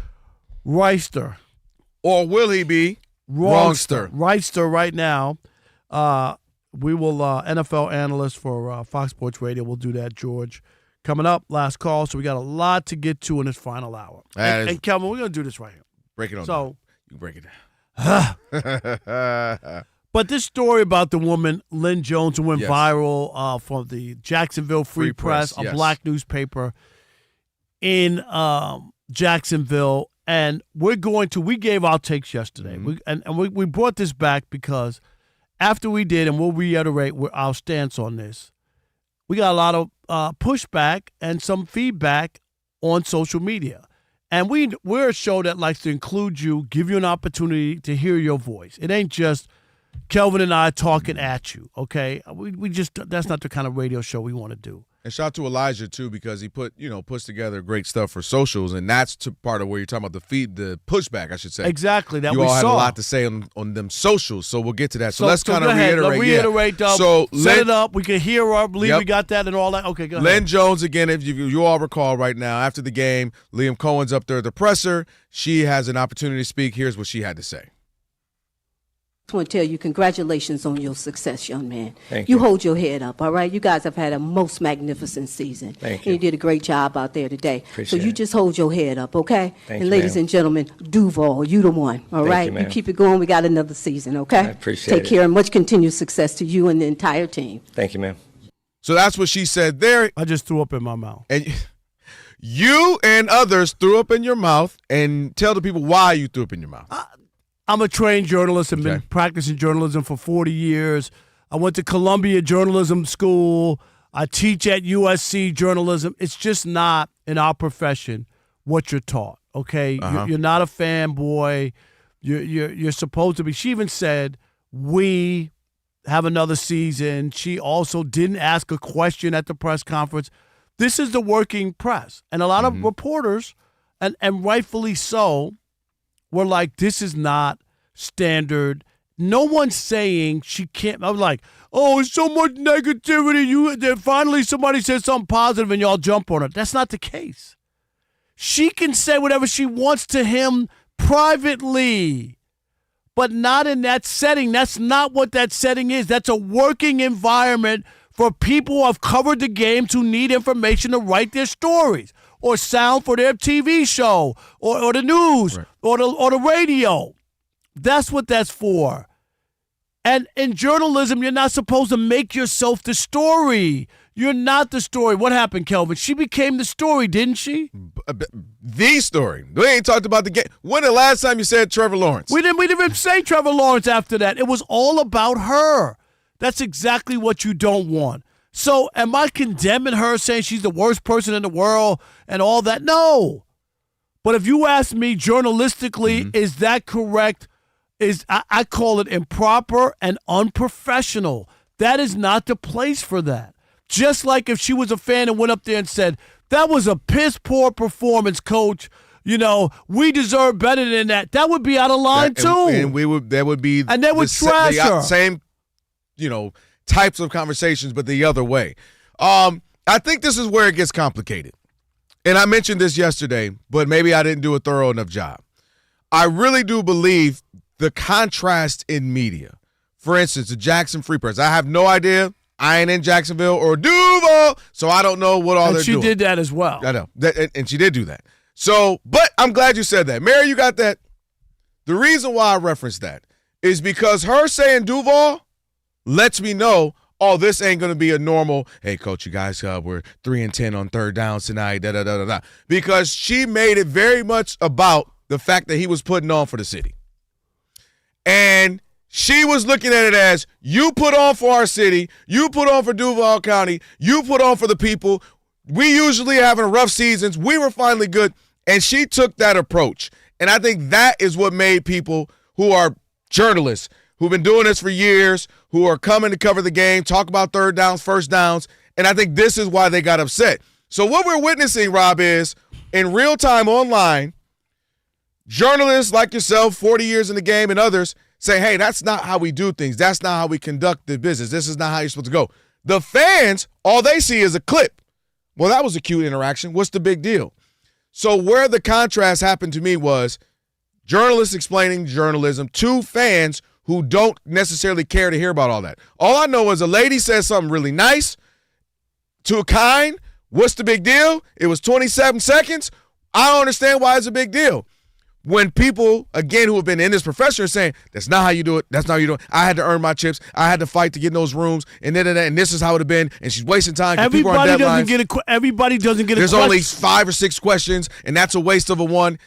Reister. Or will he be Wrongster? Reister right now. We will, NFL analyst for Fox Sports Radio. We'll do that, George. Coming up, last call. So we got a lot to get to in this final hour. And Kelvin, we're going to do this right here. Break it on. So, you break it down. But this story about the woman, Lynn Jones, who went viral from the Jacksonville Free Press, a black newspaper in Jacksonville, and we gave our takes yesterday. We brought this back because after we did, and we'll reiterate our stance on this, we got a lot of pushback and some feedback on social media. And we're a show that likes to include you, give you an opportunity to hear your voice. It ain't just Kelvin and I talking at you, okay? We just, that's not the kind of radio show we want to do. And shout out to Elijah too, because he puts together great stuff for socials, and that's part of where you're talking about the pushback, I should say. Exactly, that you we all had saw. a lot to say on them socials, so we'll get to that. So let's kind of reiterate. So set it up. We can hear our believe we got that and all that. Okay, go ahead. Lynn Jones again. If you all recall, right now after the game, Liam Cohen's up there at the presser. She has an opportunity to speak. Here's what she had to say. I want to tell you congratulations on your success, young man. Thank you. You hold your head up, all right? You guys have had a most magnificent season. Thank you. And you did a great job out there today. Appreciate so you it. just hold your head up, okay? Thank and you, ladies ma'am. and gentlemen, Duval, you the one, all Thank right? you, ma'am. keep it going. We got another season, okay? I appreciate Take it. care and much continued success to you and the entire team. Thank you, ma'am. So that's what she said there. I just threw up in my mouth. And you and others threw up in your mouth, and tell the people why you threw up in your mouth. I'm a trained journalist and been practicing journalism for 40 years. I went to Columbia Journalism School. I teach at USC journalism. It's just not in our profession what you're taught, okay? You're not a fanboy. You're supposed to be. She even said, we have another season. She also didn't ask a question at the press conference. This is the working press. And a lot of reporters, and rightfully so, were like, this is not standard. No one's saying she can't. I was like, oh, it's so much negativity. Then finally somebody says something positive and y'all jump on it. That's not the case. She can say whatever she wants to him privately, but not in that setting. That's not what that setting is. That's a working environment for people who have covered the games who need information to write their stories or sound for their TV show or the news or the radio. That's what that's for. And in journalism, you're not supposed to make yourself the story. You're not the story. What happened, Kelvin? She became the story, didn't she? The story. We ain't talked about the game. When the last time you said Trevor Lawrence? We didn't even say Trevor Lawrence after that. It was all about her. That's exactly what you don't want. So am I condemning her, saying she's the worst person in the world and all that? No. But if you ask me journalistically, is that correct? I call it improper and unprofessional. That is not the place for that. Just like if she was a fan and went up there and said, that was a piss-poor performance, coach. You know, we deserve better than that. That would be out of line, too. And that would be and they would trash her. Same, types of conversations, but the other way. I think this is where it gets complicated. And I mentioned this yesterday, but maybe I didn't do a thorough enough job. I really do believe the contrast in media. For instance, the Jackson Free Press. I have no idea. I ain't in Jacksonville or Duval, so I don't know what all they're doing. And she did that as well. I know. And she did do that. So, but I'm glad you said that. Mary, you got that? The reason why I referenced that is because her saying Duval lets me know, oh, this ain't going to be a normal, hey, coach, you guys, we're 3-10 on third downs tonight, da-da-da-da-da. Because she made it very much about the fact that he was putting on for the city. And she was looking at it as, you put on for our city, you put on for Duval County, you put on for the people. We usually having rough seasons. We were finally good. And she took that approach. And I think that is what made people who are journalists, who've been doing this for years, who are coming to cover the game, talk about third downs, first downs. And I think this is why they got upset. So what we're witnessing, Rob, is in real time online, journalists like yourself, 40 years in the game, and others say, hey, that's not how we do things. That's not how we conduct the business. This is not how you're supposed to go. The fans, all they see is a clip. Well, that was a cute interaction. What's the big deal? So where the contrast happened to me was journalists explaining journalism to fans who don't necessarily care to hear about all that. All I know is a lady says something really nice to a kind. What's the big deal? It was 27 seconds. I don't understand why it's a big deal. When people, again, who have been in this profession are saying, that's not how you do it, that's not how you do it. I had to earn my chips. I had to fight to get in those rooms, and this is how it would have been, and she's wasting time because people are on deadlines. Everybody doesn't get a There's question. only 5 or 6 questions, and that's a waste of a one.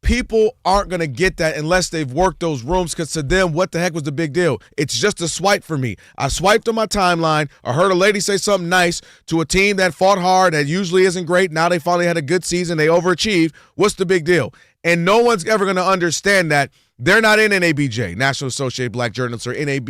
People aren't going to get that unless they've worked those rooms, because to them, what the heck was the big deal? It's just a swipe for me. I swiped on my timeline. I heard a lady say something nice to a team that fought hard, that usually isn't great. Now they finally had a good season. They overachieved. What's the big deal? And no one's ever going to understand that. They're not in NABJ, National Associated Black Journalists, or NAB,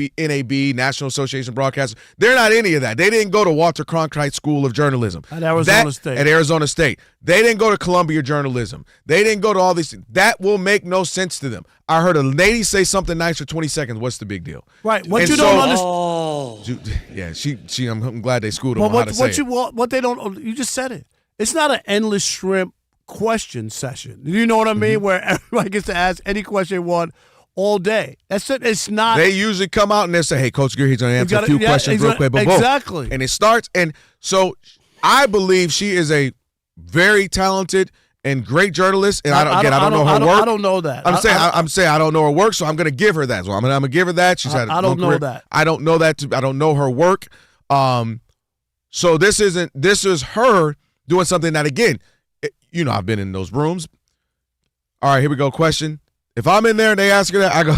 National Association of Broadcasters. They're not any of that. They didn't go to Walter Cronkite School of Journalism. At Arizona State. At Arizona State. They didn't go to Columbia Journalism. They didn't go to all these things. That will make no sense to them. I heard a lady say something nice for 20 seconds. What's the big deal? Right. What you don't understand. Yeah, I'm glad they schooled them on how to say it. What they don't, you just said it. It's not an endless shrimp question session. You know what I mean? Where everybody gets to ask any question they want all day. That's it. It's not. They usually come out and they say, hey, Coach Gear, he's going to answer a few questions real quick. Exactly. And it starts. And so I believe she is a very talented and great journalist. And I don't know her work. I don't know that. I'm saying I don't know her work, so I'm going to give her that. So I'm going to give her that. She's had I don't know that. I don't know that. I don't know her work. So this is her doing something that, again, I've been in those rooms. All right, here we go. Question. If I'm in there and they ask her that, I go,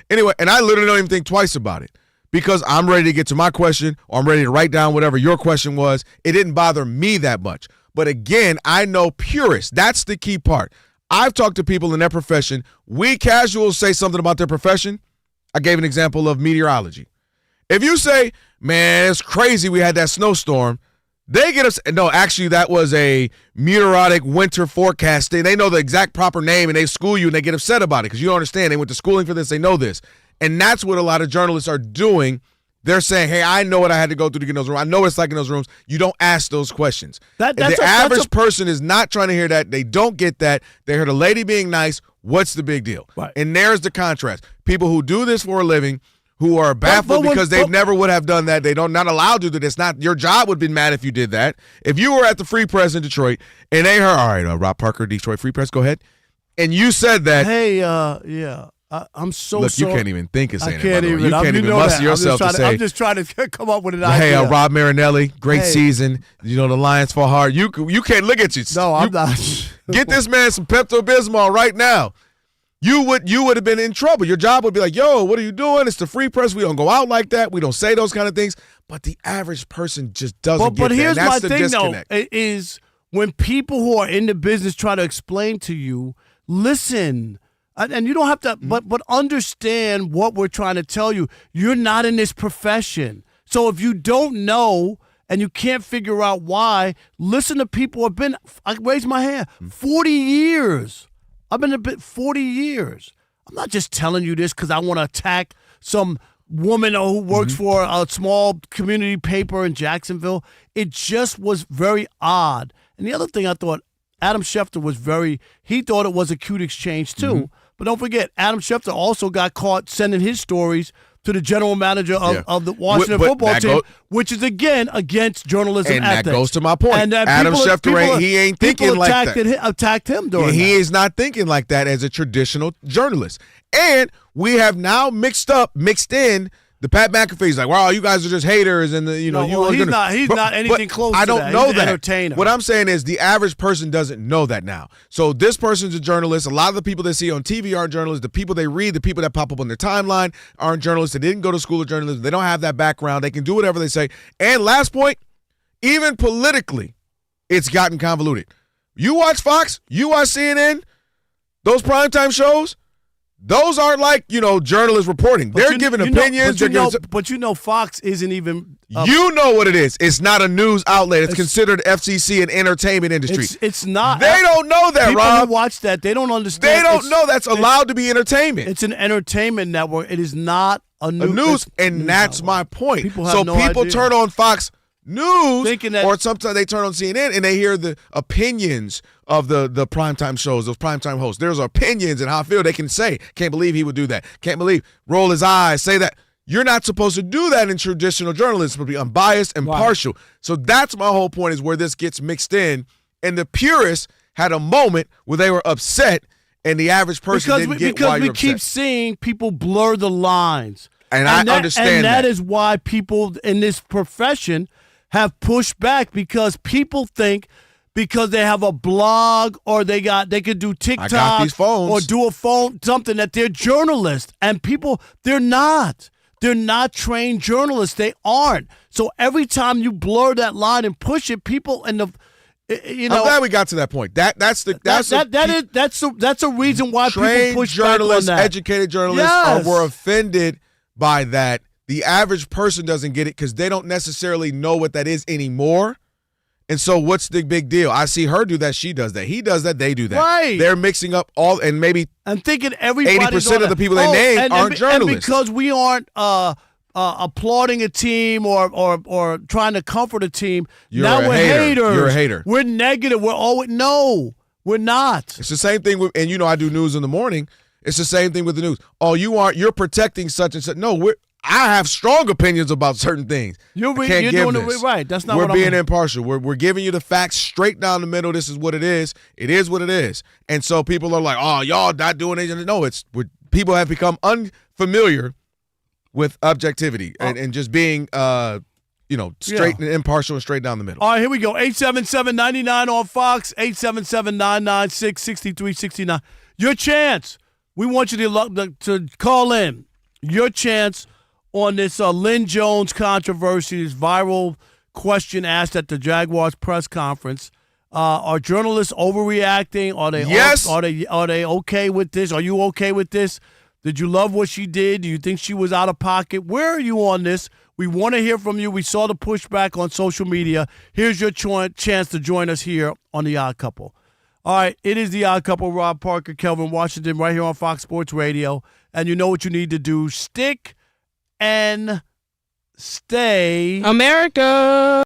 anyway, and I literally don't even think twice about it because I'm ready to get to my question or I'm ready to write down whatever your question was. It didn't bother me that much. But again, I know purists. That's the key part. I've talked to people in their profession. We casuals say something about their profession. I gave an example of meteorology. If you say, man, it's crazy we had that snowstorm, they get us. No, actually, that was a meteorologic winter forecasting. They know the exact proper name, and they school you, and they get upset about it because you don't understand. They went to schooling for this. They know this. And that's what a lot of journalists are doing. They're saying, hey, I know what I had to go through to get in those rooms. I know what it's like in those rooms. You don't ask those questions. The average person is not trying to hear that. They don't get that. They heard a lady being nice. What's the big deal? Right. And there's the contrast. People who do this for a living, who are baffled because they never would have done that. They don't not allowed to do this. Not your job would have been mad if you did that. If you were at the Free Press in Detroit and they heard, all right, Rob Parker, Detroit Free Press, go ahead, and you said that. Hey, yeah. I'm so look, sorry. you can't even think of saying I can't it. even. You can't even muster yourself to say. I'm just trying to come up with an hey, idea. Rob Marinelli, great season. You know the Lions fought hard. You can't look at you. No, I'm not. Get this man some Pepto-Bismol right now. You would have been in trouble. Your job would be like, yo, what are you doing? It's the Free Press. We don't go out like that. We don't say those kind of things. But the average person just doesn't get that. But here's That's my the thing, disconnect. though, is when people who are in the business try to explain to you, listen. And you don't have to, but understand what we're trying to tell you. You're not in this profession. So if you don't know and you can't figure out why, listen to people who have been, I raise my hand, 40 years. I've been 40 years. I'm not just telling you this because I want to attack some woman who works for a small community paper in Jacksonville. It just was very odd. And the other thing I thought, Adam Schefter he thought it was a cute exchange too. But don't forget, Adam Schefter also got caught sending his stories to the general manager of the Washington football team, which is, again, against journalism and ethics. that goes to my point. And Adam Schefter, he ain't thinking like that. Attacked him during that. He is not thinking like that as a traditional journalist. And we have now mixed in the Pat McAfee's like, wow, you guys are just haters, and he's not anything close to that. I don't know He's that. An entertainer. What I'm saying is the average person doesn't know that now. So this person's a journalist. A lot of the people they see on TV aren't journalists. The people they read, the people that pop up on their timeline aren't journalists. They didn't go to school of journalism. They don't have that background. They can do whatever they say. And last point, even politically, it's gotten convoluted. You watch Fox, you watch CNN, those primetime shows, those aren't like, journalists reporting. They're giving opinions. But Fox isn't even. You know what it is. It's not a news outlet. It's considered FCC and entertainment industry. It's not. They don't know that, people Rob. People who watch that, they don't understand. They don't know that's allowed to be entertainment. It's an entertainment network. It is not a news. And that's my point. People have no people idea. turn on Fox News, thinking that, or sometimes they turn on CNN and they hear the opinions of the primetime shows, those primetime hosts. There's opinions and how I feel. They can say, can't believe he would do that. Can't believe, roll his eyes, say that. You're not supposed to do that in traditional journalism. It's supposed to be unbiased and partial. So that's my whole point, is where this gets mixed in. And the purists had a moment where they were upset, and the average person didn't get why you're upset. Because we keep seeing people blur the lines. And I understand that. And that is why people in this profession have pushed back, because people think because they have a blog or they could do TikTok, I got these phones, or do a phone something, that they're journalists. And people, they're not. They're not trained journalists. They aren't. So every time you blur that line and push it, people in the I'm glad we got to that point. That's a reason why people push journalists, back on that. Educated journalists were offended by that. The average person doesn't get it because they don't necessarily know what that is anymore. And so what's the big deal? I see her do that. She does that. He does that. They do that. Right. They're mixing up all, and maybe I'm thinking everybody's 80% of the people they name aren't journalists. And because we aren't applauding a team or trying to comfort a team, we're haters. You're a hater. We're negative. No, we're not. It's the same thing with, and I do news in the morning. It's the same thing with the news. Oh, you're protecting such and such. No, I have strong opinions about certain things. You're doing it right. That's not what I'm being impartial. We're giving you the facts straight down the middle. This is what it is. It is what it is. And so people are like, oh, y'all not doing it. No, people have become unfamiliar with objectivity and just being straight and impartial and straight down the middle. All right, here we go. 877-99 on Fox, 877-996-6369. Your chance. We want you to call in. Your chance on this Lynn Jones controversy, this viral question asked at the Jaguars press conference. Are journalists overreacting? Are they yes? Are they okay with this? Are you okay with this? Did you love what she did? Do you think she was out of pocket? Where are you on this? We want to hear from you. We saw the pushback on social media. Here's your chance to join us here on The Odd Couple. All right, it is The Odd Couple, Rob Parker, Kelvin Washington, right here on Fox Sports Radio. And you know what you need to do. Stick and stay. America.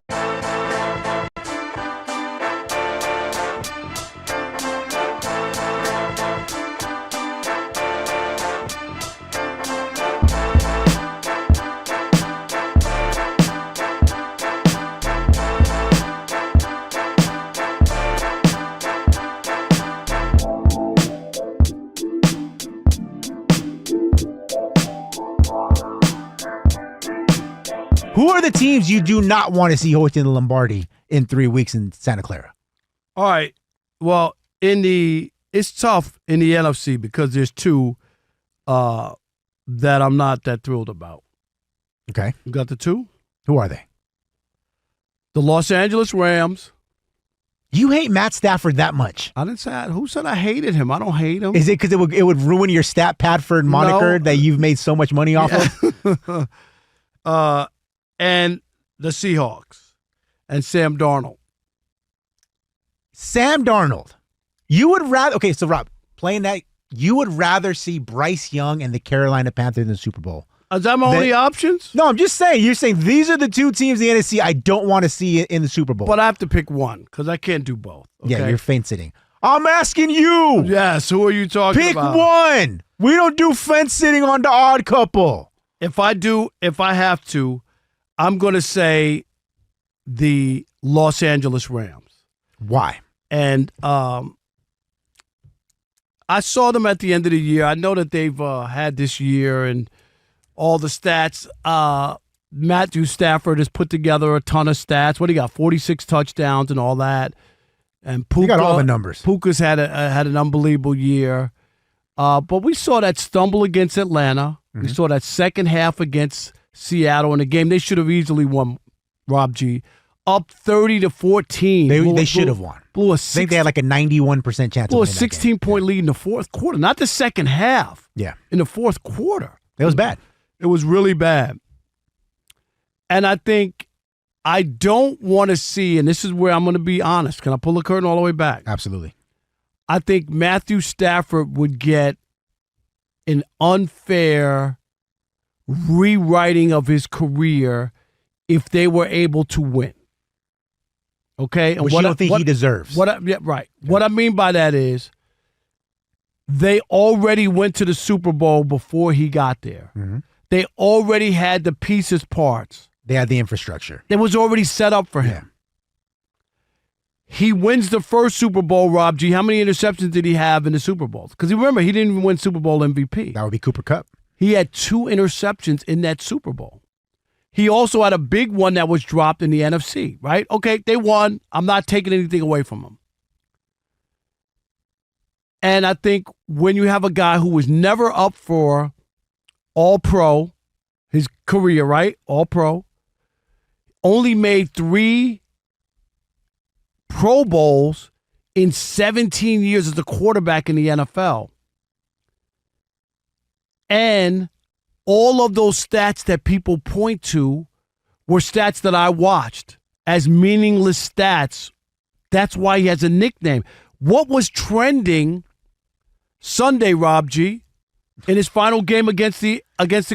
Who are the teams you do not want to see hoisting the Lombardi in 3 weeks in Santa Clara? All right. Well, it's tough in the NFC because there's two that I'm not that thrilled about. Okay. You got the two? Who are they? The Los Angeles Rams. You hate Matt Stafford that much? I didn't say who said I hated him? I don't hate him. Is it because it would ruin your Stat Padford moniker that you've made so much money off of? And the Seahawks and Sam Darnold. Sam Darnold. You would rather, okay, so Rob, playing that, you would rather see Bryce Young and the Carolina Panthers in the Super Bowl. Is that my only options? No, I'm just saying. You're saying these are the two teams in the NFC I don't want to see in the Super Bowl. But I have to pick one because I can't do both. Okay? Yeah, you're fence sitting. I'm asking you. Yes, who are you talking about? Pick one. We don't do fence sitting on the odd couple. If I have to, I'm going to say the Los Angeles Rams. Why? And I saw them at the end of the year. I know that they've had this year and all the stats. Matthew Stafford has put together a ton of stats. What do you got? 46 touchdowns and all that. And Puka, you got all the numbers. Puka's had an unbelievable year. But we saw that stumble against Atlanta. We saw that second half against Seattle in a game they should have easily won, Rob G. Up 30-14. They should have won. I think they had like a 91% chance of winning that game. 16-point lead in the fourth quarter. Not the second half. Yeah. In the fourth quarter. It was bad. It was really bad. And I think I don't want to see, and this is where I'm going to be honest. Can I pull the curtain all the way back? Absolutely. I think Matthew Stafford would get an unfair rewriting of his career if they were able to win. Okay? And Which you don't think he deserves. Right. Yeah. What I mean by that is they already went to the Super Bowl before he got there. Mm-hmm. They already had the pieces parts. They had the infrastructure. It was already set up for him. He wins the first Super Bowl, Rob G. How many interceptions did he have in the Super Bowl? Because remember, he didn't even win Super Bowl MVP. That would be Cooper Kupp. He had 2 interceptions in that Super Bowl. He also had a big one that was dropped in the NFC, right? Okay, they won. I'm not taking anything away from them. And I think when you have a guy who was never up for All-Pro, his career, right? All-Pro, only made 3 Pro Bowls in 17 years as a quarterback in the NFL. And all of those stats that people point to were stats that I watched as meaningless stats. That's why he has a nickname. What was trending Sunday, Rob G, in his final game against the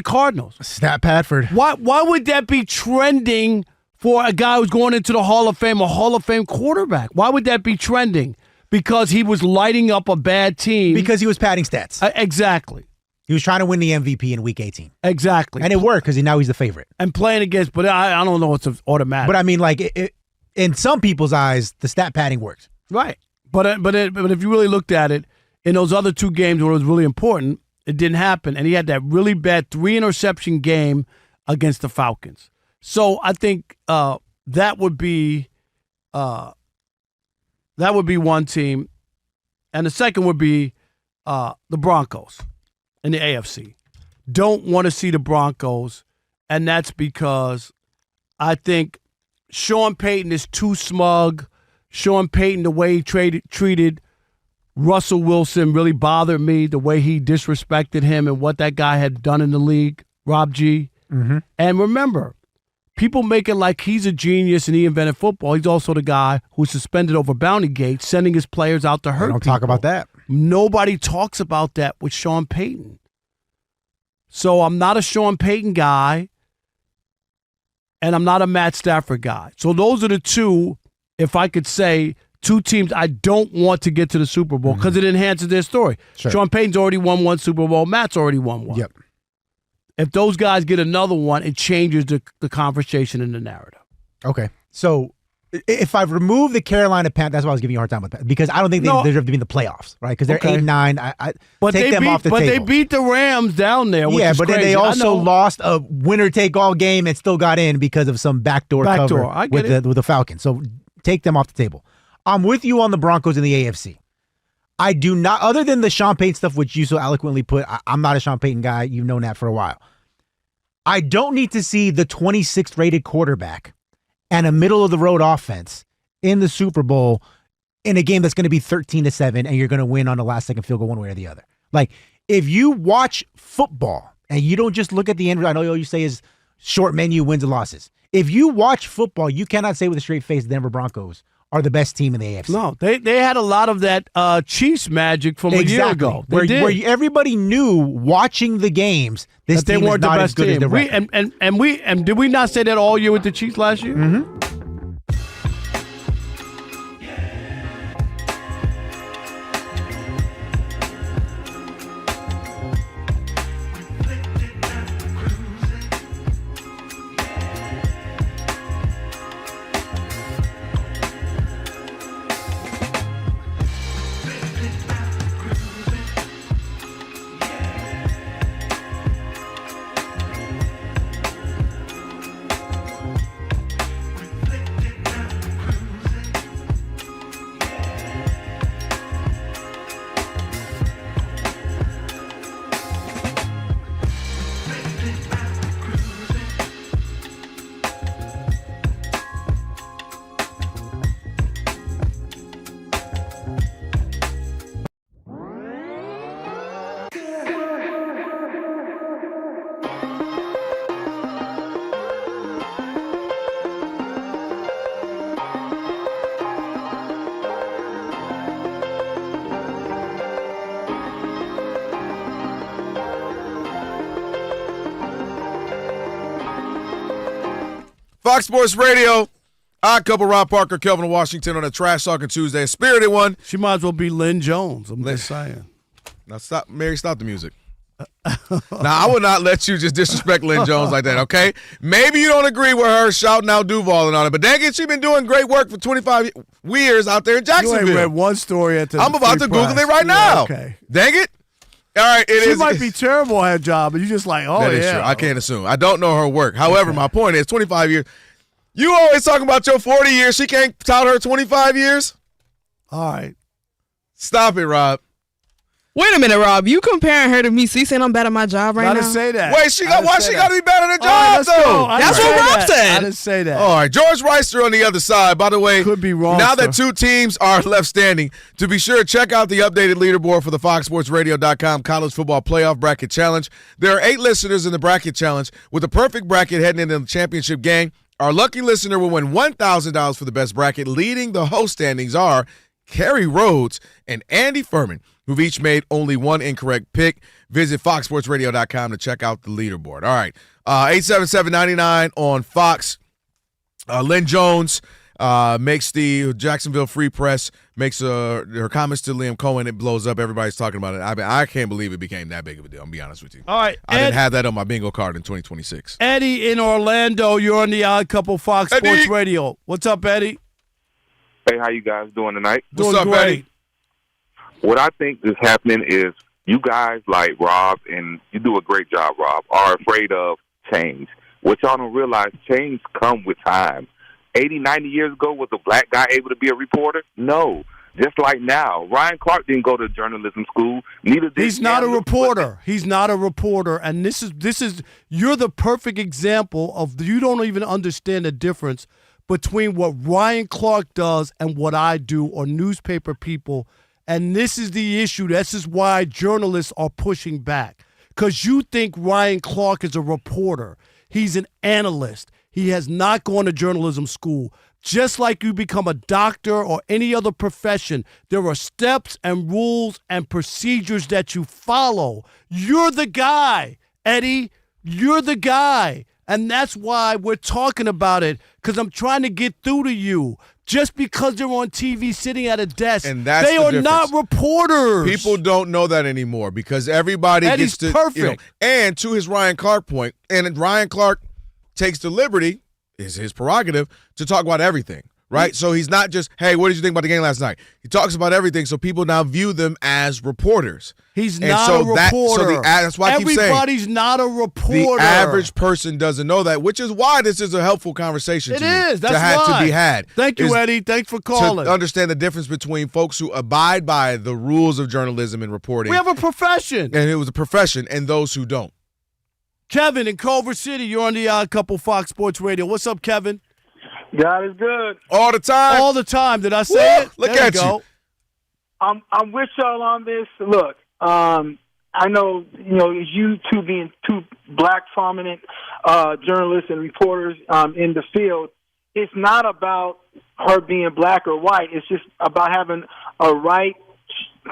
Cardinals? Stat Padford. Why would that be trending for a guy who's going into the Hall of Fame, a Hall of Fame quarterback? Why would that be trending? Because he was lighting up a bad team. Because he was padding stats. Exactly. He was trying to win the MVP in Week 18. Exactly. And it worked because now he's the favorite. And playing against, but I don't know, it's automatic. But I mean, like, in some people's eyes, the stat padding works. Right. But if you really looked at it, in those other 2 games where it was really important, it didn't happen. And he had that really bad 3-interception game against the Falcons. So I think that would be one team. And the second would be the Broncos in the AFC. Don't want to see the Broncos, and that's because I think Sean Payton is too smug. Sean Payton, the way he treated Russell Wilson really bothered me, the way he disrespected him and what that guy had done in the league, Rob G. Mm-hmm. And remember, people make it like he's a genius and he invented football. He's also the guy who suspended over Bounty Gate, sending his players out to hurt people. Don't talk about that. Nobody talks about that with Sean Payton. So I'm not a Sean Payton guy, and I'm not a Matt Stafford guy. So those are the 2, if I could say, 2 teams I don't want to get to the Super Bowl because it enhances their story. Sure. Sean Payton's already won 1 Super Bowl. Matt's already won 1. Yep. If those guys get another one, it changes the conversation and the narrative. Okay. So if I remove the Carolina Panthers, that's why I was giving you a hard time with that, because I don't think they deserve to be in the playoffs, right? Because they're 8-9. I but take them off the table. But they beat the Rams down there, which is but then crazy. they also lost a winner-take-all game and still got in because of some backdoor cover with the Falcons. So take them off the table. I'm with you on the Broncos in the AFC. I do not, other than the Sean Payton stuff, which you so eloquently put, I'm not a Sean Payton guy. You've known that for a while. I don't need to see the 26th rated quarterback and a middle-of-the-road offense in the Super Bowl in a game that's going to be 13-7 and you're going to win on the last-second field goal one way or the other. Like, if you watch football and you don't just look at the end, I know all you say is short menu wins and losses. If you watch football, you cannot say with a straight face the Denver Broncos are the best team in the AFC. No, they had a lot of that Chiefs magic from a year ago. Where everybody knew watching the games this team is not as good as the record. And did we not say that all year with the Chiefs last year? Mm-hmm. Fox Sports Radio, Odd Couple, Rob Parker, Kelvin Washington on a Trash Talking Tuesday. A spirited one. She might as well be Lynn Jones. I'm just saying. Now stop, Mary, stop the music. Now, I would not let you just disrespect Lynn Jones like that, okay? Maybe you don't agree with her shouting out Duval and all that, but dang it, she's been doing great work for 25 years out there in Jacksonville. You ain't read one story at the I'm about to Google it right now. Okay. Dang it. All right, She might be terrible at her job, but you just like, that is true. I can't assume. I don't know her work. However, my point is 25 years. You always talking about your 40 years. She can't tout her 25 years? All right. Stop it, Rob. Wait a minute, Rob. You comparing her to me, so you saying I'm bad at my job right now? I didn't say that. Wait, why she got to be bad at her job, though? That's what Rob said. I didn't say that. All right, George Reister on the other side. By the way, could be wrong. Now that two teams are left standing, to be sure, check out the updated leaderboard for the FoxSportsRadio.com College Football Playoff Bracket Challenge. There are 8 listeners in the bracket challenge with the perfect bracket heading into the championship game. Our lucky listener will win $1,000 for the best bracket. Leading the host standings are Kerry Rhodes and Andy Furman, who've each made only one incorrect pick. Visit FoxSportsRadio.com to check out the leaderboard. All right, 877-99 on Fox. Lynn Jones makes the Jacksonville Free Press, makes her comments to Liam Cohen. It blows up. Everybody's talking about it. I can't believe it became that big of a deal. I'm going to be honest with you. All right. I didn't have that on my bingo card in 2026. Eddie in Orlando, you're on the Odd Couple Fox Sports Radio. What's up, Eddie? Hey, how you guys doing tonight? What's up, Eddie? What I think is happening is you guys like Rob, and you do a great job, Rob, are afraid of change. What y'all don't realize, change come with time. 80, 90 years ago, was a black guy able to be a reporter? No. Just like now. Ryan Clark didn't go to journalism school. Neither did He's not a reporter. He's not a reporter. And this is you're the perfect example of you don't even understand the difference between what Ryan Clark does and what I do, or newspaper people. And this is the issue. This is why journalists are pushing back. Because you think Ryan Clark is a reporter. He's an analyst. He has not gone to journalism school. Just like you become a doctor or any other profession, there are steps and rules and procedures that you follow. You're the guy, Eddie. You're the guy. And that's why we're talking about it, because I'm trying to get through to you. Just because they're on TV sitting at a desk, and that's they are not reporters. People don't know that anymore because everybody Eddie's gets to perfect. And to his Ryan Clark point, and Ryan Clark takes the liberty, is his prerogative, to talk about everything. right? So he's not just, hey, what did you think about the game last night? He talks about everything, so people now view them as reporters. He's not a reporter. That's why I keep saying everybody's not a reporter. The average person doesn't know that, which is why this is a helpful conversation That's to be had. Thank you, Eddie. Thanks for calling. To understand the difference between folks who abide by the rules of journalism and reporting. We have a profession. And it was a profession, and those who don't. Kevin in Culver City, you're on the Odd Couple Fox Sports Radio. What's up, Kevin? God is good. All the time. All the time. Did I say it? Look there at you. I'm with y'all on this. Look, I know, you two being two black prominent journalists and reporters in the field, it's not about her being black or white. It's just about having a right,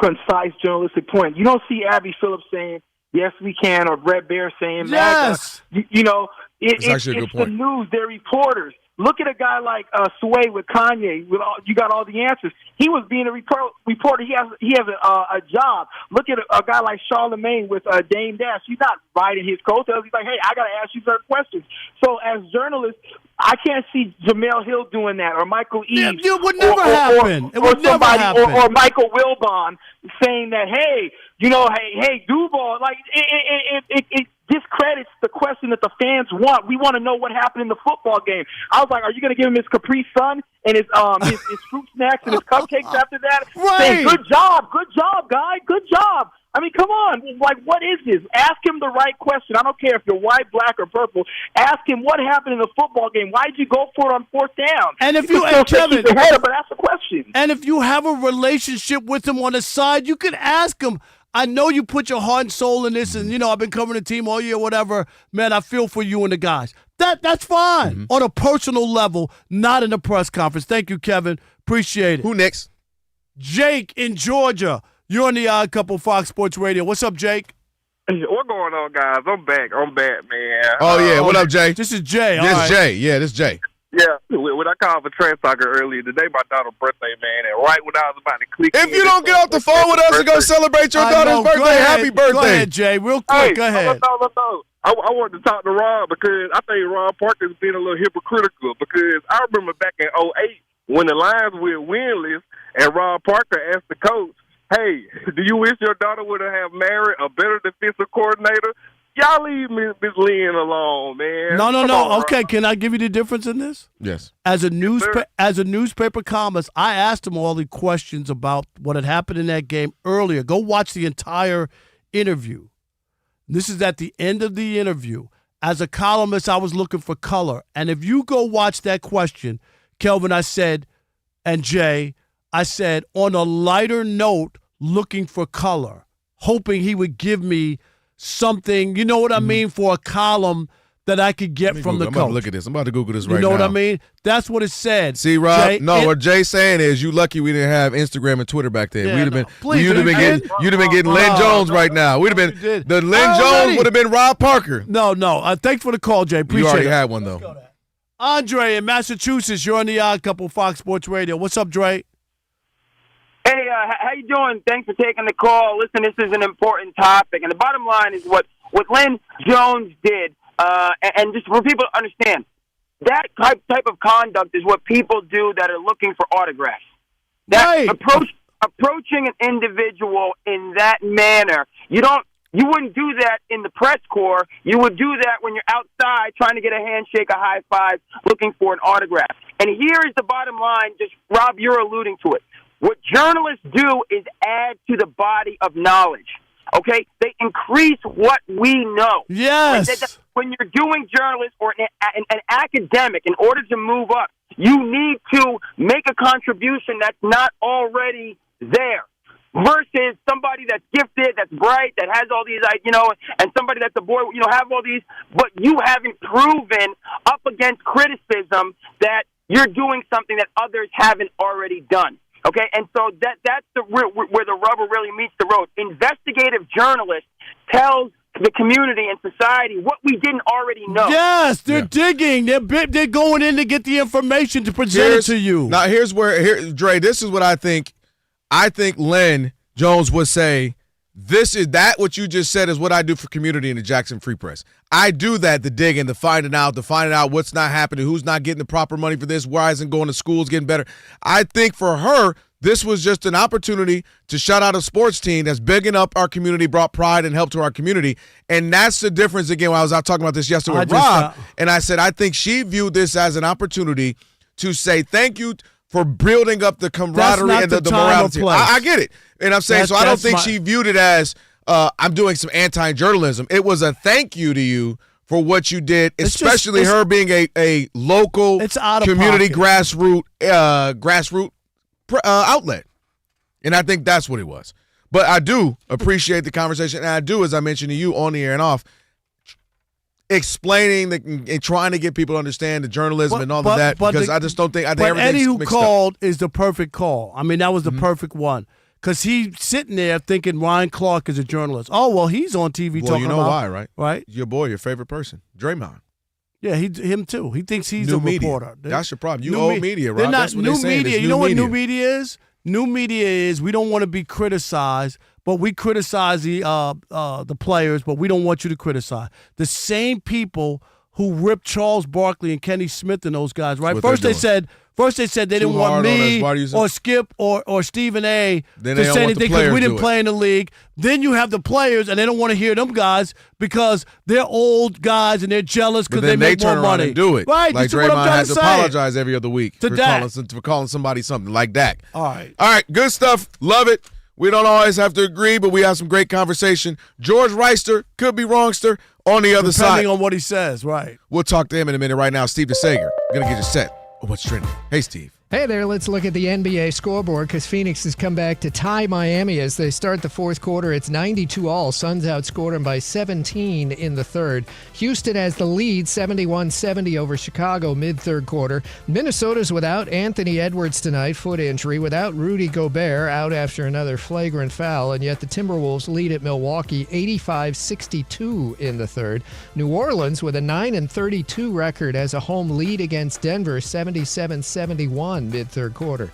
concise journalistic point. You don't see Abby Phillips saying, yes, we can, or Brett Baer saying, yes. It's actually a good point. The news. They're reporters. Look at a guy like Sway with Kanye. You got all the answers. He was being a reporter. He has a job. Look at a guy like Charlemagne with Dame Dash. He's not riding his coattails. He's like, hey, I got to ask you certain questions. So as journalists, I can't see Jamel Hill doing that, or Michael Eaves. It would never happen. It would never happen. Or Michael Wilbon saying that, hey, hey, Duval. Like, it discredits the question that the fans want. We want to know what happened in the football game. I was like, are you going to give him his Capri Sun and his fruit snacks and his cupcakes after that? Right. Saying, good job, guy, good job. I mean, come on. Like, what is this? Ask him the right question. I don't care if you're white, black, or purple. Ask him what happened in the football game. Why did you go for it on fourth down? And if Kevin, but ask the question. And if you have a relationship with him on the side, you can ask him. I know you put your heart and soul in this, and I've been covering the team all year, whatever. Man, I feel for you and the guys. That's fine on a personal level, not in a press conference. Thank you, Kevin. Appreciate it. Who next? Jake in Georgia. You're on the Odd Couple Fox Sports Radio. What's up, Jake? What's going on, guys? I'm back, man. Oh, yeah. What up, Jay? This is Jay. Jay. Yeah, this is Jay. Yeah, when I called for trash talker earlier today, my daughter's birthday, man, and right when I was about to click, if you don't get off the phone with us and go celebrate your daughter's birthday, happy birthday! Go ahead, Jay, real quick. Go ahead. I wanted to talk to Rob because I think Rob Parker's been a little hypocritical because I remember back in 2008 when the Lions were winless and Rob Parker asked the coach, "Hey, do you wish your daughter would have married a better defensive coordinator?" Y'all leave Miss Lynn alone, man. No. Okay, can I give you the difference in this? Yes. As a newspaper columnist, I asked him all the questions about what had happened in that game earlier. Go watch the entire interview. This is at the end of the interview. As a columnist, I was looking for color. And if you go watch that question, Kelvin, I said, and Jay, I said, on a lighter note, looking for color, hoping he would give me something, you know what I mean, for a column that I could get from the coach. I'm about to look at this. I'm about to Google this right now. You know what I mean? That's what it said. See, Rob, what Jay's saying is you lucky we didn't have Instagram and Twitter back then. You'd have been getting Lynn Jones right now. We'd have been the Lynn Jones would have been Rob Parker. No. Thanks for the call, Jay. Appreciate it. You already had one though. Andre in Massachusetts, you're on the Odd Couple Fox Sports Radio. What's up, Dre? Hey, how you doing? Thanks for taking the call. Listen, this is an important topic, and the bottom line is what Lynn Jones did, and just for people to understand, that type of conduct is what people do that are looking for autographs. That approaching an individual in that manner, you wouldn't do that in the press corps. You would do that when you're outside trying to get a handshake, a high five, looking for an autograph. And here is the bottom line, just Rob, you're alluding to it. What journalists do is add to the body of knowledge, okay? They increase what we know. Yes. When you're doing journalism or an academic, in order to move up, you need to make a contribution that's not already there versus somebody that's gifted, that's bright, that has all these, and somebody that's a boy, have all these, but you haven't proven up against criticism that you're doing something that others haven't already done. Okay, and so that's where the rubber really meets the road. Investigative journalists tells the community and society what we didn't already know. Yes, they're digging. They're going in to get the information to present it to you. Now, Dre, this is what I think. I think Lynn Jones would say, What you just said is what I do for community in the Jackson Free Press. I do that, the digging, the finding out what's not happening, who's not getting the proper money for this, why isn't going to schools getting better. I think for her, this was just an opportunity to shout out a sports team that's bigging up our community, brought pride and help to our community. And that's the difference, again, when I was out talking about this yesterday with Rob, and I said I think she viewed this as an opportunity to say thank you for building up the camaraderie and the morality. I get it. And I'm saying, I don't think she viewed it as I'm doing some anti-journalism. It was a thank you to you for what you did, especially her being a local community grassroots outlet. And I think that's what it was. But I do appreciate the conversation. And I do, as I mentioned to you on the air and off, explaining and trying to get people to understand the journalism and all of that, because I just don't think everything's Eddie who mixed called up. is the perfect call. I mean, that was the perfect one. Because he's sitting there thinking Ryan Clark is a journalist. Oh, well, he's on TV talking about. Well, you know why, right? Right? Your boy, your favorite person, Draymond. Yeah, him too. He thinks he's new a media. reporter. That's your problem. You old media, Rob. They're That's what new they're saying. media. It's You know what media. new media is? New media is we don't want to be criticized, but we criticize the players, but we don't want you to criticize. The same people who ripped Charles Barkley and Kenny Smith and those guys, right? First they said they didn't want me or Skip or Stephen A. to say anything because we didn't play in the league. Then you have the players, and they don't want to hear them guys because they're old guys and they're jealous because they make more money. Turn around and do it. Right? Like Draymond has to apologize every other week for calling somebody something like Dak. All right. Good stuff. Love it. We don't always have to agree, but we have some great conversation. George Reister, could be wrongster, on the other side. Depending on what he says, right. We'll talk to him in a minute. Right now, Steve DeSager going to get you set on what's trending. Hey, Steve. Hey there, let's look at the NBA scoreboard because Phoenix has come back to tie Miami as they start the fourth quarter. It's 92-all. Suns outscored them by 17 in the third. Houston has the lead, 71-70 over Chicago mid-third quarter. Minnesota's without Anthony Edwards tonight, foot injury, without Rudy Gobert, out after another flagrant foul, and yet the Timberwolves lead at Milwaukee 85-62 in the third. New Orleans with a 9-32 record has a home lead against Denver, 77-71. Mid-third quarter.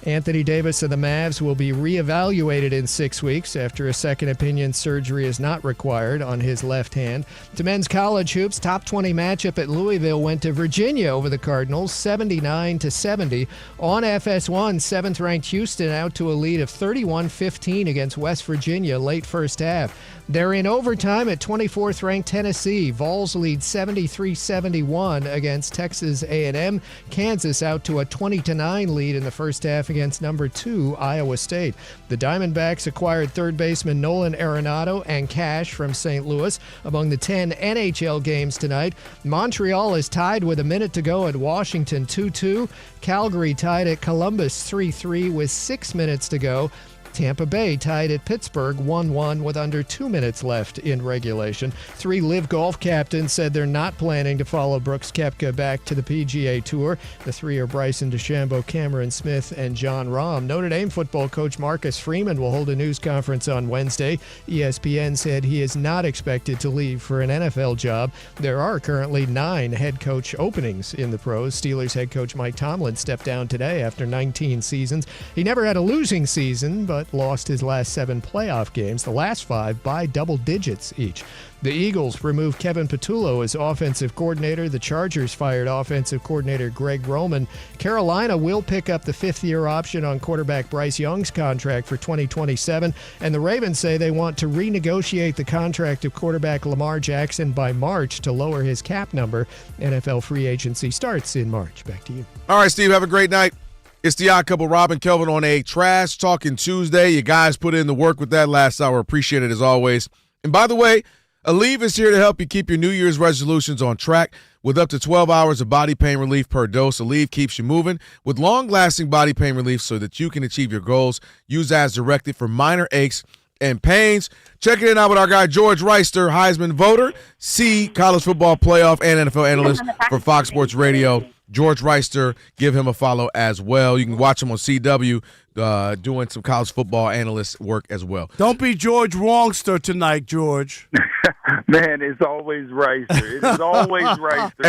Anthony Davis of the Mavs will be reevaluated in 6 weeks after a second opinion surgery is not required on his left hand. To men's college hoops, top 20 matchup at Louisville went to Virginia over the Cardinals, 79-70. On FS1, 7th-ranked Houston out to a lead of 31-15 against West Virginia late first half. They're in overtime at 24th-ranked Tennessee. Vols lead 73-71 against Texas A&M. Kansas out to a 20-9 lead in the first half against number 2 Iowa State. The Diamondbacks acquired third baseman Nolan Arenado and cash from St. Louis. Among the 10 NHL games tonight, Montreal is tied with a minute to go at Washington 2-2. Calgary tied at Columbus 3-3 with 6 minutes to go. Tampa Bay tied at Pittsburgh 1-1 with under 2 minutes left in regulation. 3 LIV Golf captains said they're not planning to follow Brooks Koepka back to the PGA Tour. The 3 are Bryson DeChambeau, Cameron Smith, and John Rahm. Notre Dame football coach Marcus Freeman will hold a news conference on Wednesday. ESPN said he is not expected to leave for an NFL job. There are currently 9 head coach openings in the pros. Steelers head coach Mike Tomlin stepped down today after 19 seasons. He never had a losing season, but lost his last 7 playoff games, the last 5 by double digits each. The Eagles removed Kevin Patullo as offensive coordinator. The Chargers fired offensive coordinator Greg Roman. Carolina will pick up the 5th-year option on quarterback Bryce Young's contract for 2027. And the Ravens say they want to renegotiate the contract of quarterback Lamar Jackson by March to lower his cap number. NFL free agency starts in March. Back to you. All right, Steve, have a great night. It's the Odd Couple, Rob and Kelvin on a Trash Talking Tuesday. You guys put in the work with that last hour. Appreciate it as always. And by the way, Aleve is here to help you keep your New Year's resolutions on track. With up to 12 hours of body pain relief per dose, Aleve keeps you moving with long-lasting body pain relief so that you can achieve your goals. Use as directed for minor aches and pains. Check it out with our guy George Reister, Heisman voter, college football playoff and NFL analyst for Fox Sports Radio. George Reister, give him a follow as well. You can watch him on CW doing some college football analyst work as well. Don't be George Wrongster tonight, George. Man, it's always Reister. It is always Reister.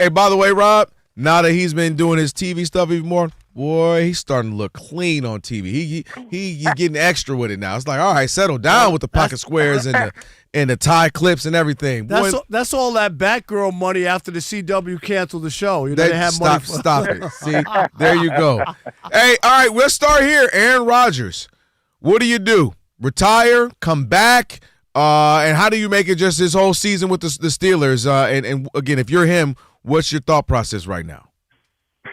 Hey, by the way, Rob, now that he's been doing his TV stuff even more, boy, he's starting to look clean on TV. He getting extra with it now. It's like, all right, settle down with the pocket squares and the tie clips and everything. Boy, That's all that Batgirl money after the CW canceled the show. You know, they have money. Stop it. See, there you go. Hey, all right, we'll start here. Aaron Rodgers, what do you do? Retire, come back, and how do you make it just this whole season with the Steelers? And again, if you're him, what's your thought process right now?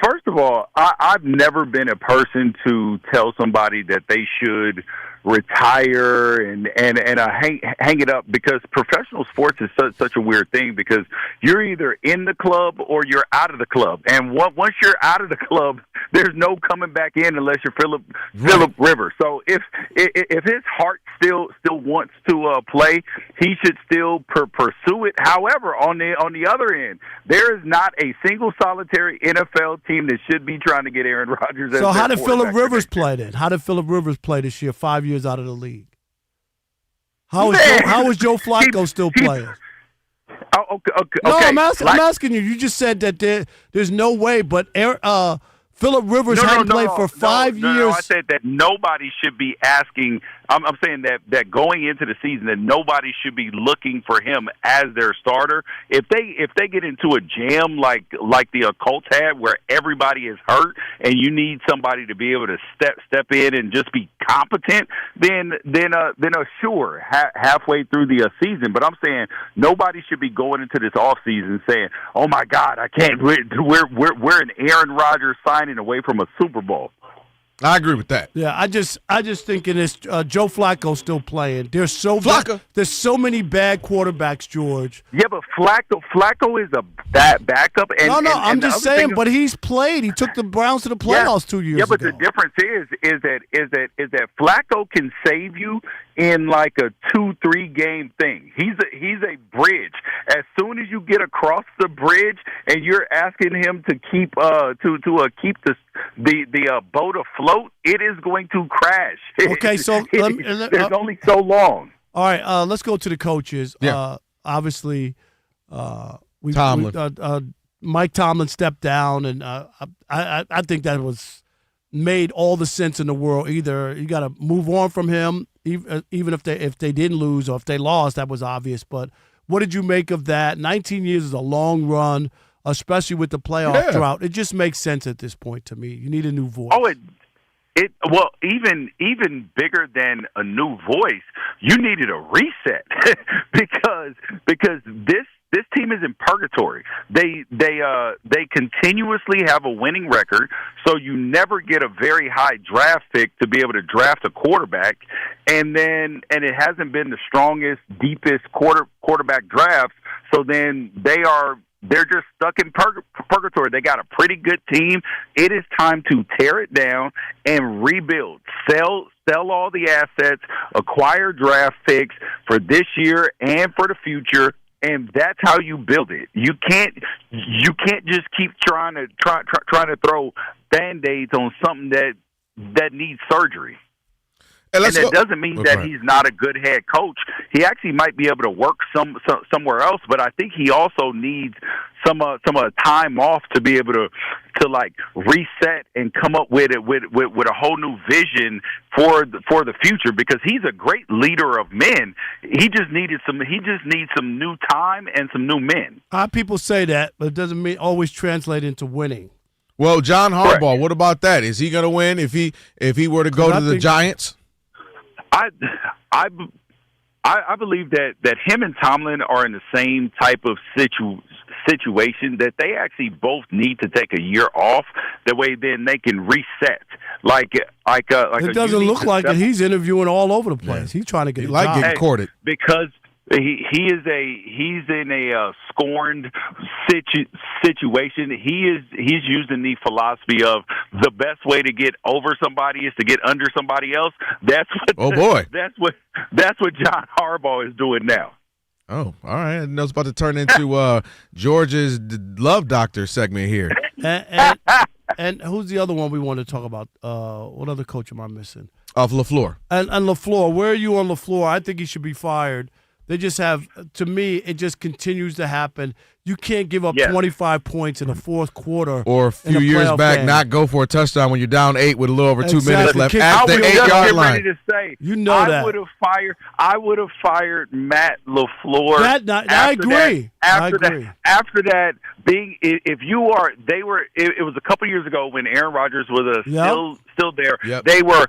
First of all, I've never been a person to tell somebody that they should retire and hang it up, because professional sports is such a weird thing, because you're either in the club or you're out of the club, and once you're out of the club, there's no coming back in unless you're Phillip Rivers. So if his heart still wants to play, he should still pursue it. However, on the other end, there is not a single solitary NFL team that should be trying to get Aaron Rodgers. So how did Phillip Rivers play then? How did Phillip Rivers play this year, 5 years out of the league? How is Joe Flacco still playing? Oh, okay. No, I'm asking you. You just said that there's no way, but Phillip Rivers hadn't played for 5 years. No, I said that nobody should be asking. I'm saying that going into the season, that nobody should be looking for him as their starter. If they get into a jam like the Colts had, where everybody is hurt and you need somebody to be able to step in and just be competent, then sure, halfway through the season. But I'm saying nobody should be going into this off season saying, "Oh my God, I can't. We're an Aaron Rodgers signing away from a Super Bowl." I agree with that. Yeah, I just thinking this. Joe Flacco still playing. There's so many bad quarterbacks, George. Yeah, but Flacco is a backup. I'm just saying. But he's played. He took the Browns to the playoffs 2 years ago. Yeah, but the difference is that Flacco can save you in like a 2-3 game thing. He's a bridge. As soon as you get across the bridge and you're asking him to keep the boat afloat, it is going to crash. Okay, so there's only so long. All right, let's go to the coaches. Yeah. Obviously, Tomlin. Mike Tomlin stepped down, and I think that made all the sense in the world. Either you got to move on from him, even if they didn't lose or if they lost, that was obvious. But what did you make of that? 19 years is a long run, especially with the playoff drought. It just makes sense at this point to me. You need a new voice. Oh, well, even bigger than a new voice, you needed a reset because this team is in purgatory. They continuously have a winning record, so you never get a very high draft pick to be able to draft a quarterback, and it hasn't been the strongest, deepest quarterback drafts. So then they're just stuck in purgatory. They got a pretty good team. It is time to tear it down and rebuild. Sell all the assets, acquire draft picks for this year and for the future, and that's how you build it. You can't just keep trying to throw Band-Aids on something that needs surgery. And it doesn't mean that he's not a good head coach. He actually might be able to work somewhere else, but I think he also needs some time off to be able to like reset and come up with a whole new vision for the future, because he's a great leader of men. He just needs some new time and some new men. People say that, but it doesn't always translate into winning. Well, John Harbaugh, Correct. What about that? Is he going to win if he were to go to the Giants? I believe that him and Tomlin are in the same type of situation, that they actually both need to take a year off. That way, then they can reset. It doesn't look like it. He's interviewing all over the place. He's trying to get getting courted because he's in a scorned situation. He's using the philosophy of the best way to get over somebody is to get under somebody else. That's what John Harbaugh is doing now. Oh, all right. I know it's about to turn into George's Love Doctor segment here. And who's the other one we want to talk about? What other coach am I missing? LaFleur. And LaFleur. Where are you on LaFleur? I think he should be fired. They just have, to me, it just continues to happen. You can't give up 25 points in the fourth quarter. Or a few years back, not go for a touchdown when you're down 8 with a little over 2 minutes left at the 8-yard line. Ready to say, you know I would have fired Matt LaFleur. I agree. After that, if you are, it was a couple years ago when Aaron Rodgers was still there. Yep. They were.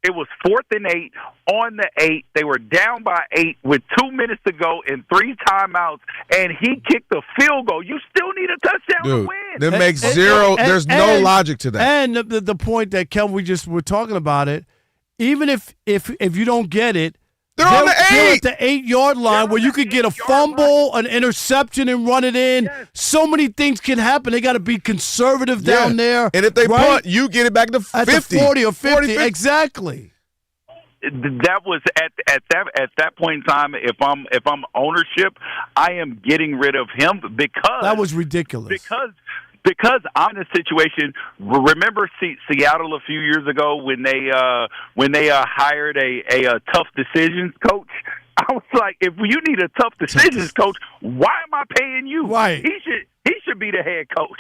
It was 4th and 8 on the 8. They were down by 8 with 2 minutes to go and 3 timeouts, and he kicked the field goal. You still need a touchdown to win. That makes there's no logic to that. And the point that Kelvin, we just were talking about it, even if you don't get it, they're on the 8. They're at the 8-yard line where you could get a fumble, an interception, and run it in. Yes. So many things can happen. They got to be conservative down there. And if they punt, you get it back to 50. At the 40 or 50. Exactly. That was at that point in time. If I'm ownership, I am getting rid of him because that was ridiculous. Because I'm in a situation. Remember Seattle a few years ago when they hired a tough decisions coach. I was like, if you need a tough decisions coach, why am I paying you? Right. He should be the head coach.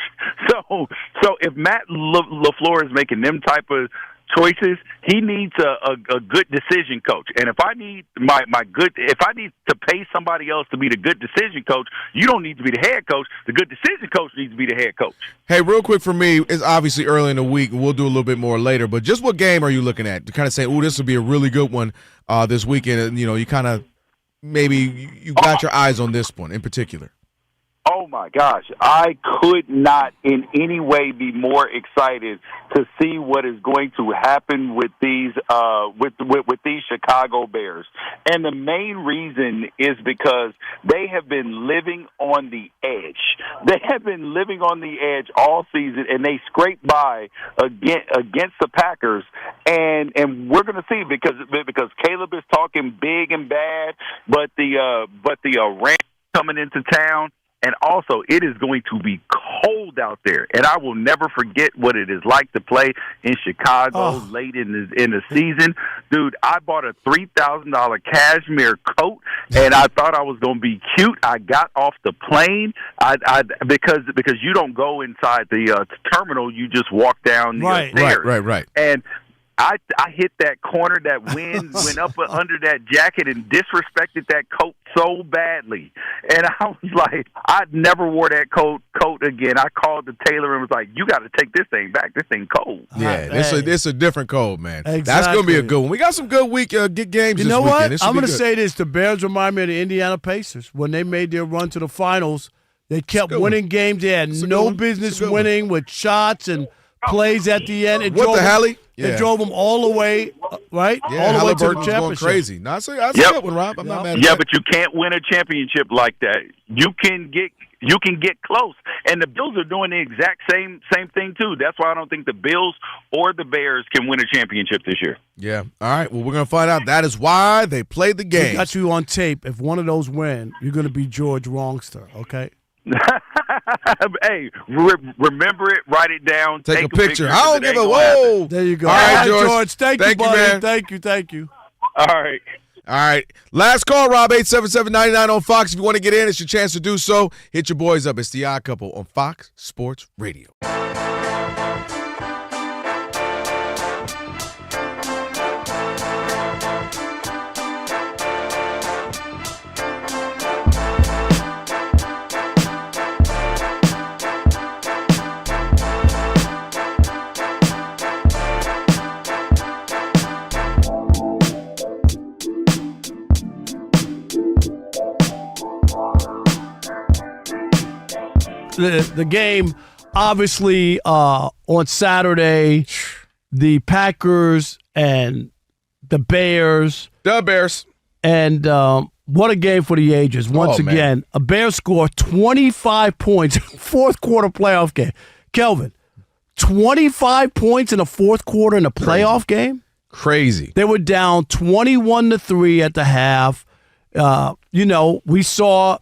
So if Matt LaFleur is making them type of choices, he needs a good decision coach. And if I need if I need to pay somebody else to be the good decision coach, you don't need to be the head coach. The good decision coach needs to be the head coach. Hey, real quick for me, it's obviously early in the week, and we'll do a little bit more later, but just what game are you looking at to kind of say, oh, this will be a really good one this weekend? And, you kind of maybe you got your eyes on this one in particular. Oh my gosh, I could not in any way be more excited to see what is going to happen with these with these Chicago Bears. And the main reason is because they have been living on the edge. They have been living on the edge all season, and they scraped by against the Packers. And we're going to see because Caleb is talking big and bad, but the Rams coming into town. And also, it is going to be cold out there, and I will never forget what it is like to play in Chicago late in the season. Dude, I bought a $3,000 cashmere coat, and I thought I was going to be cute. I got off the plane because you don't go inside the terminal, you just walk down the stairs. Right. And I hit that corner, that wind went up under that jacket and disrespected that coat so badly. And I was like, I never wore that coat again. I called the tailor and was like, you got to take this thing back. This thing cold. Yeah, it's a different cold, man. Exactly. That's going to be a good one. We got some good good games this weekend. You know what? I'm going to say this. The Bears remind me of the Indiana Pacers. When they made their run to the finals, they kept winning games. They had no business winning with shots and plays at the end. It drove them all the way, right? Yeah, all the way to the championship. Going crazy. No, that's a good one, Rob. I'm not mad at that. Yeah, but you can't win a championship like that. You can get close, and the Bills are doing the exact same thing too. That's why I don't think the Bills or the Bears can win a championship this year. Yeah. All right. Well, we're gonna find out. That is why they played the game. We got you on tape. If one of those win, you're gonna be George Wrongster. Okay. Hey, remember it, write it down, take a picture. I don't give a whoa. There you go. All right, George. Thank you, buddy. man. Thank you. All right. Last call, Rob, 877-99 on Fox. If you want to get in, it's your chance to do so. Hit your boys up. It's The Odd Couple on Fox Sports Radio. The game, obviously, on Saturday, the Packers and the Bears. And what a game for the ages. Once again, a Bears score 25 points in the fourth quarter playoff game. Kelvin, 25 points in the fourth quarter in a playoff game? Crazy. They were down 21-3 at the half. We saw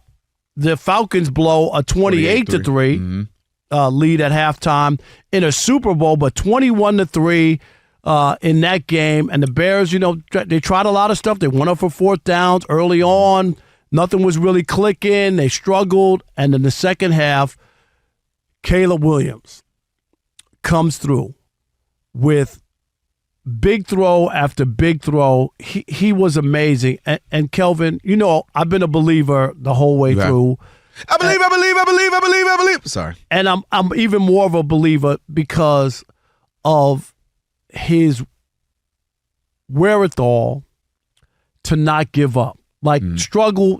the Falcons blow a 28-3 lead at halftime in a Super Bowl, but 21-3. in that game. And the Bears, they tried a lot of stuff. They went up for fourth downs early on. Nothing was really clicking. They struggled. And in the second half, Caleb Williams comes through with big throw after big throw. He was amazing. And Kelvin, I've been a believer the whole way through. I believe. Sorry. And I'm even more of a believer because of his wherewithal to not give up. Like struggle.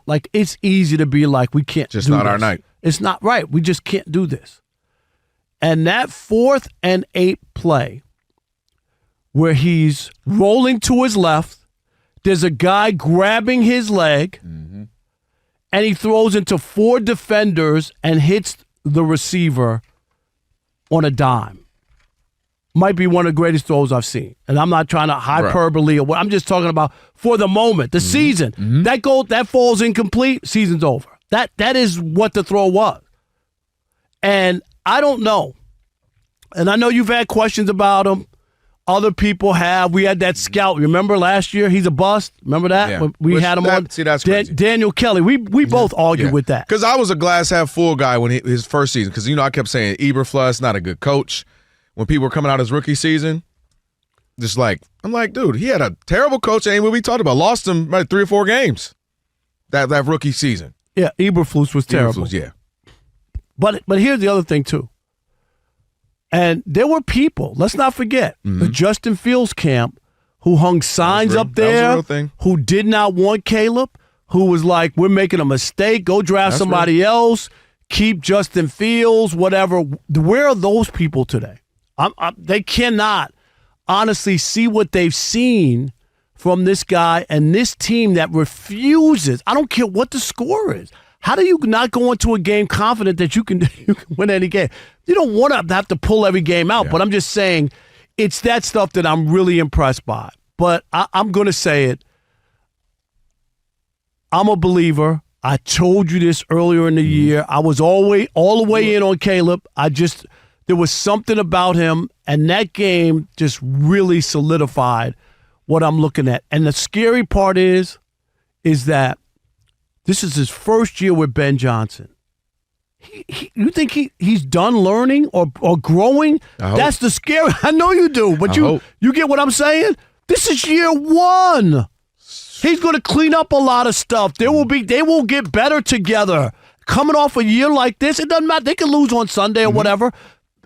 Like it's easy to be like, we can't just do not this. Our night. It's not right. We just can't do this. And that 4th and 8 play where he's rolling to his left, there's a guy grabbing his leg, and he throws into 4 defenders and hits the receiver on a dime. Might be one of the greatest throws I've seen. And I'm not trying to hyperbole or what. I'm just talking about for the moment, the season. That falls incomplete, season's over. That is what the throw was. And I don't know. And I know you've had questions about him. Other people have. We had that scout. Remember last year? He's a bust. Remember that? Yeah. We had him on. See, that's crazy. Daniel Kelly. We both argued with that. Because I was a glass half full guy when his first season. Because, I kept saying Eberflus, not a good coach. When people were coming out his rookie season, I'm like, dude, he had a terrible coach. Ain't what we talked about. Lost him like 3 or 4 games that rookie season. Yeah, Eberflus was terrible. Yeah. But here's the other thing, too. And there were people, let's not forget, the Justin Fields camp who hung signs up there, who did not want Caleb, who was like, we're making a mistake, go draft somebody else, keep Justin Fields, whatever. Where are those people today? They cannot honestly see what they've seen from this guy and this team that refuses. I don't care what the score is. How do you not go into a game confident that you can win any game? You don't want to have to pull every game out, but I'm just saying it's that stuff that I'm really impressed by. But I'm going to say it. I'm a believer. I told you this earlier in the year. I was all the way in on Caleb. There was something about him, and that game just really solidified what I'm looking at. And the scary part is that this is his first year with Ben Johnson. You think he's done learning or growing? That's the scary. I know you do, but you get what I'm saying? This is year 1. He's going to clean up a lot of stuff. They will get better together. Coming off a year like this, it doesn't matter. They can lose on Sunday or whatever,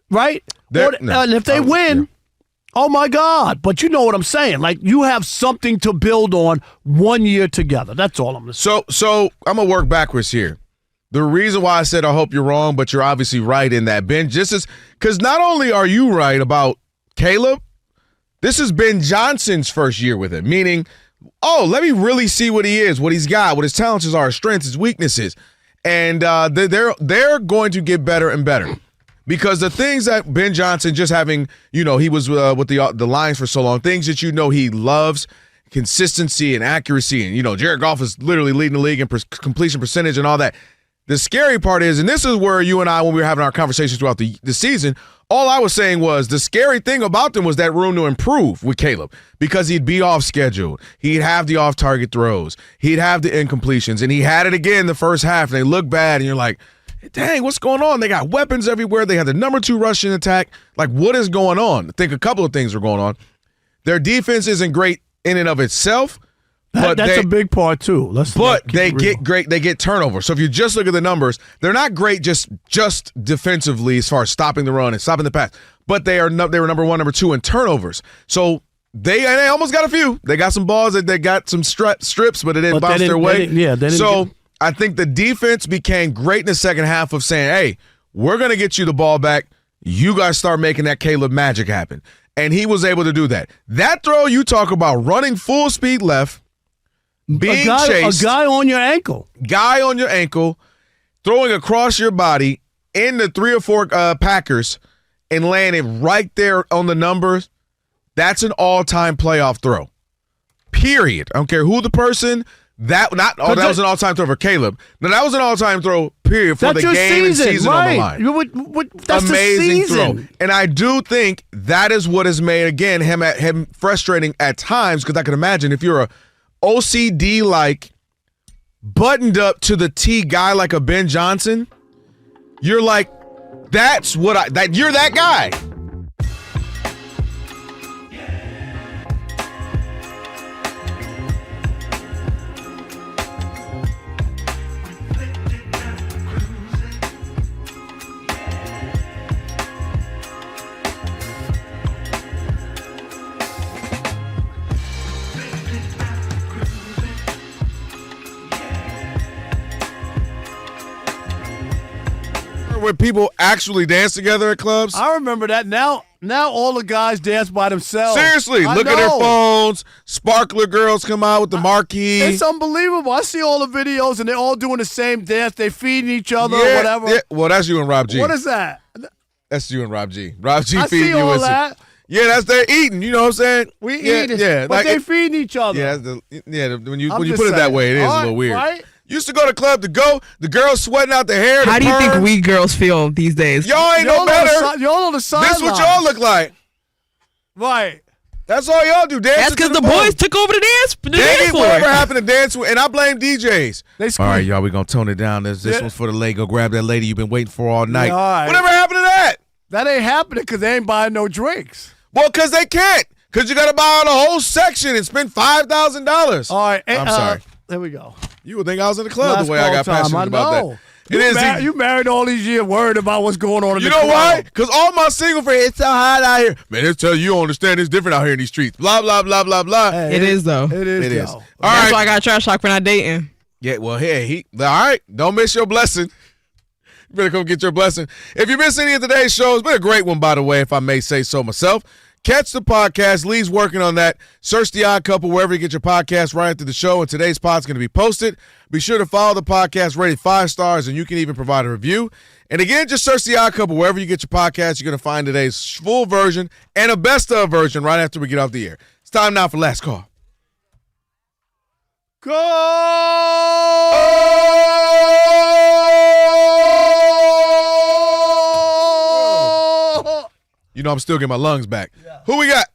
right? And if they win, oh my God. But you know what I'm saying. Like, you have something to build on 1 year together. That's all I'm going to say. So I'm going to work backwards here. The reason why I said I hope you're wrong, but you're obviously right in that, Ben, just as because not only are you right about Caleb, this is Ben Johnson's first year with him, meaning, let me really see what he is, what he's got, what his talents are, his strengths, his weaknesses. And they're going to get better and better. Because the things that Ben Johnson just having, he was with the Lions for so long, things that he loves, consistency and accuracy. And, Jared Goff is literally leading the league in completion percentage and all that. The scary part is, and this is where you and I, when we were having our conversations throughout the season, all I was saying was the scary thing about them was that room to improve with Caleb because he'd be off schedule. He'd have the off-target throws. He'd have the incompletions. And he had it again the first half, and they look bad, and you're like, dang, what's going on? They got weapons everywhere. They have the number 2 rushing attack. Like, what is going on? I think a couple of things are going on. Their defense isn't great in and of itself. That's a big part too. They get great. They get turnovers. So if you just look at the numbers, they're not great just defensively as far as stopping the run and stopping the pass. But they were number 1, number 2 in turnovers. So they almost got a few. They got some balls. They got some strips, but it didn't bounce their way. I think the defense became great in the second half of saying, "Hey, we're going to get you the ball back. You guys start making that Caleb magic happen." And he was able to do that. That throw you talk about running full speed left. Being chased. A guy on your ankle. Throwing across your body in the 3 or 4 Packers and landing right there on the numbers. That's an all-time playoff throw. Period. I don't care who the person. That was an all-time throw for Caleb. Now, that was an all-time throw period for That's the your game season, and season right. on the line. That's amazing the season. throw. And I do think that is what has made, again, him frustrating at times, because I can imagine if you're a OCD-like, buttoned up to the T guy like a Ben Johnson, you're like, you're that guy. Where people actually dance together at clubs. I remember that. Now all the guys dance by themselves. Seriously, look at their phones. Sparkler girls come out with the marquee. It's unbelievable. I see all the videos, and they're all doing the same dance. They feeding each other, or whatever. Yeah. Well, that's you and Rob G. What is that? That's you and Rob G. Rob G I feeding see you. all that. Yeah, that's their eating. You know what I'm saying? We eating. Yeah, but they feeding each other. Yeah, when you put it that way, it is a little weird. Right? Used to go to club to go. The girls sweating out their hair. How do you think we girls feel these days? Y'all ain't no better. Y'all on the sideline. This what y'all look like. Right. That's all y'all do. Dance. That's because the boys took over the dance. Whatever happened to dance with, and I blame DJs. All right, y'all, we gonna tone it down. This one's for the lady. Go grab that lady you've been waiting for all night. Yeah, all right. Whatever happened to that? That ain't happening because they ain't buying no drinks. Well, because they can't. Because you got to buy out a whole section and spend $5,000. All right. I'm sorry. There we go. You would think I was in the club Last the way I got call time. passionate about know. that. You married all these years worried about what's going on in You the know club. why? Because all my single friends, it's so hot out here. Man, it's telling you don't understand. It's different out here in these streets. Blah, blah, blah, blah, blah. It is, though. It is. It is. All That's why I got trash talk for not dating. Yeah, well, hey, all right. Don't miss your blessing. You better come get your blessing. If you missed any of today's show, it's been a great one, by the way, if I may say so myself. Catch the podcast. Lee's working on that. Search The Odd Couple wherever you get your podcast right after the show, and today's pod's going to be posted. Be sure to follow the podcast, rate it 5 stars, and you can even provide a review. And again, just search The Odd Couple wherever you get your podcast. You're going to find today's full version and a best of version right after we get off the air. It's time now for Last Call. You know I'm still getting my lungs back. Yeah. Who we got?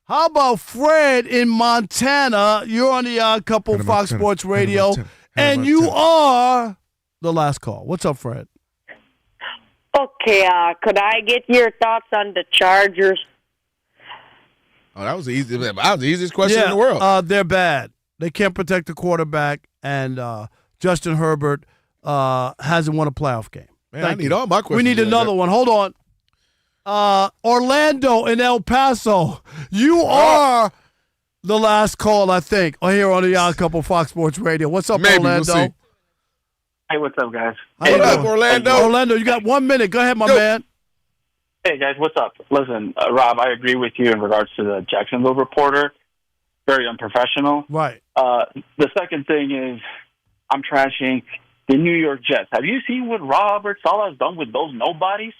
How about Fred in Montana? You're on The Odd Couple, Fox Sports Radio, and you are the last call. What's up, Fred? Okay, could I get your thoughts on the Chargers? Oh, that was the easiest question in the world. They're bad. They can't protect the quarterback, and Justin Herbert hasn't won a playoff game. Man, I need all my questions. We need another one. Hold on. Orlando in El Paso. You are the last call, I think, here on The Odd Couple, Fox Sports Radio. What's up, Maybe, Orlando? we'll see. Hey, what's up, guys? What up, Orlando? Orlando, you got 1 minute. Go ahead, my man. Hey, guys, what's up? Listen, Rob, I agree with you in regards to the Jacksonville reporter. Very unprofessional. Right. The second thing is I'm trashing the New York Jets. Have you seen what Robert Saleh has done with those nobodies?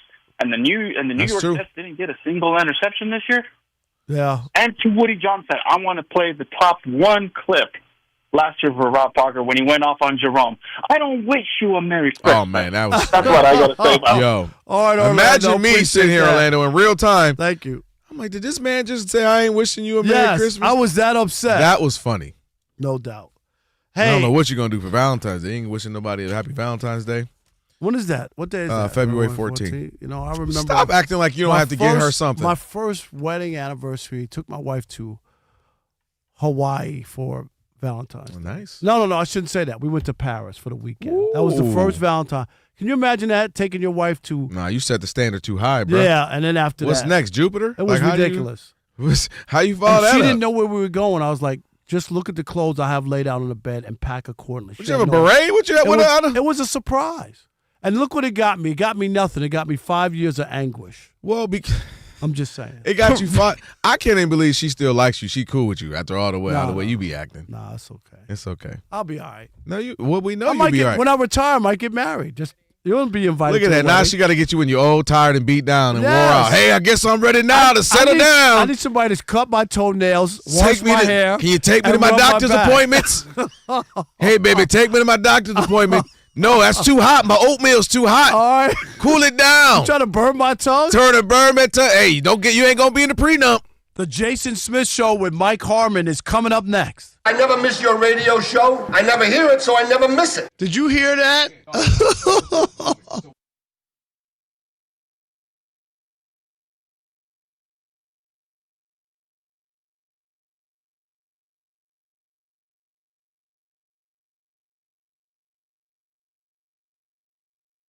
And the New York Jets didn't get a single interception this year. Yeah. And to Woody Johnson, I want to play the top one clip last year for Rob Parker when he went off on Jerome. I don't wish you a Merry Christmas. Oh, man, that was... That's what I got to say about it. Yo, all right, Orlando, imagine me sitting here, Orlando, in real time. Thank you. I'm like, did this man just say I ain't wishing you a Merry Christmas? I was that upset. That was funny. No doubt. Hey, I don't know what you're going to do for Valentine's Day. You ain't wishing nobody a happy Valentine's Day. When is that? What day is that? February 14th. You know, I remember. Stop acting like you don't have to get her something. My first wedding anniversary, took my wife to Hawaii for Valentine's Day. Nice. No, I shouldn't say that. We went to Paris for the weekend. Ooh. That was the first Valentine. Can you imagine that, taking your wife to... Nah, you set the standard too high, bro. Yeah, and then after What's that... next, Jupiter? It was ridiculous. How you follow that She up? didn't know where we were going. I was like, just look at the clothes I have laid out on the bed and pack accordingly. What, you have a beret? What you have? It was a surprise. And look what it got me. It got me nothing. It got me 5 years of anguish. Well, I'm just saying. It got you 5. I can't even believe she still likes you. She cool with you after all the way you be acting. Nah, it's okay. It's okay. I'll be all right. No, we know you'll be all right. When I retire, I might get married. Just you'll be invited. Look at that. Now she got to get you when you're old, tired, and beat down and wore out. Hey, I guess I'm ready now to settle down. I need somebody to cut my toenails, wash my hair. Can you take me to my doctor's appointments? Hey, baby, take me to my doctor's appointment. No, that's too hot. My oatmeal's too hot. All right. Cool it down. You trying to burn my tongue? Burn my tongue. Hey, you ain't gonna be in the prenup. The Jason Smith Show with Mike Harmon is coming up next. I never miss your radio show. I never hear it, so I never miss it. Did you hear that?